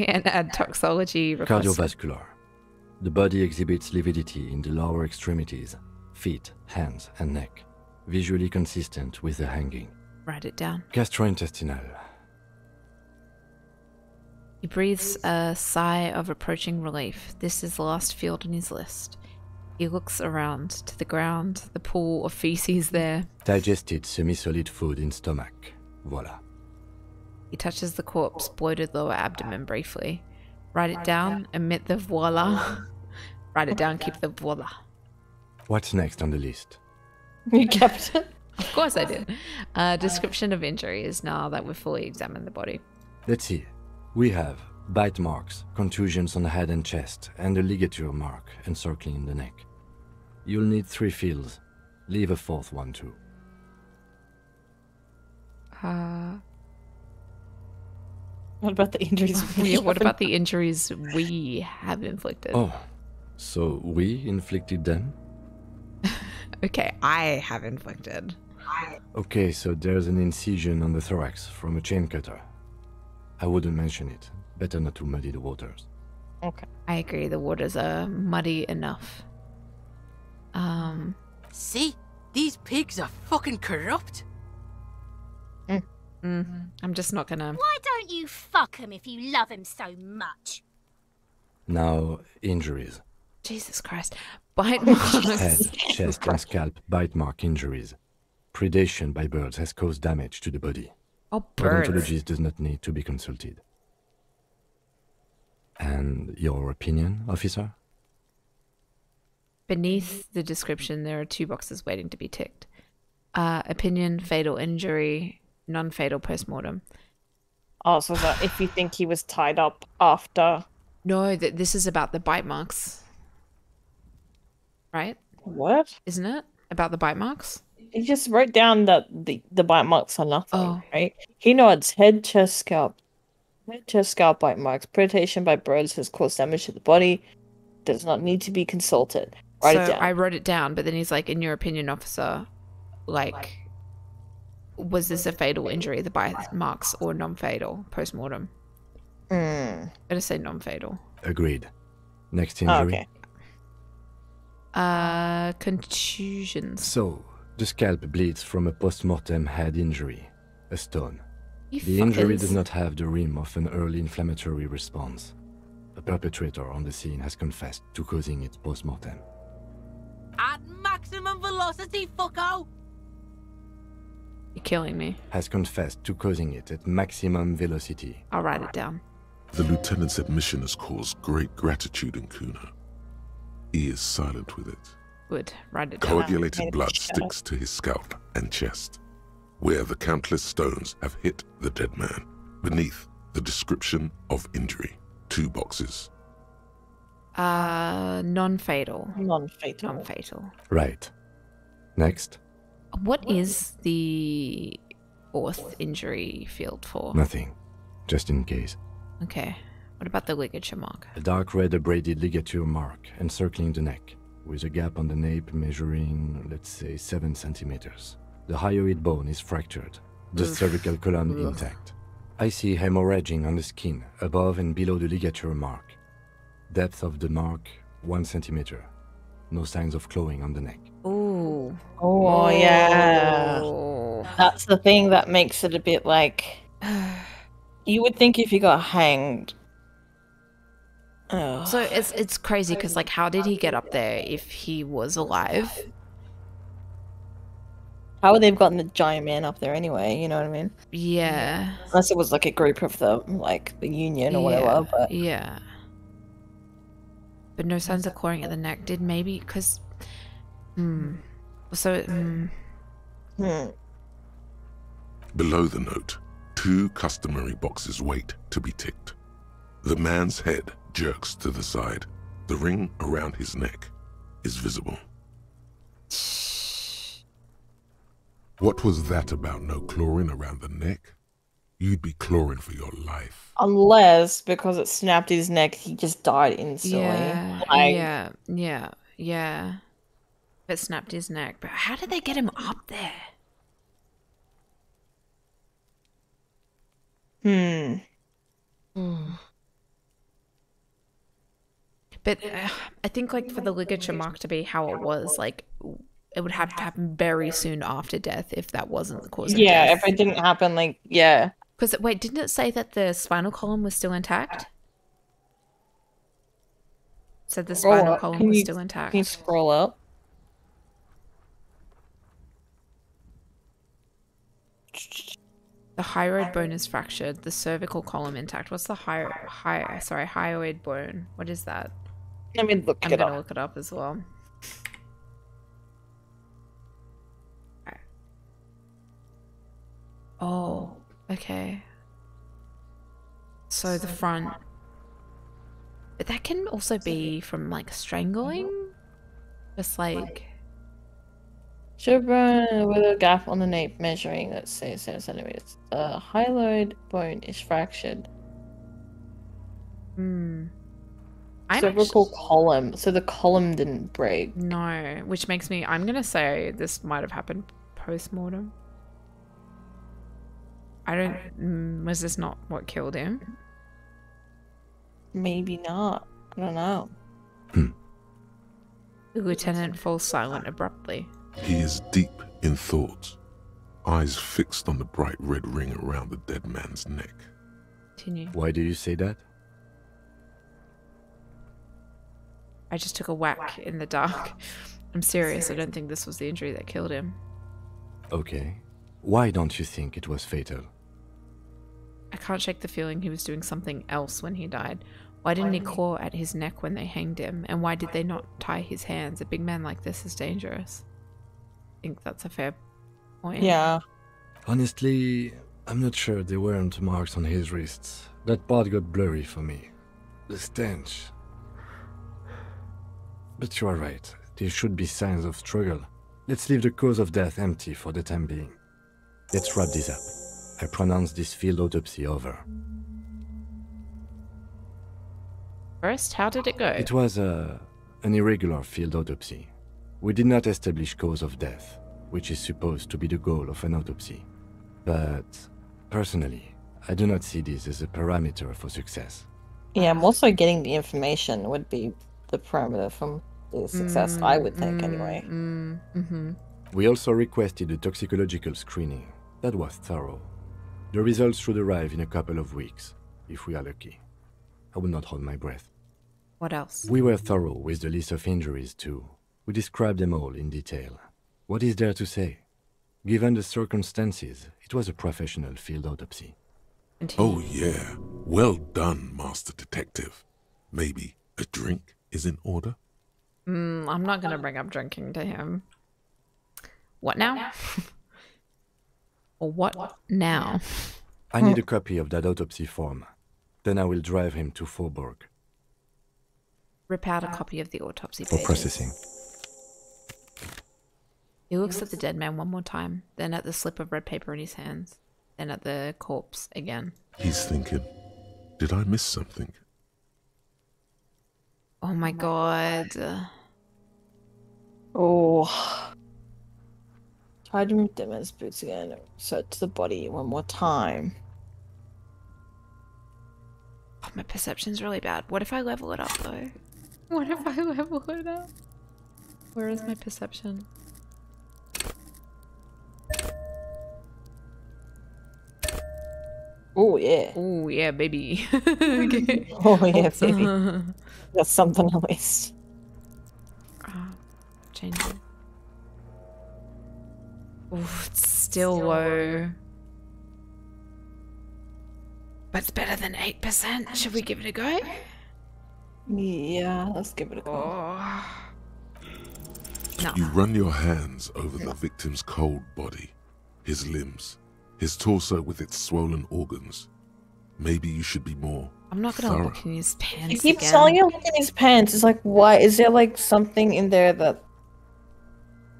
S1: and add toxology request.
S6: Cardiovascular. The body exhibits lividity in the lower extremities, feet, hands, and neck, visually consistent with the hanging.
S1: Write it down.
S6: Gastrointestinal.
S1: He breathes a sigh of approaching relief. This is the last field on his list. He looks around to the ground, the pool of feces there.
S6: Digested semi-solid food in stomach. Voila.
S1: He touches the corpse, bloated lower abdomen briefly. Write it down, omit the voila. Write it down, keep the voila.
S6: What's next on the list?
S2: You kept it.
S1: Of course I did. Description of injuries now that we've fully examined the body.
S6: Let's see. We have bite marks, contusions on the head and chest, and a ligature mark encircling the neck. You'll need 3 fields. Leave a 4th one too.
S2: What about the injuries?
S1: Yeah, what about the injuries we have inflicted?
S6: Oh, so we inflicted them?
S1: Okay, I have inflicted.
S6: Okay, so there's an incision on the thorax from a chain cutter. I wouldn't mention it. Better not to muddy the waters.
S2: Okay.
S1: I agree, the waters are muddy enough.
S11: See? These pigs are fucking corrupt.
S1: I'm just not gonna...
S12: Why don't you fuck him if you love him so much?
S6: Now, injuries.
S1: Jesus Christ. Bite marks.
S6: Head, chest, and scalp bite mark injuries. Predation by birds has caused damage to the body.
S1: Oh, birds.
S6: Odontologist does not need to be consulted. And your opinion, officer?
S1: Beneath the description, there are 2 boxes waiting to be ticked. Opinion, fatal injury, non-fatal postmortem.
S2: Oh, so that if you think he was tied up after...
S1: No, this is about the bite marks. Right?
S2: What?
S1: Isn't it? About the bite marks?
S2: He just wrote down that the bite marks are nothing,
S1: Oh.
S2: right? He nods head, chest, scalp. Head, chest, scalp bite marks. Predation by birds has caused damage to the body. Does not need to be consulted. Write
S1: So
S2: it down.
S1: I wrote it down, but then he's like, in your opinion, officer, like, was this a fatal injury, the bite marks, or non-fatal postmortem? I just say non-fatal.
S6: Agreed. Next injury.
S2: Okay.
S1: Contusions.
S6: So, the scalp bleeds from a post-mortem head injury, a stone.
S1: You
S6: The injury
S1: fuckers.
S6: does not have the rim of an early inflammatory response. The perpetrator on the scene has confessed to causing it post-mortem.
S11: At maximum velocity, fucko!
S1: You're killing me.
S6: Has confessed to causing it at maximum velocity.
S1: I'll write it down.
S5: The lieutenant's admission has caused great gratitude in Kuna. He is silent with it.
S1: Good. Write it down.
S5: Coagulated blood sticks to his scalp and chest, where the countless stones have hit the dead man. Beneath, the description of injury. 2 boxes.
S1: Non-fatal.
S2: Non-fatal.
S1: Non-fatal.
S6: Right. Next.
S1: What is the 4th injury field for?
S6: Nothing. Just in case.
S1: Okay. What about the ligature mark?
S6: A dark red abraded ligature mark encircling the neck, with a gap on the nape measuring, let's say, 7 centimeters. The hyoid bone is fractured, the cervical column intact. I see hemorrhaging on the skin, above and below the ligature mark. Depth of the mark, 1 centimeter. No signs of clawing on the neck.
S1: Ooh.
S2: Oh, yeah. That's the thing that makes it a bit like... You would think if you got hanged... Oh.
S1: So it's crazy because, like, how did he get up there if he was alive?
S2: How would they have gotten the giant man up there anyway, you know what I mean?
S1: Yeah.
S2: Unless it was like a group of the, like, the union or whatever, but...
S1: Yeah. But no signs of clawing at the neck. Did maybe, because... So...
S5: Below the note, 2 customary boxes wait to be ticked. The man's head jerks to the side. The ring around his neck is visible. What was that about no clawing around the neck? You'd be clawing for your life.
S2: Unless, because it snapped his neck, he just died instantly.
S1: Yeah,
S2: like...
S1: yeah. It snapped his neck. But how did they get him up there? But I think, like, for the ligature mark to be how it was, like, it would have to happen very soon after death if that wasn't the cause of death.
S2: Yeah, if it didn't happen, like, yeah.
S1: Because, wait, didn't it say that the spinal column was still intact? It said the spinal column was still intact.
S2: Can you scroll up?
S1: The hyoid bone is fractured. The cervical column intact. What's the hyoid bone? What is that?
S2: Let me look it up.
S1: I'm gonna look it up as well. Oh, okay. So the front. But that can also be from, like, strangling? Just like...
S2: Chevron with a gap on the nape measuring, let's say, 7 centimeters. The hyoid bone is fractured. Cervical column. So the column didn't break.
S1: No, which makes me... I'm gonna say this might have happened post-mortem. I don't... was this not what killed him?
S2: Maybe not. I don't know.
S1: The lieutenant falls silent abruptly.
S5: He is deep in thought, eyes fixed on the bright red ring around the dead man's neck.
S1: Continue.
S6: Why do you say that?
S1: I just took a whack in the dark. I'm serious, I don't think this was the injury that killed him.
S6: Okay. Why don't you think it was fatal?
S1: I can't shake the feeling he was doing something else when he died. Why didn't he claw at his neck when they hanged him? And why did they not tie his hands? A big man like this is dangerous. I think that's a fair point.
S2: Yeah.
S6: Honestly, I'm not sure there weren't marks on his wrists. That part got blurry for me. The stench. But you are right. There should be signs of struggle. Let's leave the cause of death empty for the time being. Let's wrap this up. I pronounce this field autopsy over.
S1: First, how did it go?
S6: It was an irregular field autopsy. We did not establish cause of death, which is supposed to be the goal of an autopsy. But, personally, I do not see this as a parameter for success.
S2: Yeah, I'm also getting the information would be the parameter from the success, I would think, anyway.
S6: We also requested a toxicological screening. That was thorough. The results should arrive in a couple of weeks, if we are lucky. I will not hold my breath.
S1: What else?
S6: We were thorough with the list of injuries, too. We described them all in detail. What is there to say? Given the circumstances, it was a professional field autopsy.
S5: Oh yeah, well done, Master Detective. Maybe a drink is in order?
S1: I'm not gonna bring up drinking to him. What now? Or what now?
S6: I need a copy of that autopsy form. Then I will drive him to Faubourg.
S1: Rip out a copy of the autopsy
S6: For
S1: pages.
S6: processing.
S1: He looks at the dead man one more time, then at the slip of red paper in his hands, then at the corpse again.
S5: He's thinking, did I miss something?
S1: Oh my god.
S2: Oh. Tried to remove them as boots again. Search the body one more time.
S1: Oh, my perception's really bad. What if I level it up though? What if I level it up? Where is my perception?
S2: Oh yeah.
S1: Oh yeah, baby. Okay.
S2: Oh yeah, baby. That's something at least.
S1: Change it. Oh, it's still low. But it's better than 8%. Should we give it a go?
S2: Yeah, let's give it a go.
S1: Oh. No.
S5: You run your hands over the victim's cold body, his limbs, his torso with its swollen organs. Maybe you should be more
S1: I'm not gonna
S5: thorough.
S1: look in his pants
S2: He keeps
S1: again.
S2: telling you look in his pants. It's like, why? Is there like something in there that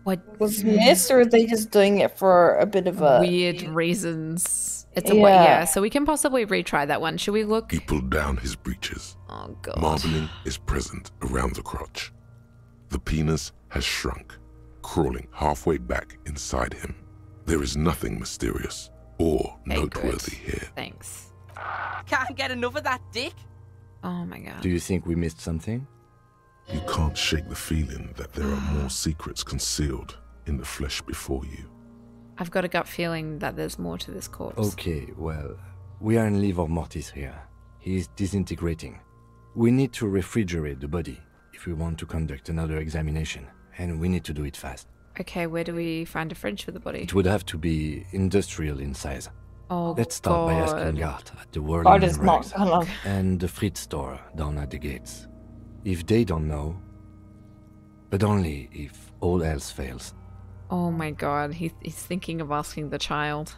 S1: What
S2: was missed, or are they just doing it for a bit of a
S1: weird reasons? It's a way, yeah. So we can possibly retry that one. Should we look?
S5: He pulled down his breeches.
S1: Oh god.
S5: Marbling is present around the crotch. The penis has shrunk, crawling halfway back inside him. There is nothing mysterious or noteworthy here.
S1: Thanks.
S11: Can't get enough of that dick.
S1: Oh my god.
S6: Do you think we missed something?
S5: You can't shake the feeling that there are more secrets concealed in the flesh before you.
S1: I've got a gut feeling that there's more to this corpse.
S6: Okay, well, we are in livor mortis here. He is disintegrating. We need to refrigerate the body if we want to conduct another examination, and we need to do it fast.
S1: Okay, where do we find a fridge for the body?
S6: It would have to be industrial in size.
S1: Oh,
S6: Let's start by asking
S1: God.
S6: Gart at the Whirling
S2: God is not
S6: Rags
S2: gonna.
S6: and the Fritz store down at the gates. If they don't know, but only if all else fails.
S1: Oh my god, he's thinking of asking the child.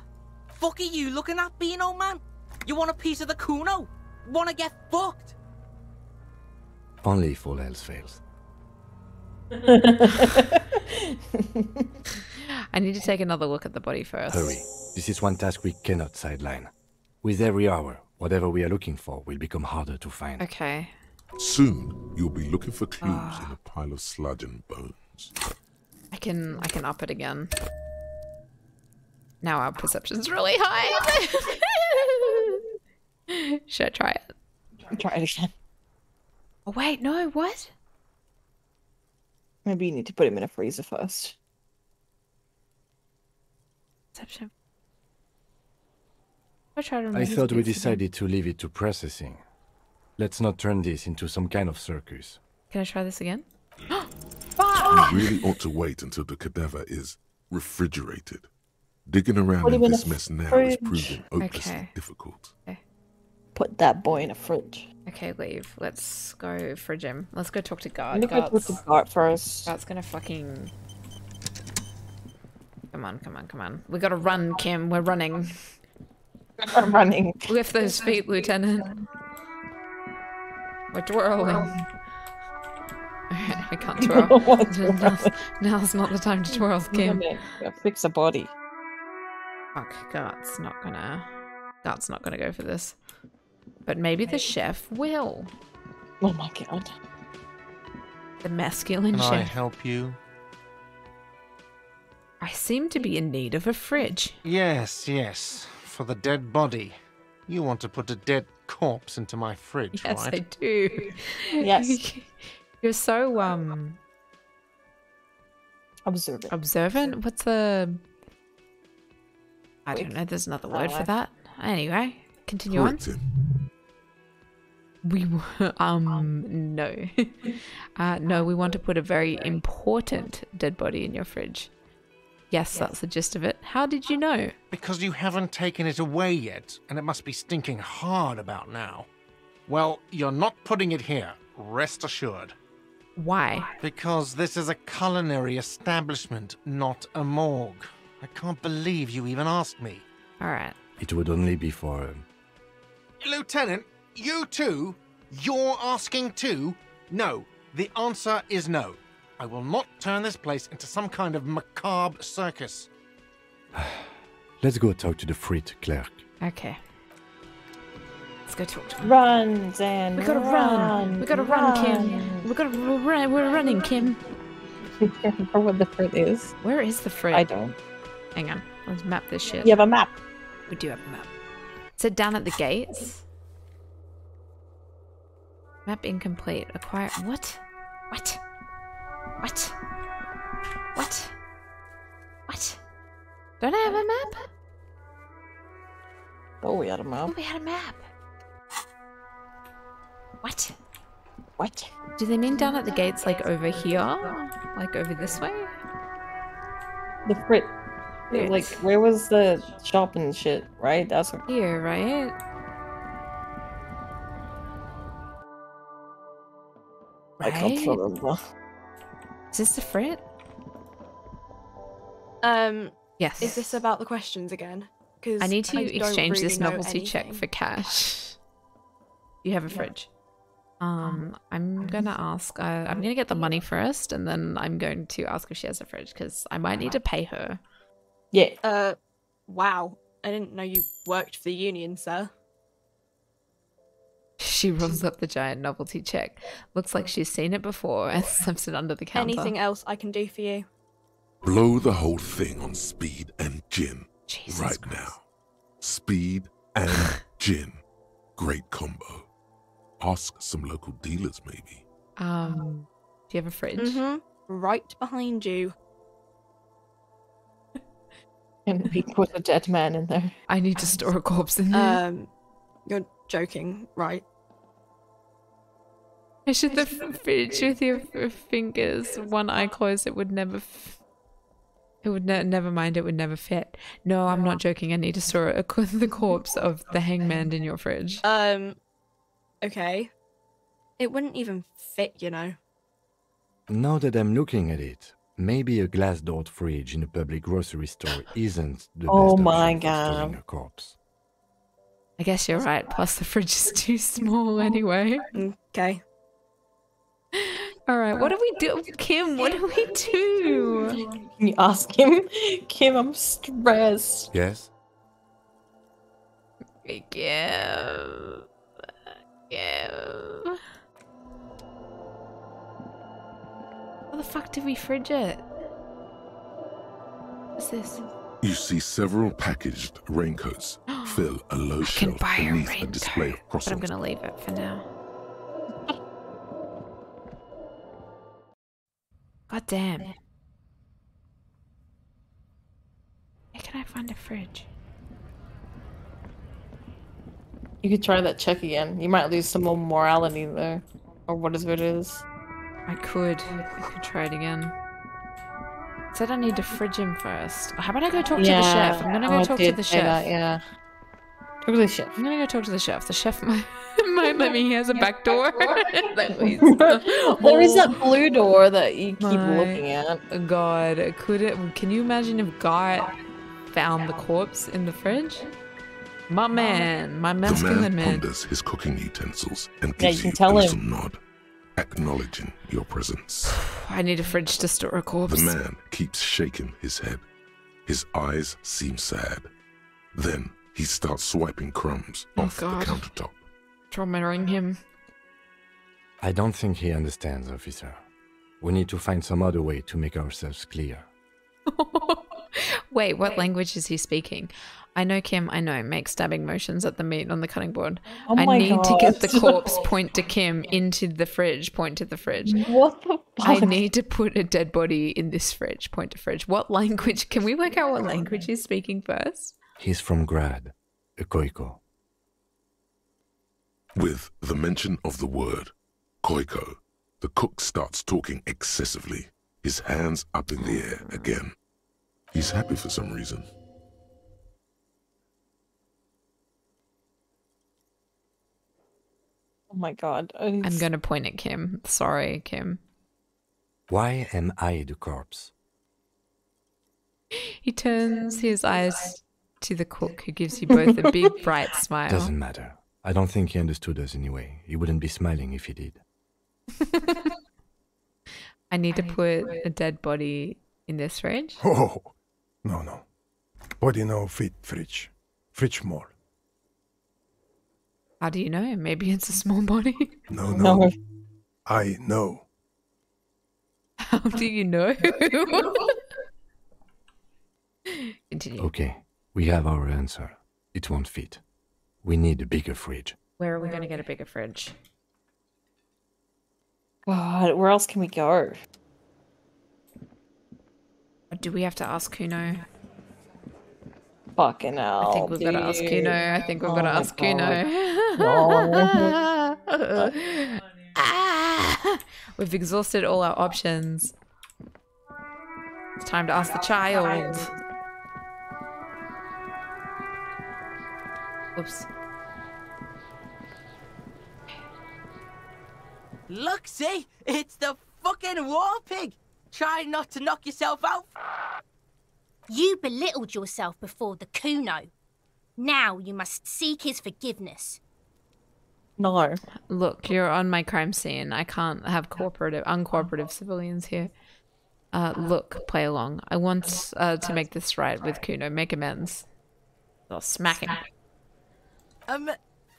S11: Fuck are you looking at, Beano man? You want a piece of the Kuno? Wanna get fucked?
S6: Only if all else fails.
S1: I need to take another look at the body first.
S6: Hurry. This is one task we cannot sideline. With every hour, whatever we are looking for will become harder to find.
S1: Okay.
S5: Soon, you'll be looking for clues in a pile of sludge and bones.
S1: I can up it again. Now our perception's really high. Should I try it?
S2: Try it again.
S1: Oh wait, no, what?
S2: Maybe you need to put him in a freezer first.
S1: Perception. I try to remember
S6: I
S1: his
S6: thought we
S1: bits again.
S6: decided to leave it to processing. Let's not turn this into some kind of circus.
S1: Can I try this again?
S5: You really ought to wait until the cadaver is refrigerated. Digging around
S2: Put
S5: in
S2: him in
S5: this
S2: a
S5: mess now is
S2: fridge.
S5: proving hopelessly
S1: Okay.
S5: difficult.
S2: Put that boy in a fridge.
S1: Okay, leave. Let's go fridge him. Let's go talk to
S2: Let
S1: guard.
S2: me go talk to Gart first.
S1: Guard's gonna fucking... Come on, come on, come on. We gotta run, Kim. We're running.
S2: I'm running.
S1: Lift those feet, Lieutenant. We're twirling. I can't twirl. Now's not the time to twirl, Kim.
S2: Gotta fix a body.
S1: Fuck, Gart's not gonna go for this. But maybe the chef will.
S2: Oh my god.
S1: The masculine
S7: Can I
S1: chef.
S7: help you?
S1: I seem to be in need of a fridge.
S7: Yes, yes. For the dead body. You want to put a dead corpse into my fridge,
S1: Yes,
S7: right?
S1: I do.
S2: Yes.
S1: You're so
S2: Observant.
S1: observant. What's the? I don't know. There's another word for that. Anyway, continue on.
S5: Correct him.
S1: We no, no. We want to put a very important dead body in your fridge. Yes, that's the gist of it. How did you know?
S7: Because you haven't taken it away yet, and it must be stinking hard about now. Well, you're not putting it here, rest assured.
S1: Why?
S7: Because this is a culinary establishment, not a morgue. I can't believe you even asked me.
S1: Alright.
S6: It would only be for...
S7: Lieutenant, you too? You're asking too? No. The answer is no. I will not turn this place into some kind of macabre circus.
S6: Let's go talk to the frit clerk.
S1: Okay. Let's go talk to him.
S2: Run, Zan.
S1: We gotta run. We gotta run, Kim. We gotta run. We're running, Kim.
S2: I can't remember what the frit is.
S1: Where is the frit?
S2: I don't.
S1: Hang on. Let's map this shit.
S2: You have a map.
S1: We do have a map. Is it down at the gates? Map incomplete. Acquire. What? What? What? What? What? Don't I have a map?
S2: Oh, we had a map.
S1: Oh, we had a map. What?
S2: What?
S1: Do they mean down at the gates, like over here? Like over this way?
S2: The frit. Like, where was the shop and shit, right? That's what...
S1: Here, right?
S2: I can't remember.
S1: Is this the frit? Yes.
S13: Is this about the questions again? Because
S1: I need to exchange
S13: really
S1: this
S13: know
S1: novelty check
S13: anything.
S1: for cash. You have a fridge. I'm gonna ask. I'm gonna get the money first, and then I'm going to ask if she has a fridge because I might need to pay her.
S2: Yeah.
S13: Wow. I didn't know you worked for the union, sir.
S1: She rolls up the giant novelty check. Looks like she's seen it before and slips it under the counter.
S13: Anything else I can do for you?
S5: Blow the whole thing on speed and gin
S1: Jesus
S5: right
S1: Christ.
S5: now. Speed and gin. Great combo. Ask some local dealers, maybe.
S1: Do you have a fridge?
S13: Right behind you.
S2: And we put a dead man in there.
S1: I need to store a corpse in there.
S13: You're joking, right?
S1: I should the fridge with your fingers. One eye closed, it would never. It would never mind. It would never fit. No, I'm not joking. I need to store the corpse of the hangman in your fridge.
S13: Okay. It wouldn't even fit, you know.
S6: Now that I'm looking at it, maybe a glass-doored fridge in a public grocery store isn't the
S2: Oh
S6: best
S2: my
S6: option for storing
S2: God.
S6: a corpse.
S1: I guess you're right. Plus, the fridge is too small anyway.
S13: Okay.
S1: All right. What do we do, Kim? What do we do?
S2: Can you ask him? Kim, I'm stressed.
S6: Yes?
S1: Kim. How the fuck did we fridge it? What's this?
S5: You see several packaged raincoats fill a low
S1: I can
S5: shelf
S1: buy a
S5: beneath a display
S1: raincoat,
S5: of
S1: but I'm
S5: croissants.
S1: gonna leave it for now. God damn. Where can I find a fridge?
S2: You could try that check again. You might lose some more morality there. Or whatever it is.
S1: I could try it again. Said I need to fridge him first. How about I go talk to the chef? I'm gonna go talk to the chef.
S2: Yeah. Talk to the chef.
S1: I'm gonna go talk to the chef. The chef might let me. He has a back door. That leads
S2: There is that blue door that you keep looking at.
S1: God, can you imagine if Guy found the corpse in the fridge? My man, my
S5: The
S1: masculine
S5: man
S1: man.
S5: ponders his cooking utensils and
S2: Yeah,
S5: gives
S2: you can
S5: you
S2: tell
S5: a
S2: him.
S5: little nod, acknowledging your presence.
S1: I need a fridge to store a corpse.
S5: The man keeps shaking his head. His eyes seem sad. Then he starts swiping crumbs off
S1: God.
S5: the countertop.
S1: Traumaing him.
S6: I don't think he understands, officer. We need to find some other way to make ourselves clear.
S1: Wait, what language is he speaking? I know, Kim, I know. Make stabbing motions at the meat on the cutting board.
S2: Oh
S1: I
S2: my
S1: need to get the
S2: God.
S1: corpse, point to Kim, into the fridge, point to the fridge.
S2: What the
S1: I
S2: fuck?
S1: need to put a dead body in this fridge, point to fridge. What language? Can we work out what language he's speaking first?
S6: He's from Grad, a Koiko.
S5: With the mention of the word Koiko, the cook starts talking excessively, his hands up in the air again. He's happy for some reason.
S2: Oh my god.
S1: I'm going to point at Kim. Sorry, Kim.
S6: Why am I the corpse?
S1: He turns his eyes to the cook, who gives you both a big, bright smile.
S6: Doesn't matter. I don't think he understood us anyway. He wouldn't be smiling if he did.
S1: I need to put a dead body in this fridge.
S14: Oh, no. Body no fit fridge. Fridge more.
S1: How do you know? Maybe it's a small body.
S14: No. I know.
S1: How do you know? Continue.
S6: Okay, we have our answer. It won't fit. We need a bigger fridge.
S1: Where are we going to get a bigger fridge?
S2: God, where else can we go?
S1: Do we have to ask Kuno?
S2: Fucking hell.
S1: I think we've got to ask Kuno. I think we've got to ask Kuno. We've exhausted all our options. It's time to ask the child. Oops.
S11: Look, see? It's the fucking war pig! Try not to knock yourself out.
S12: You belittled yourself before the Kuno. Now you must seek his forgiveness.
S2: No.
S1: Look, you're on my crime scene. I can't have uncooperative civilians here. Look, play along. I want to make this right with Kuno. Make amends. I'll smack him.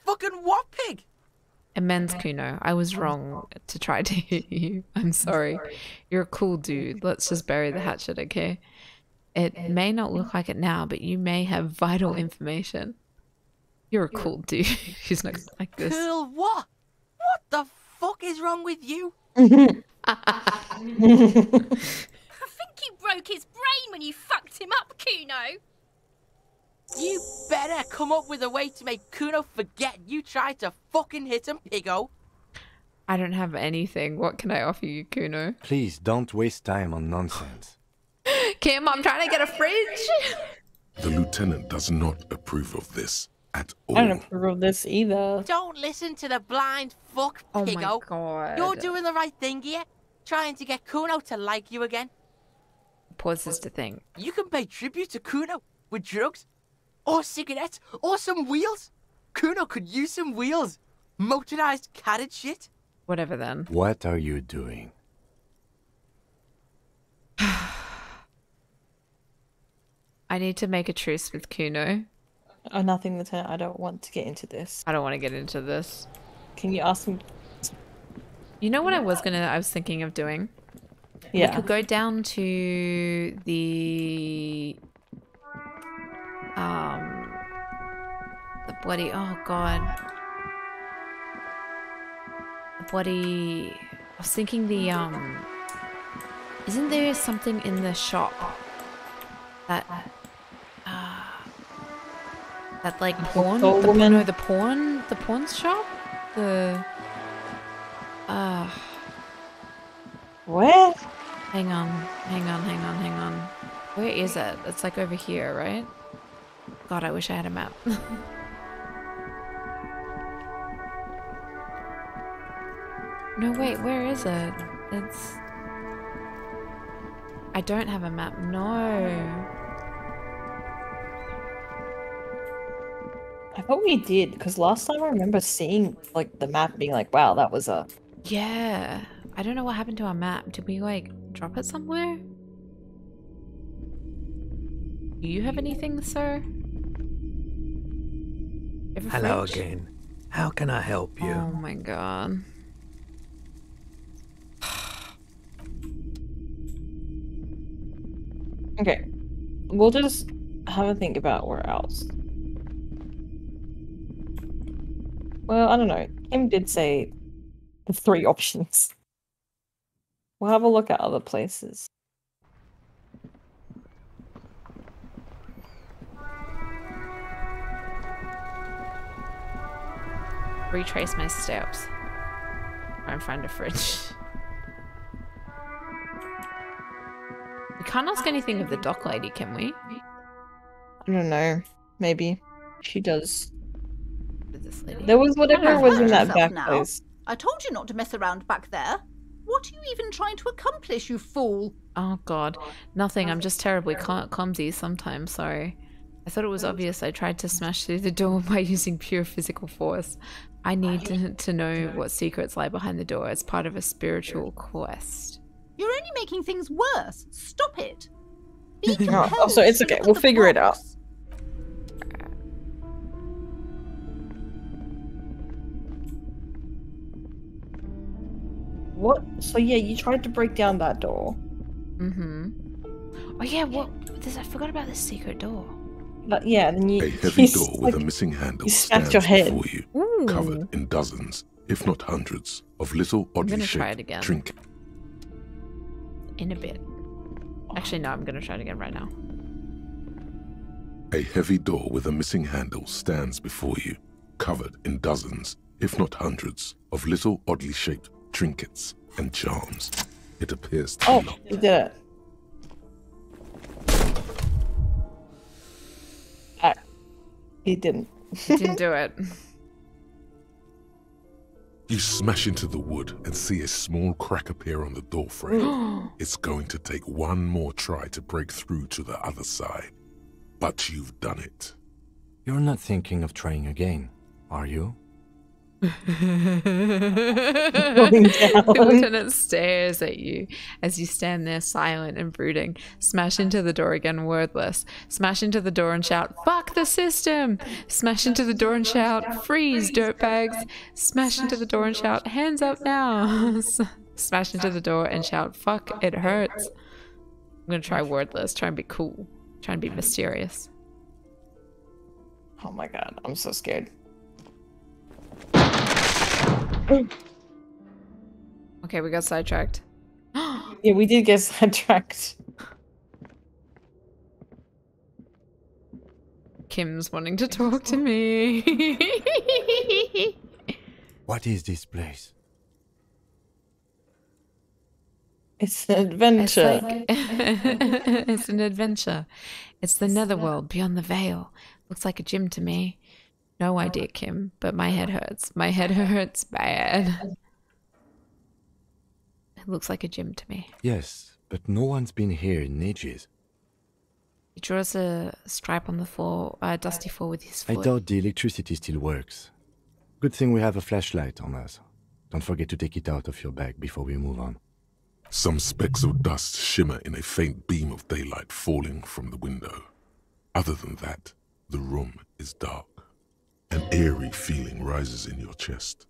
S11: Fucking what pig?
S1: Amends, Kuno. I was wrong to try to hit you. I'm sorry. You're a cool dude. Let's just bury the hatchet, okay? It may not look like it now, but you may have vital information. You're a cool dude. He's not like this.
S11: Cool what? What the fuck is wrong with you?
S12: I think you broke his brain when you fucked him up, Kuno.
S11: You better come up with a way to make Kuno forget you tried to fucking hit him, piggo.
S1: I don't have anything. What can I offer you, Kuno?
S6: Please don't waste time on nonsense.
S1: Kim, I'm trying to get a fridge.
S5: The lieutenant does not approve of this at all.
S2: I don't approve of this either.
S11: Don't listen to the blind fuck,
S1: Oh
S11: piggo.
S1: my god.
S11: You're doing the right thing here. Trying to get Kuno to like you again.
S1: Pauses to think.
S11: You can pay tribute to Kuno with drugs, or cigarettes, or some wheels. Kuno could use some wheels. Motorized carriage shit.
S1: Whatever then.
S6: What are you doing?
S1: I need to make a truce with Kuno.
S2: Oh, nothing, Lieutenant. I don't want to get into this.
S1: I don't want to get into this.
S2: Can you ask him?
S1: You know what I was thinking of doing?
S2: Yeah.
S1: We could go down to the bloody, oh god. The bloody, I was thinking the, isn't there something in the shop that, that like pawn, the pawn shop?
S2: Where?
S1: Hang on. Where is it? It's like over here, right? God, I wish I had a map. No, wait, where is it? It's... I don't have a map, no.
S2: I thought we did, because last time I remember seeing, like, the map being like, wow, that was a...
S1: Yeah. I don't know what happened to our map. Did we, like, drop it somewhere? Do you have anything, sir?
S4: Hello again. How can I help you?
S1: Oh my god.
S2: Okay. We'll just have a think about where else. Well, I don't know. Kim did say the 3 options. We'll have a look at other places.
S1: Retrace my steps. Try and find a fridge. We can't ask anything of the dock lady, can we?
S2: I don't know. Maybe. She does.
S1: This lady.
S2: There was whatever was in that back
S15: now.
S2: place.
S15: I told you not to mess around back there. What What are you even trying to accomplish, you fool?
S1: Oh god. Nothing. I'm just terribly clumsy sometimes, sorry. I thought it was obvious I tried to smash through the door by using pure physical force. I need to know what secrets lie behind the door as part of a spiritual quest.
S15: You're only making things worse. Stop it. Be
S2: No,
S15: compelled
S2: also, it's
S15: to
S2: okay.
S15: look at
S2: We'll
S15: the
S2: figure it out.
S15: box.
S2: What? So yeah, you tried to break down that door.
S1: Mm-hmm. Oh yeah, what? I forgot about this secret door.
S2: But yeah, then you...
S5: A heavy door with a missing handle
S2: you smacked
S5: stands
S2: your head.
S5: before you,
S1: Ooh.
S5: covered in dozens, if not hundreds, of little oddly
S1: gonna try it
S5: shaped
S1: again.
S5: trinkets.
S1: In a bit. Actually, no, I'm gonna try it again right now.
S5: A heavy door with a missing handle stands before you, covered in dozens, if not hundreds, of little oddly shaped trinkets and charms. It appears to be locked.
S2: You did it. He didn't.
S1: He didn't do it.
S5: You smash into the wood and see a small crack appear on the door frame. It's going to take one more try to break through to the other side. But you've done it.
S6: You're not thinking of trying again, are you?
S1: The lieutenant stares at you as you stand there silent and brooding. Smash into the door again, wordless. Smash into the door and shout, "Fuck the system!" Smash into the door and shout, "Freeze, dirtbags!" Smash into the door and shout, "Hands up now!" Smash into the door and shout, "Fuck, it hurts." I'm gonna try wordless, try and be cool, try and be mysterious.
S2: Oh my god, I'm so scared.
S1: Okay, we got sidetracked.
S2: Yeah, we did get sidetracked.
S1: Kim's wanting to talk to me.
S6: What is this place?
S2: It's an adventure.
S1: It's an adventure. It's the netherworld beyond the veil. Looks like a gym to me. No idea, Kim, but my head hurts. My head hurts bad. It looks like a gym to me.
S6: Yes, but no one's been here in ages.
S1: He draws a stripe on the floor, dusty floor with his
S6: I
S1: foot.
S6: doubt the electricity still works. Good thing we have a flashlight on us. Don't forget to take it out of your bag before we move on.
S5: Some specks of dust shimmer in a faint beam of daylight falling from the window. Other than that, the room is dark. An eerie feeling rises in your chest.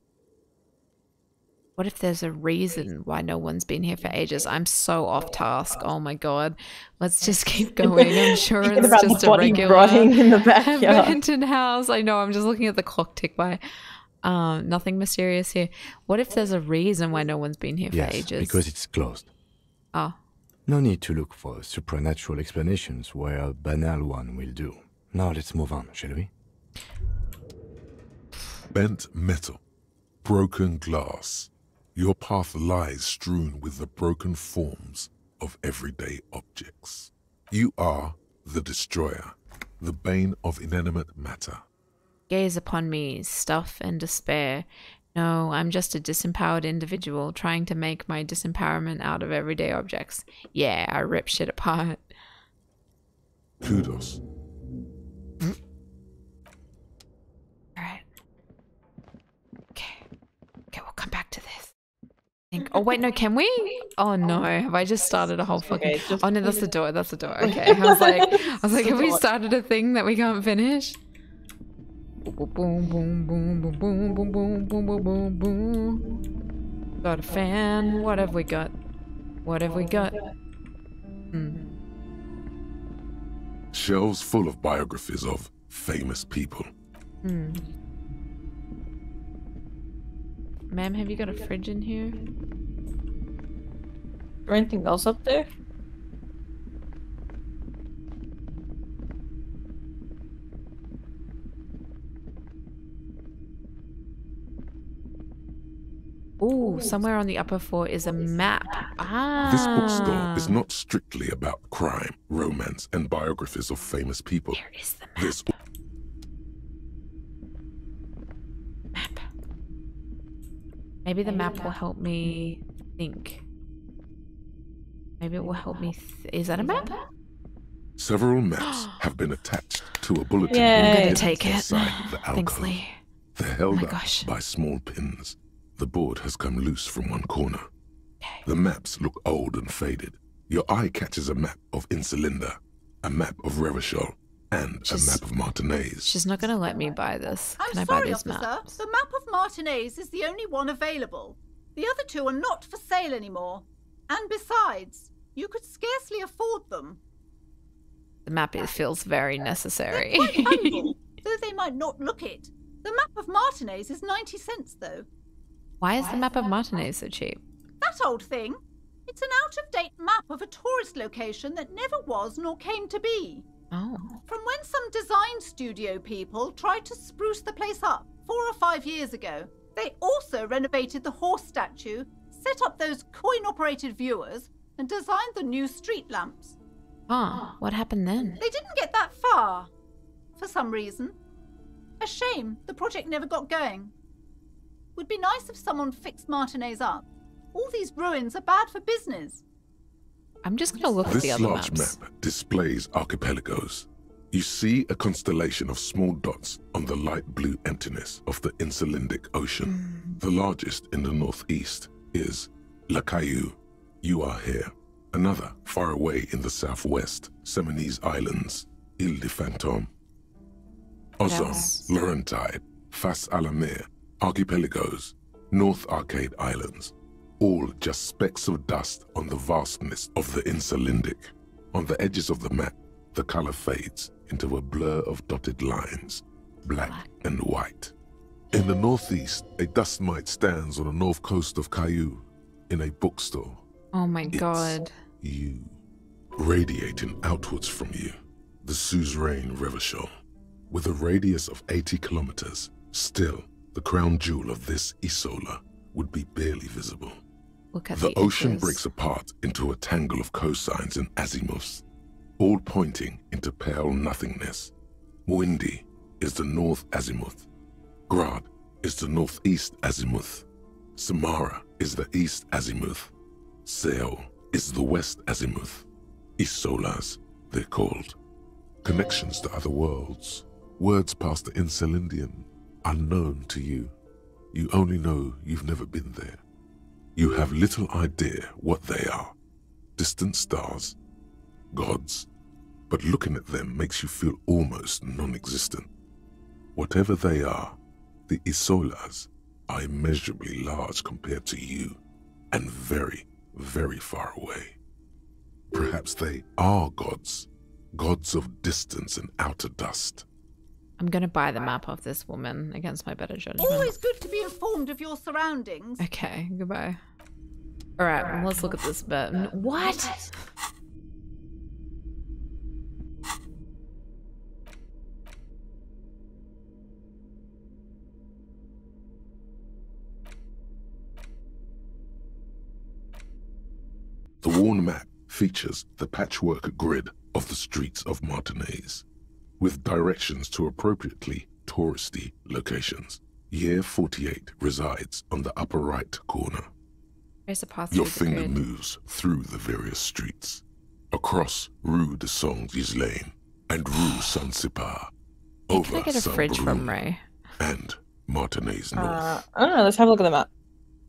S1: What if there's a reason why no one's been here for ages? I'm so off task. Oh my god. Let's just keep going. I'm sure it's just a regular
S2: rotting in the backyard.
S1: abandoned house. I know, I'm just looking at the clock tick by. Nothing mysterious here. What if there's a reason why no one's been here for ages?
S6: Because it's closed.
S1: Oh.
S6: No need to look for supernatural explanations where a banal one will do. Now let's move on, shall we?
S5: Bent metal, broken glass. Your path lies strewn with the broken forms of everyday objects. You are the destroyer, the bane of inanimate matter.
S1: Gaze upon me, stuff and despair. No, I'm just a disempowered individual trying to make my disempowerment out of everyday objects. Yeah, I rip shit apart.
S5: Kudos.
S1: Alright. Okay, we'll come back to this. Oh wait, no, can we? Oh no, have I just started a whole fucking... Oh no, that's the door, okay. I was like, have we started a thing that we can't finish? Boom, boom, boom, boom, boom, boom, boom, boom, boom, boom, boom. Got a fan. What have we got?
S5: Shelves full of biographies of famous people.
S1: Ma'am, have you got a fridge in here?
S2: Is there anything else up there?
S1: Ooh, somewhere on the upper floor is a map.
S5: This bookstore is not strictly about crime, romance, and biographies of famous people.
S1: There is the map.
S5: This
S1: Maybe the map will help me think. Maybe it will help me. Is that a map?
S5: Several maps have been attached to a bulletin
S2: Yay.
S1: I'm
S5: board
S1: gonna
S5: hidden
S1: take it.
S5: inside the
S1: Thanks,
S5: alcove.
S1: Lee.
S5: They're held
S1: my
S5: up
S1: gosh.
S5: by small pins. The board has come loose from one corner. The maps look old and faded. Your eye catches a map of Insulinda, a map of Revachol, and a map of Martinez.
S1: She's not gonna let me buy this.
S15: I'm
S1: Can I buy
S15: sorry,
S1: these
S15: officer.
S1: maps?
S15: The map of Martinez is the only one available. The other two are not for sale anymore. And besides, you could scarcely afford them.
S1: The map feels very necessary.
S15: They're quite valuable, though they might not look it. The map of Martinez is 90 cents, though.
S1: Why is the map of Martinez so cheap?
S15: That old thing. It's an out-of-date map of a tourist location that never was nor came to be.
S1: Oh.
S15: From when some design studio people tried to spruce the place up 4 or 5 years ago. They also renovated the horse statue, set up those coin-operated viewers, and designed the new street lamps.
S1: Ah, what happened then?
S15: They didn't get that far, for some reason. A shame the project never got going. Would be nice if someone fixed Martinez up. All these ruins are bad for business.
S1: I'm just gonna look at the
S5: This
S1: other
S5: large
S1: maps.
S5: map displays archipelagos. You see a constellation of small dots on the light blue emptiness of the Insulindic Ocean. The largest in the northeast is La Caillou. You are here. Another far away in the southwest, Seminese Islands, Ile de Fantôme. Ozon, Laurentide, Fas à la Mer, Archipelagos, North Arcade Islands. All just specks of dust on the vastness of the Insulindic. On the edges of the map, the color fades into a blur of dotted lines, black and white. In the northeast, a dust mite stands on the north coast of Caillou in a bookstore.
S1: Oh my god.
S5: You. Radiating outwards from you, the suzerain Revachol. With a radius of 80 kilometers, still, the crown jewel of this Isola would be barely visible.
S1: Look at
S5: The ocean
S1: edges.
S5: breaks apart into a tangle of cosines and azimuths, all pointing into pale nothingness. Mwindi is the north azimuth. Grad is the northeast azimuth. Samara is the east azimuth. Seo is the west azimuth. Isolas, they're called. Connections to other worlds. Words past the Insulindian, unknown to you. You only know you've never been there. You have little idea what they are. Distant stars, gods, but looking at them makes you feel almost non-existent. Whatever they are, the Isolas are immeasurably large compared to you, and very, very far away. Perhaps they are gods, gods of distance and outer dust.
S1: I'm gonna buy the map of this woman against my better judgment.
S15: Always good to be informed of your surroundings.
S1: Okay, goodbye. Alright, let's look at this bit. What?
S5: The worn map features the patchwork grid of the streets of Martinez, with directions to appropriately touristy locations. Year 48 resides on the upper right corner.
S1: There's a path
S5: Your
S1: through the
S5: finger
S1: grid.
S5: moves through the various streets, across Rue de Saint-Ghislain and Rue Saint-Sipar,
S1: Hey,
S5: over
S1: can I get a fridge from Ray?
S5: and Martinez North.
S2: I don't know. Let's have a look at the map.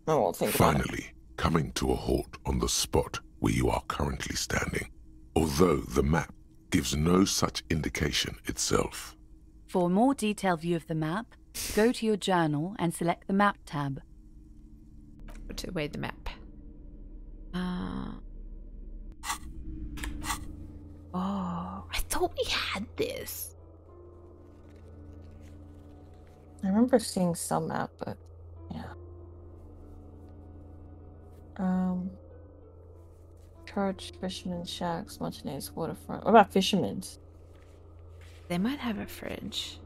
S2: I won't think about it.
S5: Finally, coming to a halt on the spot where you are currently standing, although the map gives no such indication itself.
S10: For a more detailed view of the map, go to your journal and select the Map tab.
S1: Put away the map. Oh, I thought we had this.
S2: I remember seeing some map, but yeah. Charge, Fisherman's Shacks, Martinez Waterfront. What about Fisherman's?
S1: They might have a fridge.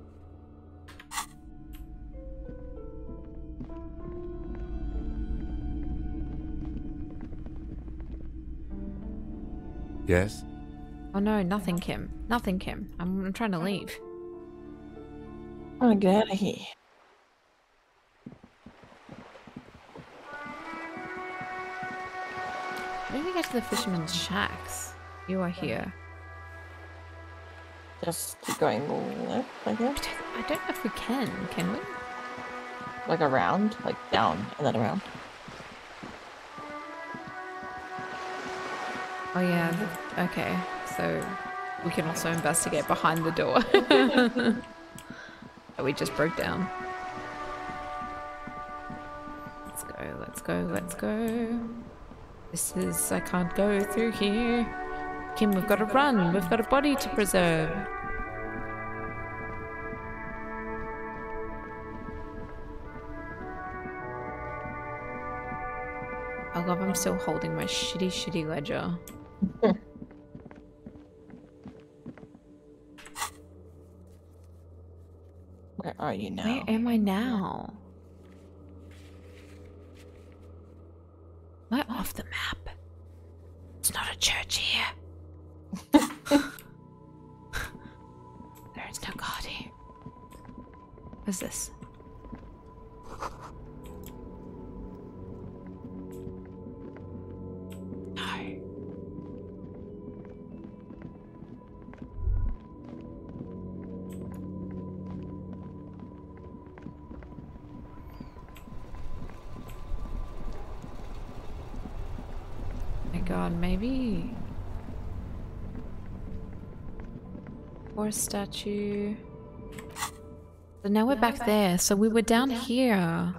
S6: Yes?
S1: Oh no, nothing, Kim. Nothing, Kim. I'm trying to leave.
S2: I want to get out of here.
S1: do we get to the fisherman's shacks? You are here.
S2: Just keep going left, I guess.
S1: I don't know if we can we?
S2: Like around, like down and then around.
S1: Oh yeah, okay. So we can also investigate behind the door. That we just broke down. Let's go, let's go, let's go. I can't go through here. Kim, we've got to run. We've got a body to preserve. I love I'm still holding my shitty ledger.
S2: Where are you now?
S1: Where am I now? Am I off the map? It's not a church here. There is no God here. What's this? God, maybe or a statue. But now we're back there, so we were down here.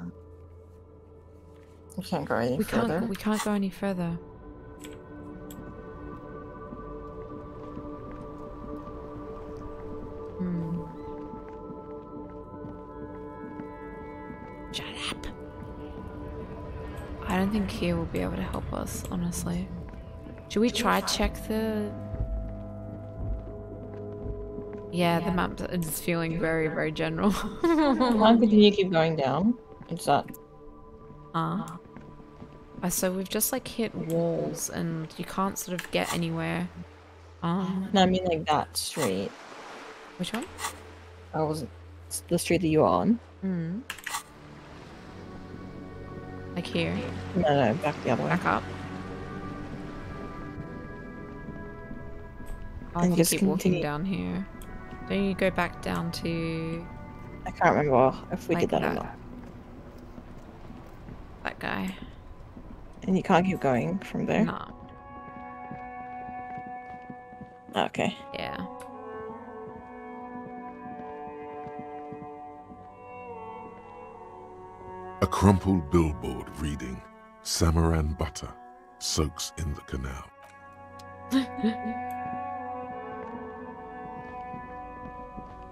S2: We can't go any further.
S1: We can't go any further. Shut up. I don't think here will be able to help us, honestly. Should we try check the... Yeah, the map is feeling very, very general.
S2: How could you keep going down? What's that?
S1: So we've just like hit walls and you can't sort of get anywhere.
S2: No, I mean like that street.
S1: Which one?
S2: I wasn't... The street that you were on.
S1: Like here?
S2: No, back the other way.
S1: Back up. I
S2: And
S1: can
S2: just
S1: keep walking down here. Don't you go back down to...
S2: I can't remember if we
S1: like
S2: did that or not.
S1: That guy.
S2: And you can't keep going from there?
S1: No.
S2: Okay.
S1: Yeah.
S5: A crumpled billboard reading, Samaran butter soaks in the canal.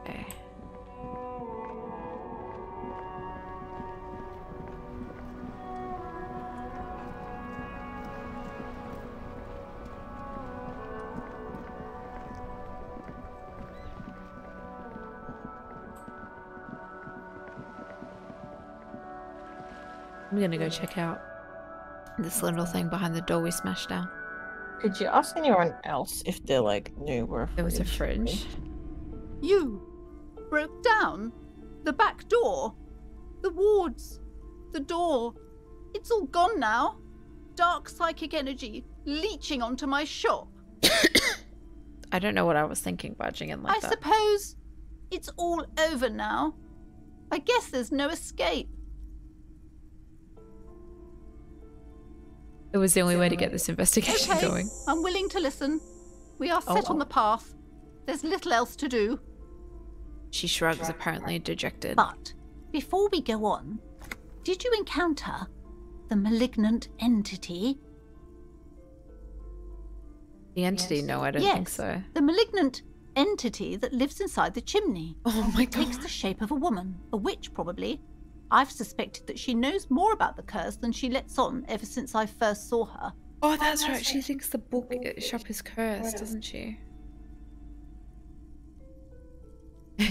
S1: Okay. I'm gonna go check out this little thing behind the door we smashed down.
S2: Could you ask anyone else if they like knew where
S1: there was a fridge?
S15: You broke down the back door, the wards, the door. It's all gone now. Dark psychic energy leeching onto my shop.
S1: I don't know what I was thinking barging in like
S15: I
S1: that.
S15: suppose it's all over now. I guess there's no escape.
S1: It was the only way to get this investigation
S15: Okay,
S1: going.
S15: I'm willing to listen. We are set on the path. There's little else to do.
S1: She shrugs, apparently dejected.
S12: But before we go on, did you encounter the malignant entity?
S1: The entity? No, I don't think so.
S12: The malignant entity that lives inside the chimney.
S1: Oh my god.
S12: Takes the shape of a woman, a witch probably. I've suspected that she knows more about the curse than she lets on ever since I first saw her.
S1: Oh, that's right. She thinks the book shop is cursed, doesn't she?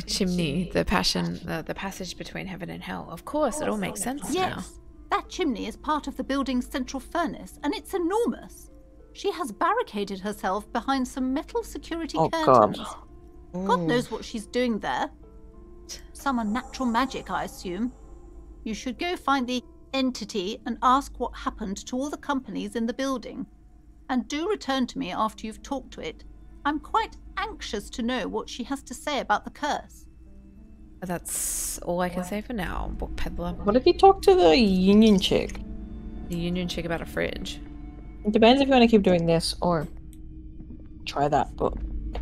S1: Chimney, the passage between heaven and hell. Of course, it all makes sense now.
S12: Yes, that chimney is part of the building's central furnace, and it's enormous. She has barricaded herself behind some metal security curtains. God knows what she's doing there. Some unnatural magic, I assume. You should go find the entity and ask what happened to all the companies in the building. and do return to me after you've talked to it. I'm quite anxious to know what she has to say about the curse.
S1: That's all I can say for now, book peddler.
S2: What if you talk to the union chick?
S1: The union chick about a fridge?
S2: It depends if you want to keep doing this or try that, but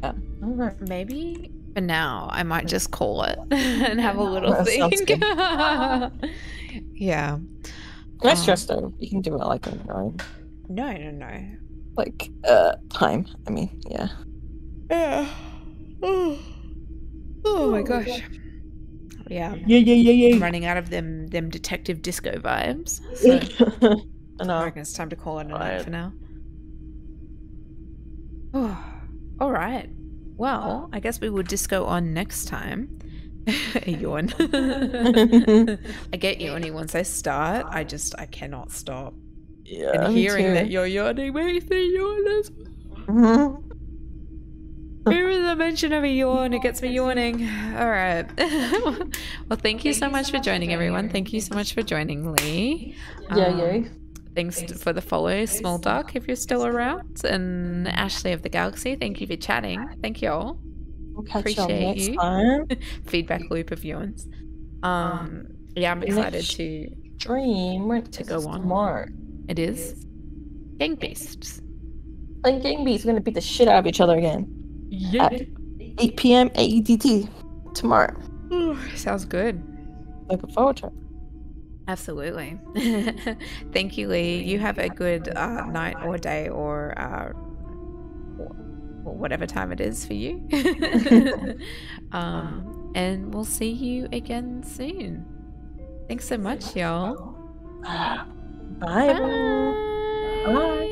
S2: yeah. Alright.
S1: Maybe for now I might just call it and have a little
S2: Sounds
S1: think.
S2: good.
S1: Yeah.
S2: No stress though. You can do it like on your own.
S1: No.
S2: Like, time. I mean, yeah.
S1: Yeah. Oh my gosh. Yeah.
S2: Yeah.
S1: I'm running out of them detective disco vibes. So
S2: I know.
S1: I reckon it's time to call it a night for now. Oh, all right. Well, I guess we will disco on next time. A yawn. I get yawny once I start. I cannot stop.
S2: Yeah.
S1: And hearing that you're yawning makes me yawn as well. Even the mention of a yawn, it gets me yawning. All right. Well, thank you so much for joining, everyone. Thank you so much for joining, Lee.
S2: Yeah.
S1: Thanks for the follow, Small Duck, if you're still around, and Ashley of the Galaxy. Thank you for chatting. Thank you all.
S2: We'll catch
S1: Appreciate
S2: you
S1: you.
S2: next time.
S1: Feedback loop of yawns. Yeah, I'm excited to
S2: stream
S1: to go on.
S2: Tomorrow.
S1: It is Gang Beasts.
S2: And Gang Beasts are gonna beat the shit out of each other again.
S1: Yeah.
S2: At 8 p.m. AEDT tomorrow.
S1: Sounds good.
S2: Looking forward to it.
S1: Absolutely. Thank you, Lee. You have a good night or day or whatever time it is for you. And we'll see you again soon. Thanks so much, y'all.
S2: Bye. Bye.